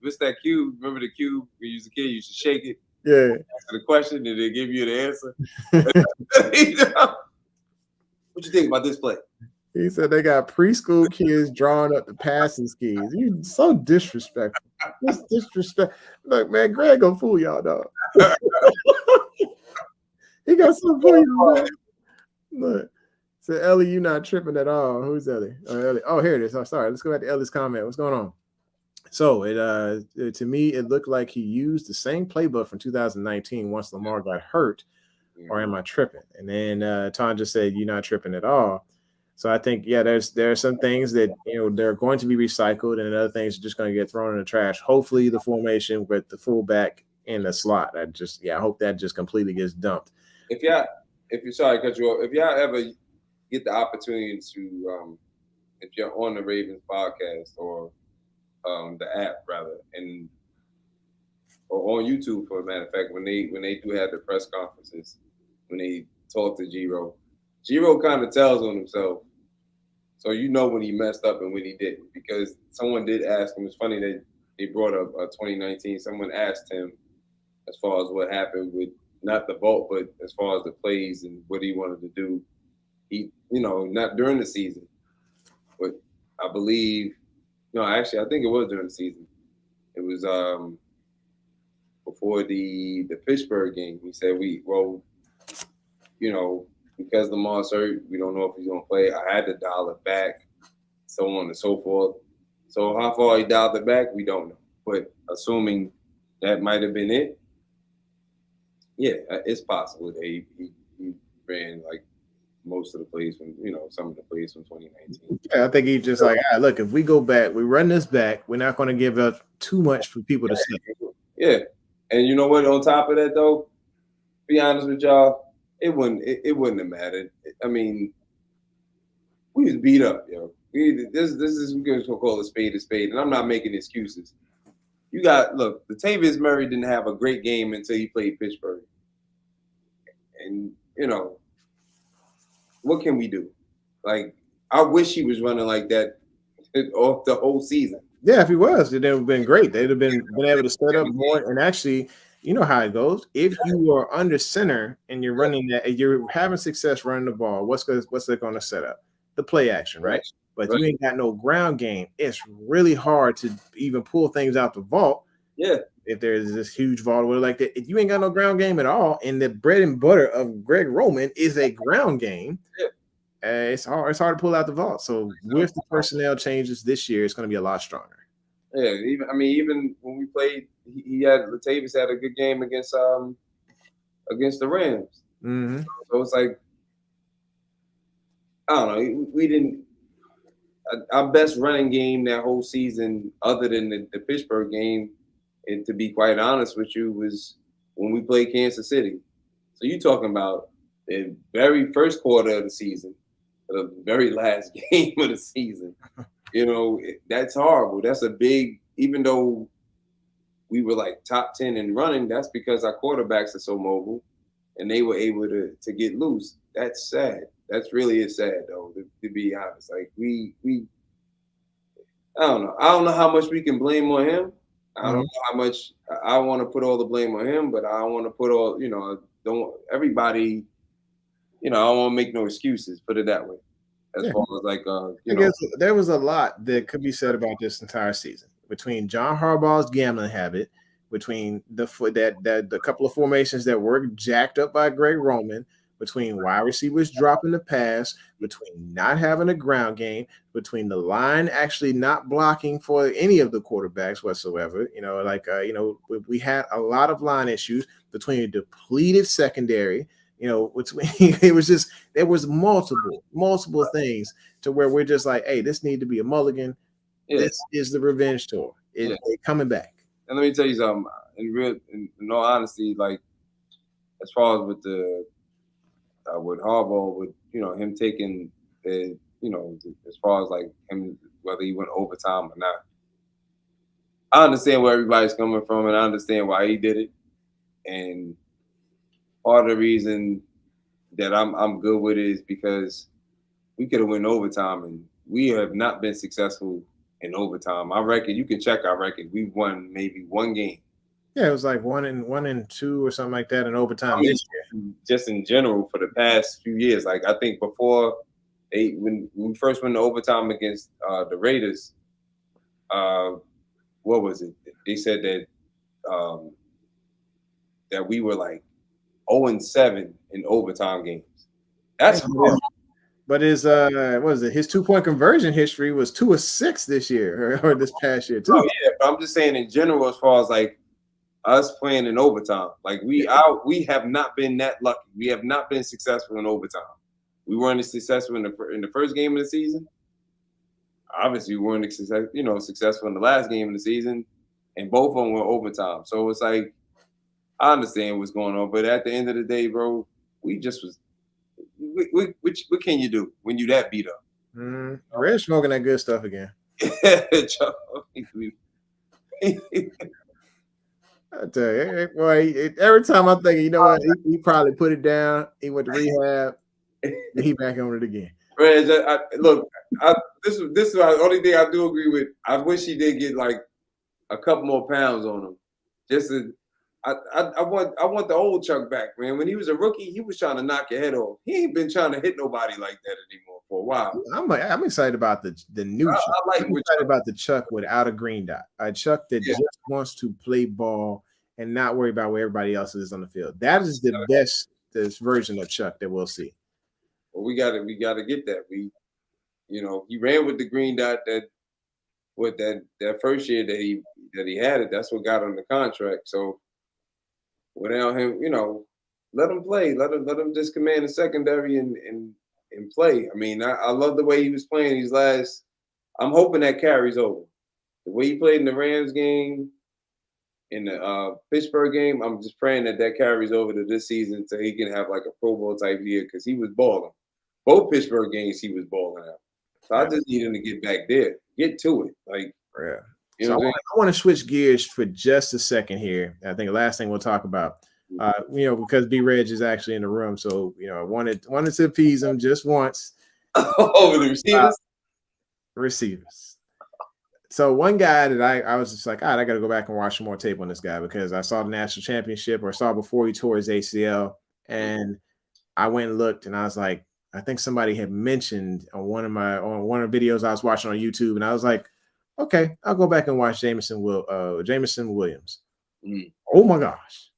What's that cube? Remember the cube? When you was a kid, you used to shake it. Yeah. Answer the question, and they give you the answer. What you think about this play? He said they got preschool kids drawing up the passing schemes. You so disrespectful. Just disrespect. Look, man, Greg gonna fool y'all, dog. He got some for you, man. Look. So Ellie, you not tripping at all. Who's Ellie? Oh, Ellie. Oh, here it is. Oh, sorry. Let's go back to Ellie's comment. What's going on? So to me, it looked like he used the same playbook from 2019 once Lamar got hurt, or am I tripping? And then Tom just said you're not tripping at all. So I think there are some things that they're going to be recycled, and other things are just going to get thrown in the trash. Hopefully, the formation with the fullback in the slot. I hope that just completely gets dumped. If y'all, if you're sorry to cut you off, if y'all ever get the opportunity to, if you're on the Ravens podcast or the app rather, and or on YouTube for a matter of fact, when they do have the press conferences, when they talk to Giro kind of tells on himself. So you know when he messed up and when he didn't, because someone did ask him. It's funny that they brought up 2019. Someone asked him as far as what happened with not the vault, but as far as the plays and what he wanted to do. He, not during the season, but I believe, no, actually, I think it was during the season. It was before the Pittsburgh game. He said because Lamar's hurt, we don't know if he's gonna play. I had to dial it back, so on and so forth. So how far he dialed it back, we don't know. But assuming that might have been it, yeah, it's possible that he ran like most of the plays from some of the plays from 2019. Yeah, I think he's just like, look, if we go back, we run this back, we're not going to give up too much for people to see. Yeah, and you know what? On top of that, though, be honest with y'all, it wouldn't have mattered. I mean, we was beat up, yo. This is we're gonna call a spade, and I'm not making excuses. Latavius Murray didn't have a great game until he played Pittsburgh, and what can we do? Like, I wish he was running like that off the whole season. Yeah, if he was, it would have been great. They'd have been able to set up more. And actually, you know how it goes. If you are under center and you're running that, you're having success running the ball, what's that going to set up? The play action, right? But you ain't got no ground game. It's really hard to even pull things out the vault. Yeah. If there's this huge vault like that, if you ain't got no ground game at all, and the bread and butter of Greg Roman is a ground game, it's hard to pull out the vault. So with the personnel changes this year, it's going to be a lot stronger. Yeah, even when we played, Latavius had a good game against the Rams. Mm-hmm. So it's like, I don't know, we didn't. Our best running game that whole season, other than the Pittsburgh game, and to be quite honest with you, was when we played Kansas City. So you're talking about the very first quarter of the season, the very last game of the season. That's horrible. That's a big, even though we were like top 10 in running, that's because our quarterbacks are so mobile and they were able to get loose. That's sad. That's really sad though, to be honest. Like I don't know. I don't know how much we can blame on him. I don't know how much I want to put all the blame on him, but I want to put all, everybody, I don't want to make no excuses, put it that way. As far as like, there was a lot that could be said about this entire season between John Harbaugh's gambling habit, between the couple of formations that were jacked up by Greg Roman, between wide receivers dropping the pass, between not having a ground game, between the line actually not blocking for any of the quarterbacks whatsoever. We had a lot of line issues, between a depleted secondary. It was just, there was multiple things to where we're just like, hey, this need to be a mulligan. Yeah. This is the revenge tour. It's coming back. And let me tell you something. In all honesty, like as far as with Harbaugh, with him taking the as far as like him, whether he went overtime or not, I understand where everybody's coming from, and I understand why he did it. And part of the reason that I'm good with it is because we could have went overtime, and we have not been successful in overtime. I reckon you can check our record. We've won maybe one game. Yeah, it was like 1-2 or something like that in overtime this year. Just in general for the past few years. Like I think before when we first went to overtime against the Raiders, what was it? They said that that we were like 0-7 in overtime games. That's horrible. But his what was it? His 2-point conversion history was 2 of 6 this year or this past year too. Oh yeah, but I'm just saying in general, as far as like us playing in overtime, like we have not been that lucky. We have not been successful in overtime. We weren't successful in the first game of the season. Obviously, we weren't successful in the last game of the season, and both of them were overtime. So it's like I understand what's going on, but at the end of the day, bro, we just was. What can you do when you that beat up? Red's smoking that good stuff again. I tell you, boy, every time I'm thinking, you know what, he probably put it down. He went to rehab. He back on it again. Reg, this is the only thing I do agree with. I wish he did get like a couple more pounds on him. I want the old Chuck back, man. When he was a rookie, he was trying to knock your head off. He ain't been trying to hit nobody like that anymore for a while. I'm excited about the new Chuck. I'm excited about the Chuck without a green dot. A Chuck that just wants to play ball and not worry about where everybody else is on the field. That is the best version of Chuck that we'll see. Well, we gotta get that. He ran with the green dot that first year that he had it. That's what got him the contract. So without him, let him play. Let him just command the secondary and play. I mean, I love the way he was playing these last. I'm hoping that carries over. The way he played in the Rams game, in the Pittsburgh game, I'm just praying that carries over to this season so he can have like a Pro Bowl type year because he was balling. Both Pittsburgh games he was balling out. So I just need him to get back there, get to it. Like, So I want to switch gears for just a second here. I think the last thing we'll talk about, because B Reg is actually in the room, so I wanted to appease him just once. Over the receivers. Receivers. So one guy that I was just like, all right, I got to go back and watch some more tape on this guy because I saw the national championship or saw before he tore his ACL, and I went and looked, and I was like, I think somebody had mentioned on one of the videos I was watching on YouTube, and I was like, okay, I'll go back and watch Jameson Williams. Oh my gosh.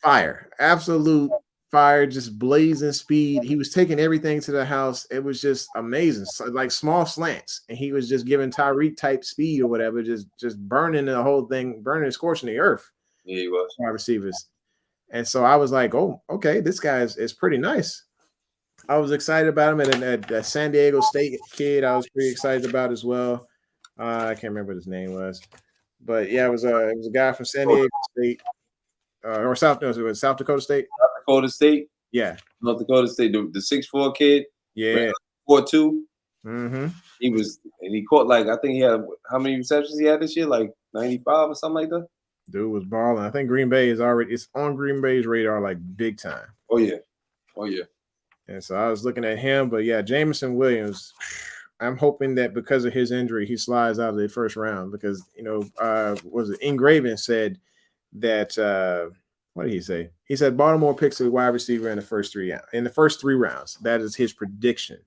Fire. Absolute fire, just blazing speed. He was taking everything to the house. It was just amazing. So, like small slants. And he was just giving Tyreek type speed or whatever, just burning the whole thing, burning, scorching the earth. Yeah, he was. Wide receivers. And so I was like, oh, okay, this guy is pretty nice. I was excited about him. And that San Diego State kid, I was pretty excited about as well. I can't remember what his name was, but yeah, it was a guy from San Diego State or South Dakota State. South Dakota State. Yeah, North Dakota State. The 6'4" kid. Yeah, 4'2". Mm-hmm. He caught like I think he had how many receptions he had this year? Like 95 or something like that. Dude was balling. I think Green Bay it's on Green Bay's radar like big time. Oh yeah. And so I was looking at him, but yeah, Jameson Williams. I'm hoping that because of his injury, he slides out of the first round because, Ingraven said that, what did he say? He said Baltimore picks a wide receiver in the first three rounds. That is his prediction.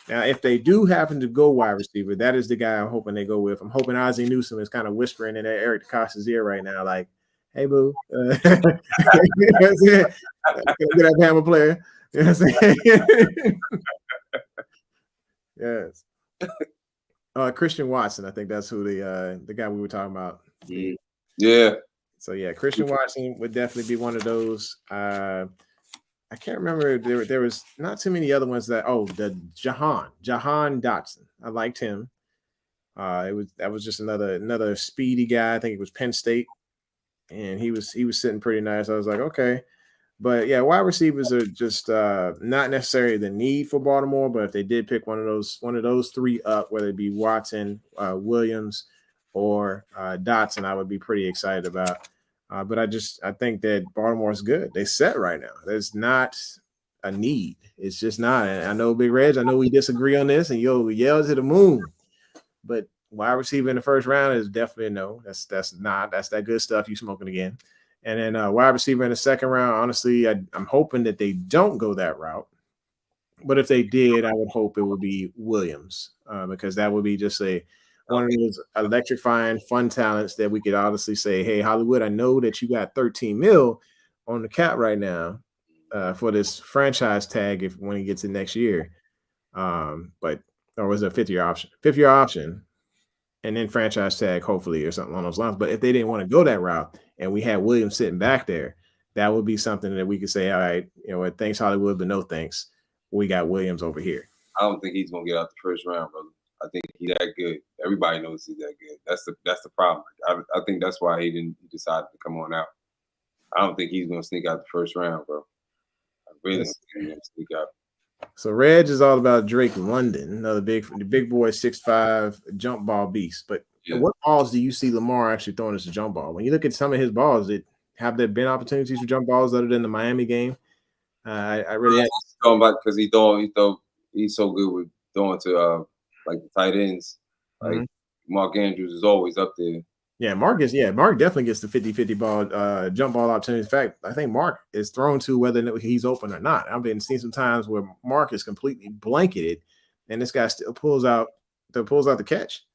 Now, if they do happen to go wide receiver, that is the guy I'm hoping they go with. I'm hoping Ozzie Newsome is kind of whispering in Eric DeCosta's ear right now, like, hey, boo. Get that Bama player. You know what I'm saying? Yes. Christian Watson, I think that's who the guy we were talking about. Yeah. So yeah, Christian Watson would definitely be one of those. I can't remember. There was not too many other ones the Jahan Dotson. I liked him. That was just another speedy guy. I think it was Penn State, and he was sitting pretty nice. I was like, okay. But yeah, wide receivers are just not necessarily the need for Baltimore. But if they did pick one of those three up, whether it be Watson, Williams, or Dotson, I would be pretty excited about. But I think that Baltimore is good. They set right now. There's not a need. It's just not. And I know Big Reg. I know we disagree on this, and you'll yell to the moon. But wide receiver in the first round is definitely a no. That's that good stuff. You smoking again. And then wide receiver in the second round, honestly, I'm hoping that they don't go that route. But if they did, I would hope it would be Williams because that would be just one of those electrifying, fun talents that we could honestly say, hey, Hollywood, I know that you got 13 mil on the cap right now for this franchise tag when he gets in next year. But or was it a 5th-year option? 5th-year option, and then franchise tag, hopefully, or something along those lines. But if they didn't want to go that route, and we had Williams sitting back there, that would be something that we could say, all right, you know what, thanks Hollywood, but no thanks. We got Williams over here. I don't think he's gonna get out the first round, brother. I think he's that good. Everybody knows he's that good. That's the problem. I think that's why he decided to come on out. I don't think he's gonna sneak out the first round, bro. I really don't think he's gonna sneak out. So Reg is all about Drake London, another big boy, 6'5", jump ball beast. But what balls do you see Lamar actually throwing as a jump ball? When you look at some of his balls, have there been opportunities for jump balls other than the Miami game? I really talking about because he's so good with throwing to like the tight ends. Like Mark Andrews is always up there. Yeah, Mark definitely gets the 50-50 ball jump ball opportunity. In fact, I think Mark is thrown to whether he's open or not. I've been seeing some times where Mark is completely blanketed and this guy still pulls out the catch.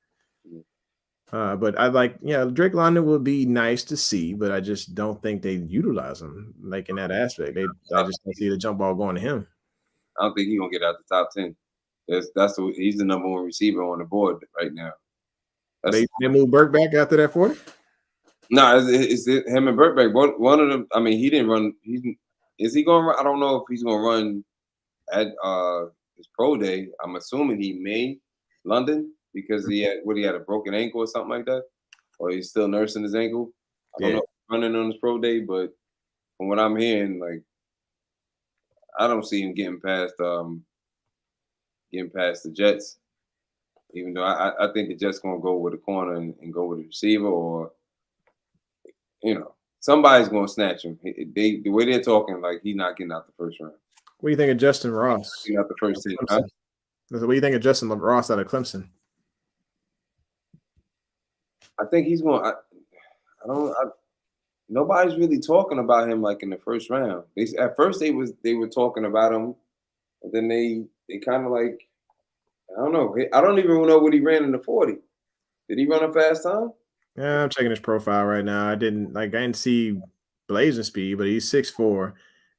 But I like, Drake London would be nice to see, but I just don't think they utilize him like in that aspect. I just don't see the jump ball going to him. I don't think he's gonna get out the top 10. He's the number 1 receiver on the board right now. They moved Burke back after that 40? No, it's him and Burke back. One of them. I mean, he didn't run. Is he going to run? I don't know if he's going to run at his pro day. I'm assuming he may London because he had a broken ankle or something like that, or he's still nursing his ankle. I don't know if he's running on his pro day, but from what I'm hearing, like I don't see him getting past the Jets. Even though I think the Jets gonna go with a corner and go with a receiver, or somebody's gonna snatch him. The way they're talking, like he's not getting out the first round. What do you think of Justin Ross? Not the first 10. Huh? What do you think of Justin Ross out of Clemson? I think he's going. Nobody's really talking about him like in the first round. At first they were talking about him, and then they kind of like. I don't know. I don't even know what he ran in the 40. Did he run a fast time? Yeah, I'm checking his profile right now. I didn't see blazing speed, but he's 6'4".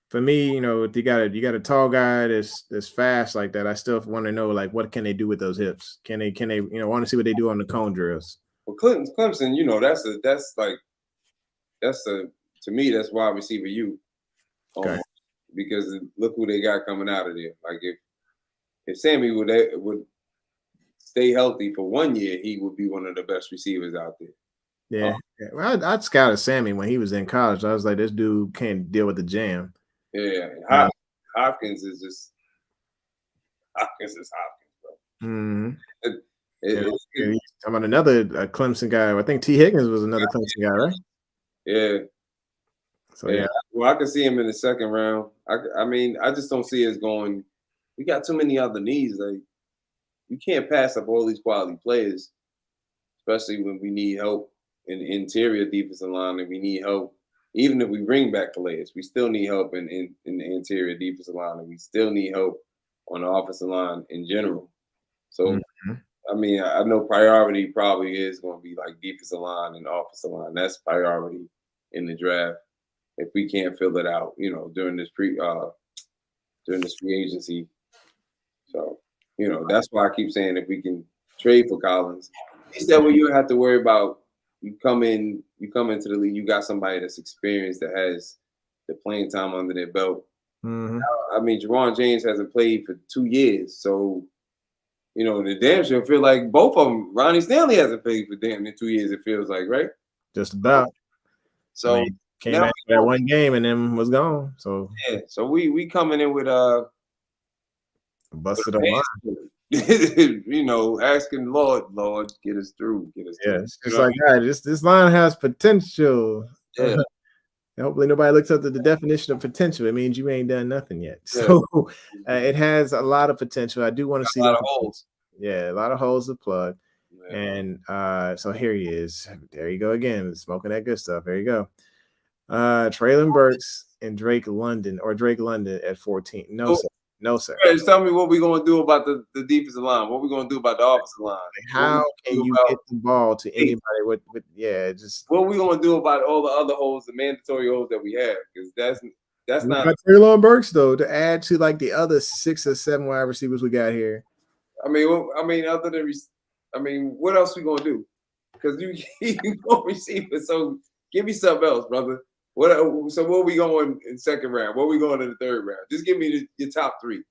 For me, if you got a tall guy that's fast like that, I still want to know like what can they do with those hips? Can they want to see what they do on the cone drills? Well, Clemson, to me that's wide receiver U. Okay. Because look who they got coming out of there. Like if Sammy would stay healthy for 1 year, he would be one of the best receivers out there. Yeah. Well, I'd scouted Sammy when he was in college. I was like, this dude can't deal with the jam. Yeah. Hopkins is just Hopkins, bro. Mm-hmm. Talking about another Clemson guy. I think T. Higgins was another Clemson guy, right? Yeah. So yeah. Well, I could see him in the second round. I mean, I just don't see us going. We got too many other needs. Like you can't pass up all these quality players, especially when we need help in the interior defensive line, and we need help. Even if we bring back players, we still need help in the interior defensive line, and we still need help on the offensive line in general. So, I mean, I know priority probably is going to be like defensive line and offensive line. That's priority in the draft. If we can't fill it out, during this free agency. So, that's why I keep saying if we can trade for Collins, it's that way you have to worry about you come into the league, you got somebody that's experienced that has the playing time under their belt. I mean, Jawan James hasn't played for 2 years, so the damn sure feel like both of them. Ronnie Stanley hasn't played for damn near 2 years. It feels like, right? Just about. So came back for that one game and then was gone. So yeah, so we coming in with busted up line. Asking Lord, get us through. Yeah, it's just like this line has potential. Yeah. Hopefully nobody looks up to the definition of potential. It means you ain't done nothing yet. So it has a lot of potential. I do want to see a lot of holes. Yeah, a lot of holes to plug. Yeah. And so here he is. There you go again, smoking that good stuff. There you go. Traylon Burks and Drake London at 14. No, sir. Just tell me what we're going to do about the defensive line. What we're going to do about the offensive line. How can you get the ball to anybody with just what are we going to do about all the other holes, the mandatory holes that we have? Because That's We not. got Treylon Burks though to add to like the other 6 or 7 wide receivers we got here. I mean, other than, what else we gonna do? Because you go receiver, so give me something else, brother. So where we going in second round? Where we going in the third round? Just give me your top 3.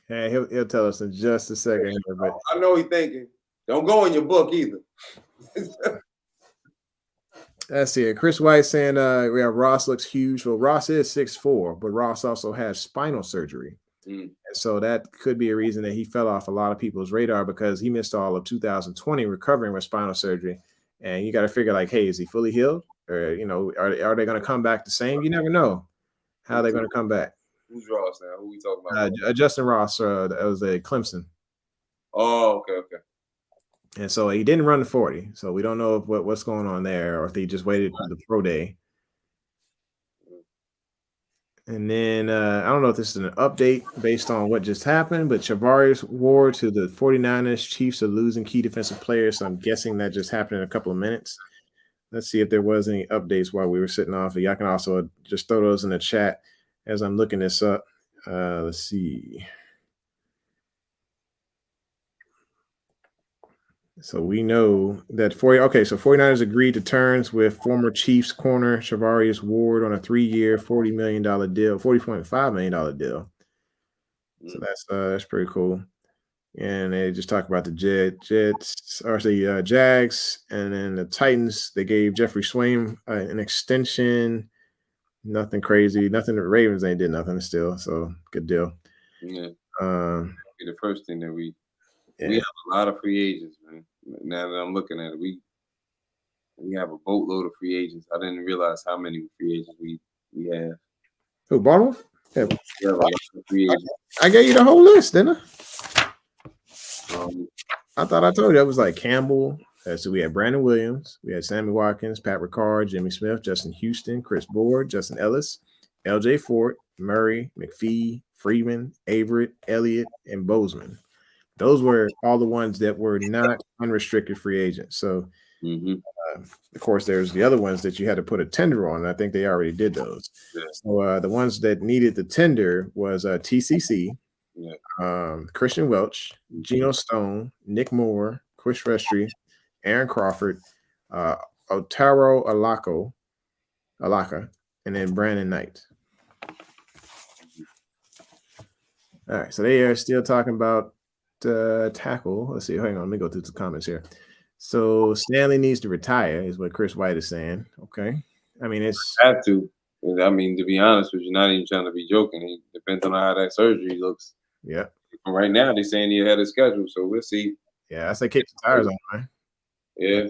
Yeah, he'll tell us in just a second here, but I know he's thinking. Don't go in your book either. let's see. Chris White saying we have Ross looks huge. Well, Ross is 6'4", but Ross also has spinal surgery. And so that could be a reason that he fell off a lot of people's radar because he missed all of 2020 recovering with spinal surgery. And you got to figure like, hey, is he fully healed? Or, are they going to come back the same? You never know how they're going to come back. Who's Ross now? Who we talking about? Justin Ross, that was a Clemson. Oh, okay. And so he didn't run the 40. So we don't know what's going on there or if he just waited for the pro day. And then I don't know if this is an update based on what just happened, but Charvarius Ward to the 49ers. Chiefs are losing key defensive players. So I'm guessing that just happened in a couple of minutes. Let's see if there was any updates while we were sitting off. Y'all can also just throw those in the chat as I'm looking this up. Let's see. So we know that 49ers agreed to terms with former Chiefs corner Charvarius Ward on a 3-year, $40 million deal, $40.5 million deal. So that's pretty cool. And they just talk about the Jags, and then the Titans. They gave Jeffrey Swain an extension. Nothing crazy. Nothing. The Ravens ain't did nothing still. So good deal. Yeah. Be the first thing that we have a lot of free agents, man. Now that I'm looking at it, we have a boatload of free agents. I didn't realize how many free agents we have. Who, Baltimore? Yeah. We have a lot of free agents. I gave you the whole list, didn't I? I thought I told you. It was like Campbell. So we had Brandon Williams. We had Sammy Watkins, Pat Ricard, Jimmy Smith, Justin Houston, Chris Board, Justin Ellis, L.J. Fort, Murray, McPhee, Freeman, Averett, Elliott, and Bozeman. Those were all the ones that were not unrestricted free agents. So, of course, there's the other ones that you had to put a tender on. And I think they already did those. Yeah. So the ones that needed the tender was TCC, Christian Welch, Geno Stone, Nick Moore, Chris Vestry, Aaron Crawford, Otaro Alaka, and then Brandon Knight. All right, so they are still talking about tackle. Let's see. Hang on, let me go through the comments here. So Stanley needs to retire, is what Chris White is saying. Okay, I mean it's have to. I mean, to be honest with you, not even trying to be joking. It depends on how that surgery looks. Yeah. Right now, they're saying he had a schedule, so we'll see. Yeah, I say kick the tires on, man. Yeah.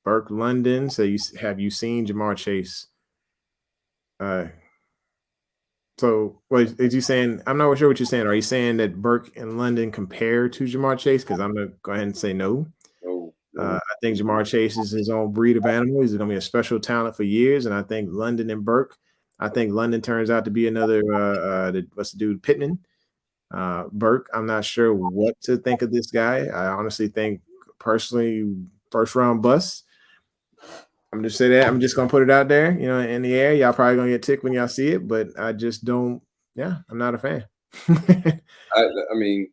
Burke London. So have you seen Jamar Chase? So what is you saying? I'm not sure what you're saying. Are you saying that Burke and London compare to Jamar Chase? Because I'm gonna go ahead and say no. I think Jamar Chase is his own breed of animal. He's gonna be a special talent for years, and I think London and Burke. I think London turns out to be another. What's the dude Pittman? Burke. I'm not sure what to think of this guy. I honestly think, personally, first round bust. I'm just say that. I'm just gonna put it out there, in the air. Y'all probably gonna get ticked when y'all see it, but I just don't. Yeah, I'm not a fan. I mean,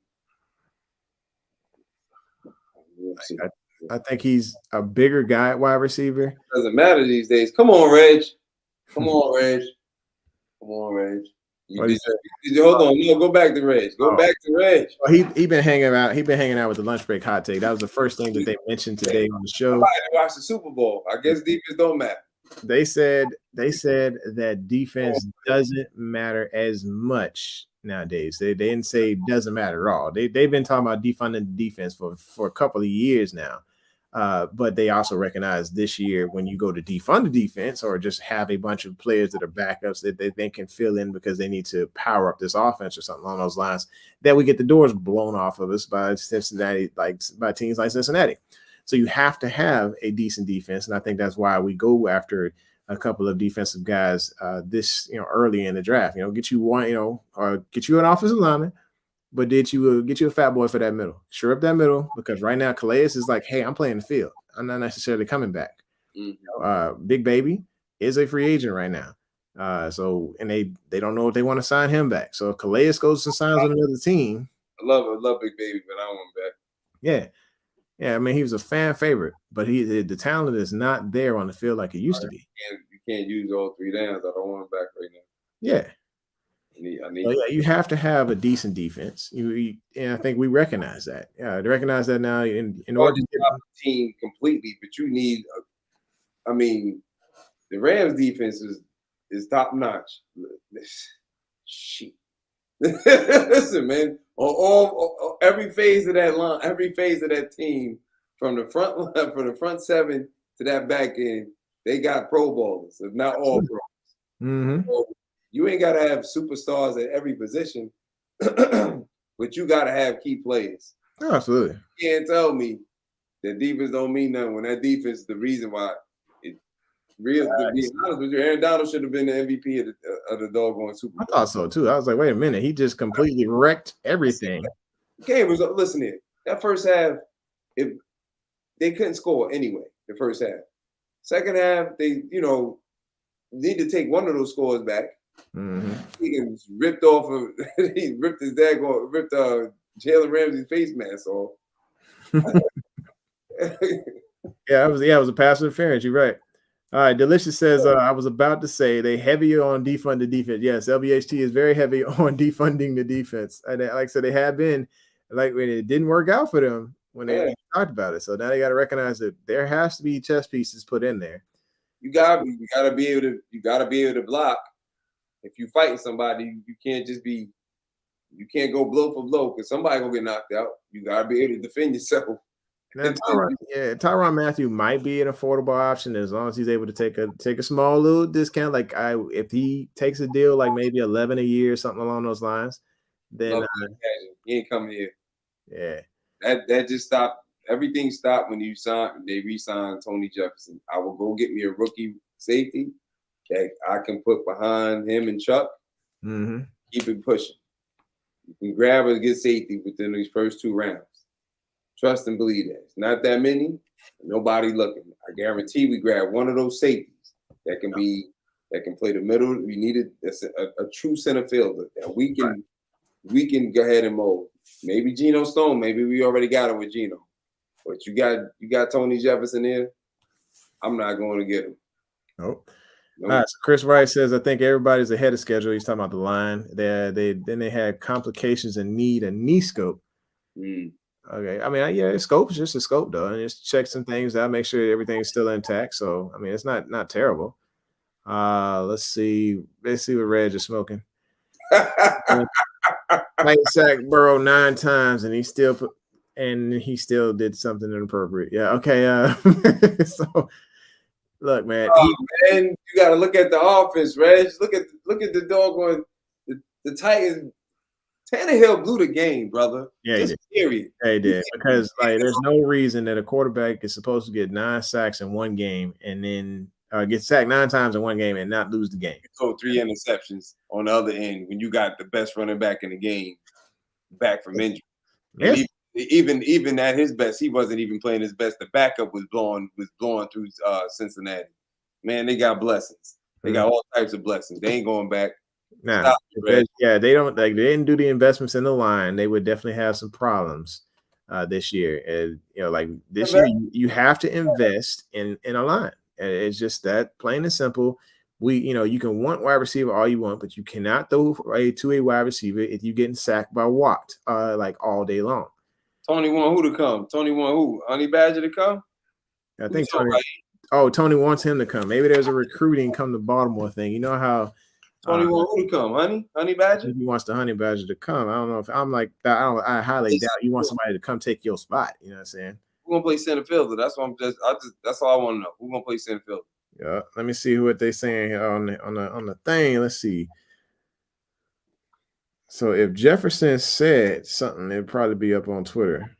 I think he's a bigger guy at wide receiver. Doesn't matter these days. Come on, Reg. Come on, Reg. Come on, Reg. Hold on, no, go back to Reg. Go back to Reg. Well, he been hanging out. He been hanging out with the lunch break hot take. That was the first thing that they mentioned today on the show. Somebody watched the Super Bowl. I guess defense don't matter. They said that defense doesn't matter as much nowadays. They didn't say it doesn't matter at all. They've been talking about defunding the defense for a couple of years now. But they also recognize this year when you go to defund the defense or just have a bunch of players that are backups that they can fill in because they need to power up this offense or something along those lines, that we get the doors blown off of us by Cincinnati, by teams like Cincinnati. So you have to have a decent defense, and I think that's why we go after a couple of defensive guys this early in the draft. Get you one, or get you an offensive lineman. But did you get you a fat boy for that middle? Sure up that middle, because right now Calais is like, hey, I'm playing the field. I'm not necessarily coming back. Big Baby is a free agent right now. So and they don't know if they want to sign him back. So if Calais goes and signs with another team, I love Big Baby, but I don't want him back. yeah. Yeah, I mean, he was a fan favorite, but the talent is not there on the field like it used to be. You can't use all 3 downs. I don't want him back right now. Yeah. I So need yeah, you have to have a decent defense. And I think we recognize that. Yeah, they recognize that now. In order to get the team completely, but you need. I mean, the Rams defense is top notch. Shit. Listen, man. On every phase of that line, every phase of that team, from the front 7 to that back end, they got Pro Bowlers, if not all pros. Mm-hmm. So you ain't got to have superstars at every position, but you got to have key players. Oh, absolutely. You can't tell me that defense don't mean nothing when that defense is the reason why. To be honest with you, Aaron Donald should have been the MVP of the doggone Super Bowl. I thought so too. I was like, wait a minute, he just completely wrecked everything. The game was, listen here, that first half, if they couldn't score anyway, the first half. Second half, they need to take one of those scores back. Mm-hmm. He ripped off he ripped his ripped Jalen Ramsey's face mask off. Yeah, it was a pass interference. You're right. All right, Delicious says, I was about to say they heavy on defunding defense. Yes, LBHT is very heavy on defunding the defense. And like I said, they have been, like, when it didn't work out for them when they talked about it. So now they got to recognize that there has to be chess pieces put in there. You gotta be able to block. If you fighting somebody, you can't go blow for blow because somebody gonna get knocked out. You gotta be able to defend yourself. Now, Tyrann Mathieu might be an affordable option as long as he's able to take a small little discount. Like if he takes a deal like maybe 11 a year or something along those lines, then he ain't coming here. Yeah, that just stopped. Everything stopped when they re-signed Tony Jefferson. I will go get me a rookie safety that I can put behind him and Chuck. Mm-hmm. Keep it pushing. You can grab a good safety within these first 2 rounds. Trust and believe that. It's not that many. Nobody looking. I guarantee we grab one of those safeties that can play the middle. We needed a true center fielder that we can go ahead and mold. Maybe Geno Stone. Maybe we already got it with Geno. But you got Tony Jefferson here. I'm not going to get him. Nope. All right, so Chris Wright says, I think everybody's ahead of schedule. He's talking about the line. They had complications and need a knee scope. Okay, I mean, yeah, scope is just a scope, though, and just check some things out, make sure everything's still intact. So, I mean, it's not terrible. Let's see what Reg is smoking. Like sack Burrow 9 times, and he still did something inappropriate. Yeah, okay. So, look, man. Man, you got to look at the offense, Reg. Look at the doggone the Titans. Tannehill blew the game, brother. Yeah, he did. Period. Yeah, he did. Because there's no reason that a quarterback is supposed to get 9 sacks in one game and then get sacked 9 times in one game and not lose the game. So 3 interceptions on the other end when you got the best running back in the game back from injury. Yeah. Even at his best, he wasn't even playing his best. The backup was blowing through Cincinnati. Man, they got blessings. They got all types of blessings. They ain't going back. Nah, they didn't do the investments in the line. They would definitely have some problems this year. And this year, you have to invest in a line. And it's just that plain and simple. You can want wide receiver all you want, but you cannot throw to a wide receiver if you're getting sacked by Watt all day long. Tony want who to come? Tony want who? Honey Badger to come? I think Tony wants him to come. Maybe there's a recruiting come to Baltimore thing. You know how Tony want who to come? Honey Badger? He wants the Honey Badger to come. I don't know if I'm like that. I highly doubt you want somebody to come take your spot. You know what I'm saying? Who's gonna play center fielder? That's what that's all I want to know. Who's gonna play center fielder? Yeah, let me see what they're saying here on the thing. Let's see. So if Jefferson said something, it'd probably be up on Twitter.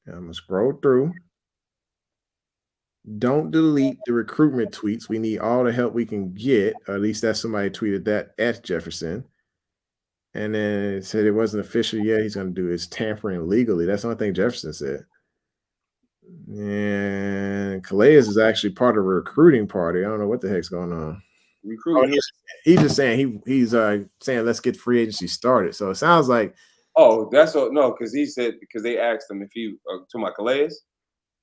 I'm gonna scroll through. Don't delete the recruitment tweets. We need all the help we can get. Or at least that's somebody tweeted that at Jefferson. And then it said it wasn't official yet. He's going to do his tampering legally. That's the only thing Jefferson said. And Calais is actually part of a recruiting party. I don't know what the heck's going on. Oh, Recruiting. he's just saying he's saying let's get free agency started. So it sounds like Oh, that's all. No, because he said because they asked him if he to my Calais.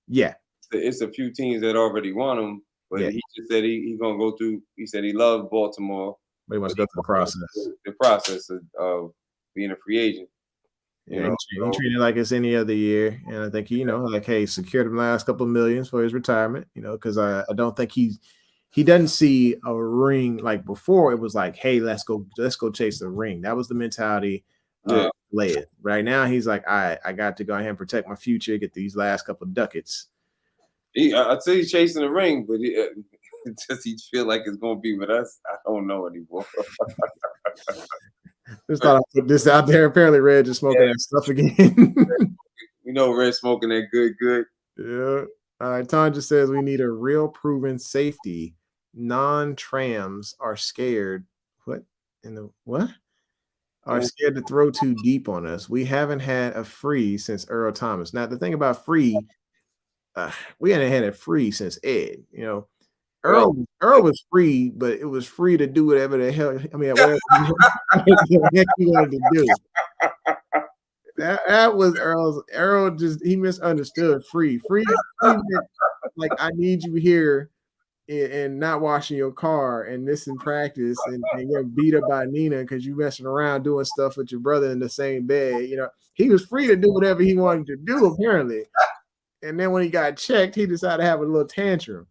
yeah, It's a few teams that already want him, but Yeah. he just said he gonna go through. He said he loves Baltimore. but he wants to go through the process. The process of being a free agent. You Yeah, know, he treated it like it's any other year, and I think he, like, hey, secured the last couple of millions for his retirement. Because I don't think he doesn't see a ring like before. It was like, hey, let's go chase the ring. That was the mentality. Yeah. Right now, he's like, I got to go ahead and protect my future, get these last couple of ducats. I'd say he's chasing the ring, but does he feel like it's gonna be with us? I don't know anymore. Just thought I'd put this out there. Apparently, Red is smoking that stuff again. We know Red smoking that good. Yeah. All right. Tanja says we need a real proven safety. Non-trams are scared. What in the what? Are scared to throw too deep on us. We haven't had a free since Earl Thomas. Now, the thing about free, we hadn't had a free since Ed. Earl was free, but it was free to do whatever the hell. I mean, whatever the heck he wanted to do. That was Earl's. Earl he misunderstood free. Free meant, like, I need you here and not washing your car and missing practice and you're beat up by Nina because you messing around doing stuff with your brother in the same bed. He was free to do whatever he wanted to do, apparently. And then when he got checked, he decided to have a little tantrum.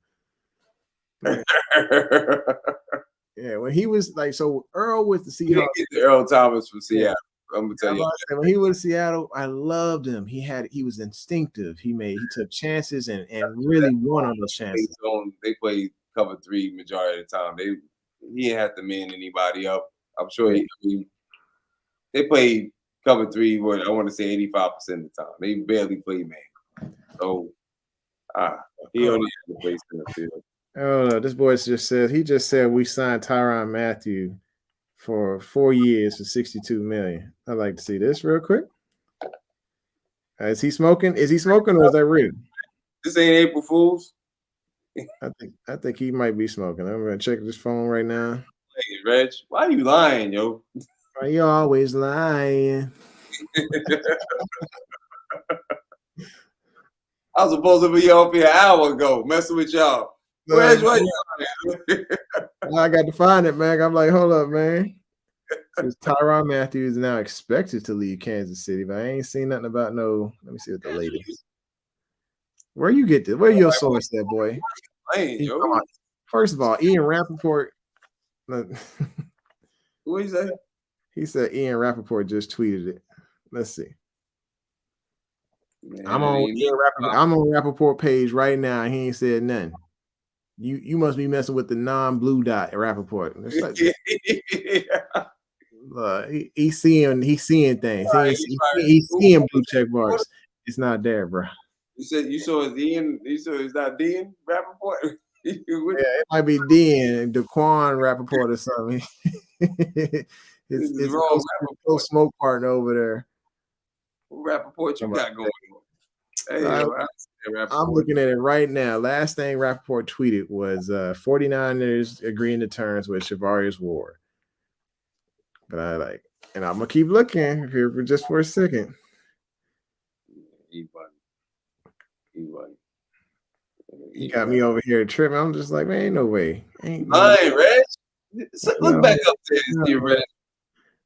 Yeah, when he was like, so Earl with the Seahawks. Earl Thomas from Seattle. I'm gonna tell you. When he was in Seattle, I loved him. He was instinctive. He took chances and really won on those chances. They played cover 3 majority of the time. He didn't have to man anybody up. I'm sure they played cover 3. What I want to say 85% of the time. They barely played man. So he only had to play in the field. Oh no, this boy just said we signed Tyrann Mathieu for 4 years for $62 million. I'd like to see this real quick. Is he smoking? Is he smoking or is that real? This ain't April Fool's. I think he might be smoking. I'm gonna check this phone right now. Hey, Reg, why are you lying, yo? Why you always lying? I was supposed to be up here an hour ago messing with y'all. Reg, why you lying? I got to find it, man. I'm like, hold up, man. Tyrann Mathieu is now expected to leave Kansas City, but I ain't seen nothing about no. Let me see what the latest. Where you get this? Where your source at, boy? First of all, Ian Rappaport. What you say? He said Ian Rappaport just tweeted it. Let's see. Man, I'm on Rappaport page right now. He ain't said nothing. You must be messing with the non-blue dot Rappaport. He's seeing things. He's seeing blue check marks. It's not there, bro. You said you saw his Ian. You saw it's not Dean Rappaport. Yeah, it might be Dean Daquan Rappaport or something. it's wrong. Smoke partner over there. What Rappaport you got going on? Hey, I'm looking at it right now. Last thing Rappaport tweeted was 49ers agreeing to terms with Shavarius Ward. But and I'm gonna keep looking here for just for a second. He got me over here tripping. I'm just like, man, ain't no way. Ain't Reg. Look back up there, Reg.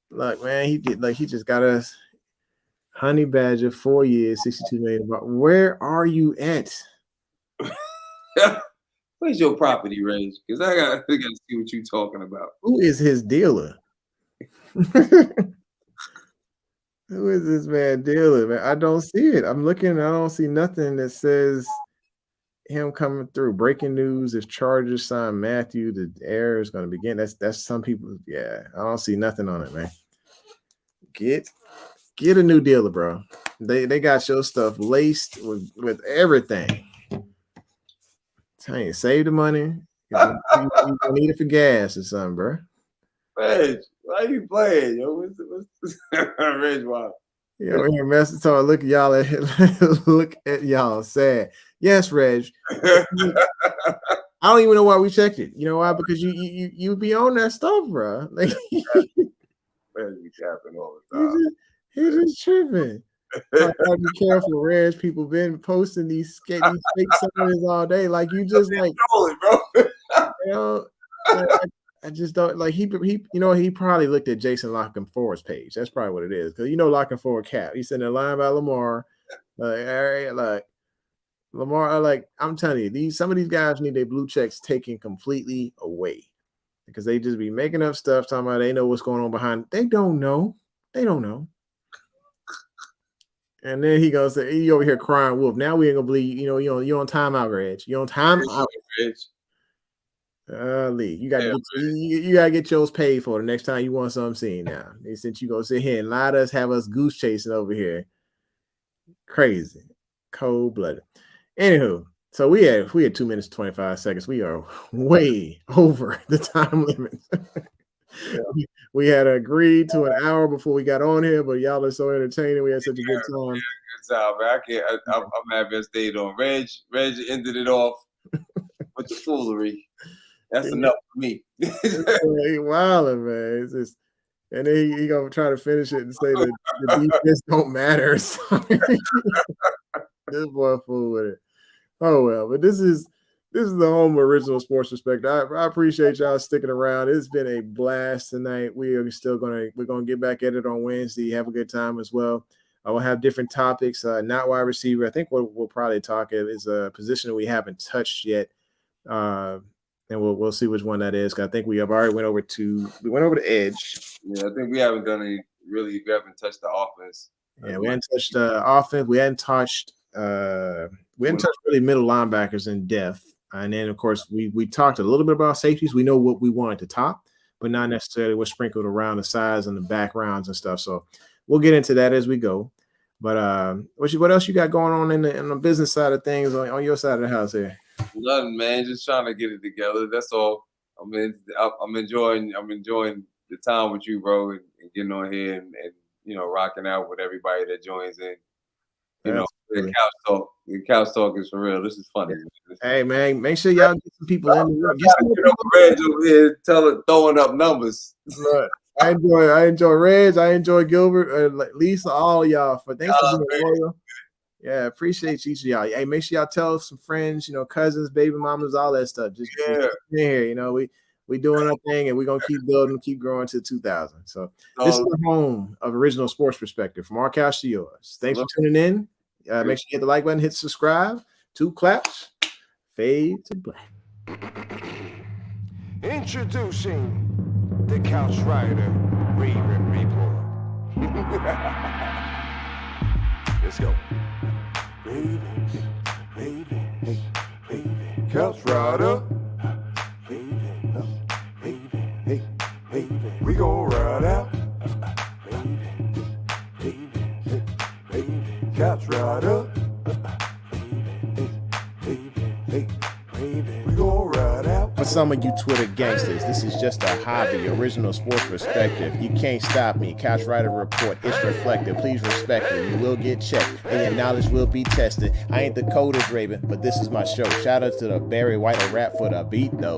Look, man, he just got us Honey Badger 4 years, $62 million. Where are you at? Where's your property, Reg? Because I gotta see what you're talking about. Who is his dealer? Who is this man dealing, man? I don't see it. I'm looking. I don't see nothing that says him coming through. Breaking news: if Chargers sign Matthew, the heir is going to begin. That's some people. Yeah, I don't see nothing on it, man. Get a new dealer, bro. They got your stuff laced with everything. Tell you, save the money. You need it for gas or something, bro. Reg, why are you playing, yo? What's Reg? Wow. You know, here messing so look at y'all look at y'all sad. Yes, Reg. I don't even know why we checked it. You know why? Because you be on that stuff, bro. Like Man, you capping all the time. he just tripping. Like, gotta be careful, Reg. People been posting these fake songs all day. Like you just like, Trolling, bro. you know, I just don't like he you know he probably looked at Jason Locken Ford's page. That's probably what it is because you know Locken Ford cap. He's sitting there lying about Lamar, like Lamar. Like I'm telling you, some of these guys need their blue checks taken completely away because they just be making up stuff talking about they know what's going on behind. They don't know. They don't know. And then he goes, he over here crying wolf. Now we ain't gonna believe you know you on timeout, Reg. You on timeout. Lee, you gotta you gotta get yours paid for the next time you want something seen now. Since you gonna sit here and lie to us, have us goose chasing over here. Crazy. Cold-blooded. Anywho, so we had 2 minutes 25 seconds. We are way over the time limit. We had agreed to an hour before we got on here, but y'all are so entertaining. We had such a good time. Yeah, good time, man. I can't. I'm happy I stayed on. Reg ended it off with the foolery. That's enough for me. He wilding, man. It's just, and then he gonna try to finish it and say that the defense don't matter. This boy fool with it. Oh well, but this is the home original sports perspective. I appreciate y'all sticking around. It's been a blast tonight. We're gonna get back at it on Wednesday. Have a good time as well. I will have different topics. Not wide receiver. I think we'll probably talk is a position that we haven't touched yet. And we'll see which one that is. Cause I think we went over to edge. Yeah, I think we haven't done any really. We haven't touched the offense. Yeah, we hadn't touched offense. We hadn't touched really middle linebackers in depth. And then of course we talked a little bit about safeties. We know what we wanted to top, but not necessarily what's sprinkled around the sides and the backgrounds and stuff. So we'll get into that as we go. But what else you got going on in the business side of things on your side of the house here? Nothing, man. Just trying to get it together. That's all. I'm enjoying the time with you, bro, and getting on here and you know rocking out with everybody that joins in. You know, the couch talk is for real. This is funny. Hey man, make sure y'all get some people in. Reg over here throwing up numbers. Look, I enjoy Reg. I enjoy Gilbert, Lisa, all of y'all. Thanks for being loyal. Yeah, appreciate each of y'all. Hey, make sure y'all tell some friends, you know, cousins, baby mamas, all that stuff. Just here, you know, we doing our thing, and we're gonna keep building, keep growing to 2000. So this is the home of original sports perspective, from our couch to yours. Thanks for tuning in. Make sure you hit the like button, hit subscribe. 2 claps, fade to black. Introducing the Couch Rider Raven Report. Let's go. Ravens, Couch Rider. We gon' ride out. Couch Rider. We gon' ride out. For some of you Twitter gangsters, this is just a hobby, original sports perspective. You can't stop me. Couch Rider Report, it's reflective. Please respect it. You will get checked, and your knowledge will be tested. I ain't the coldest Raven, but this is my show. Shout out to the Barry White rap for the beat, though.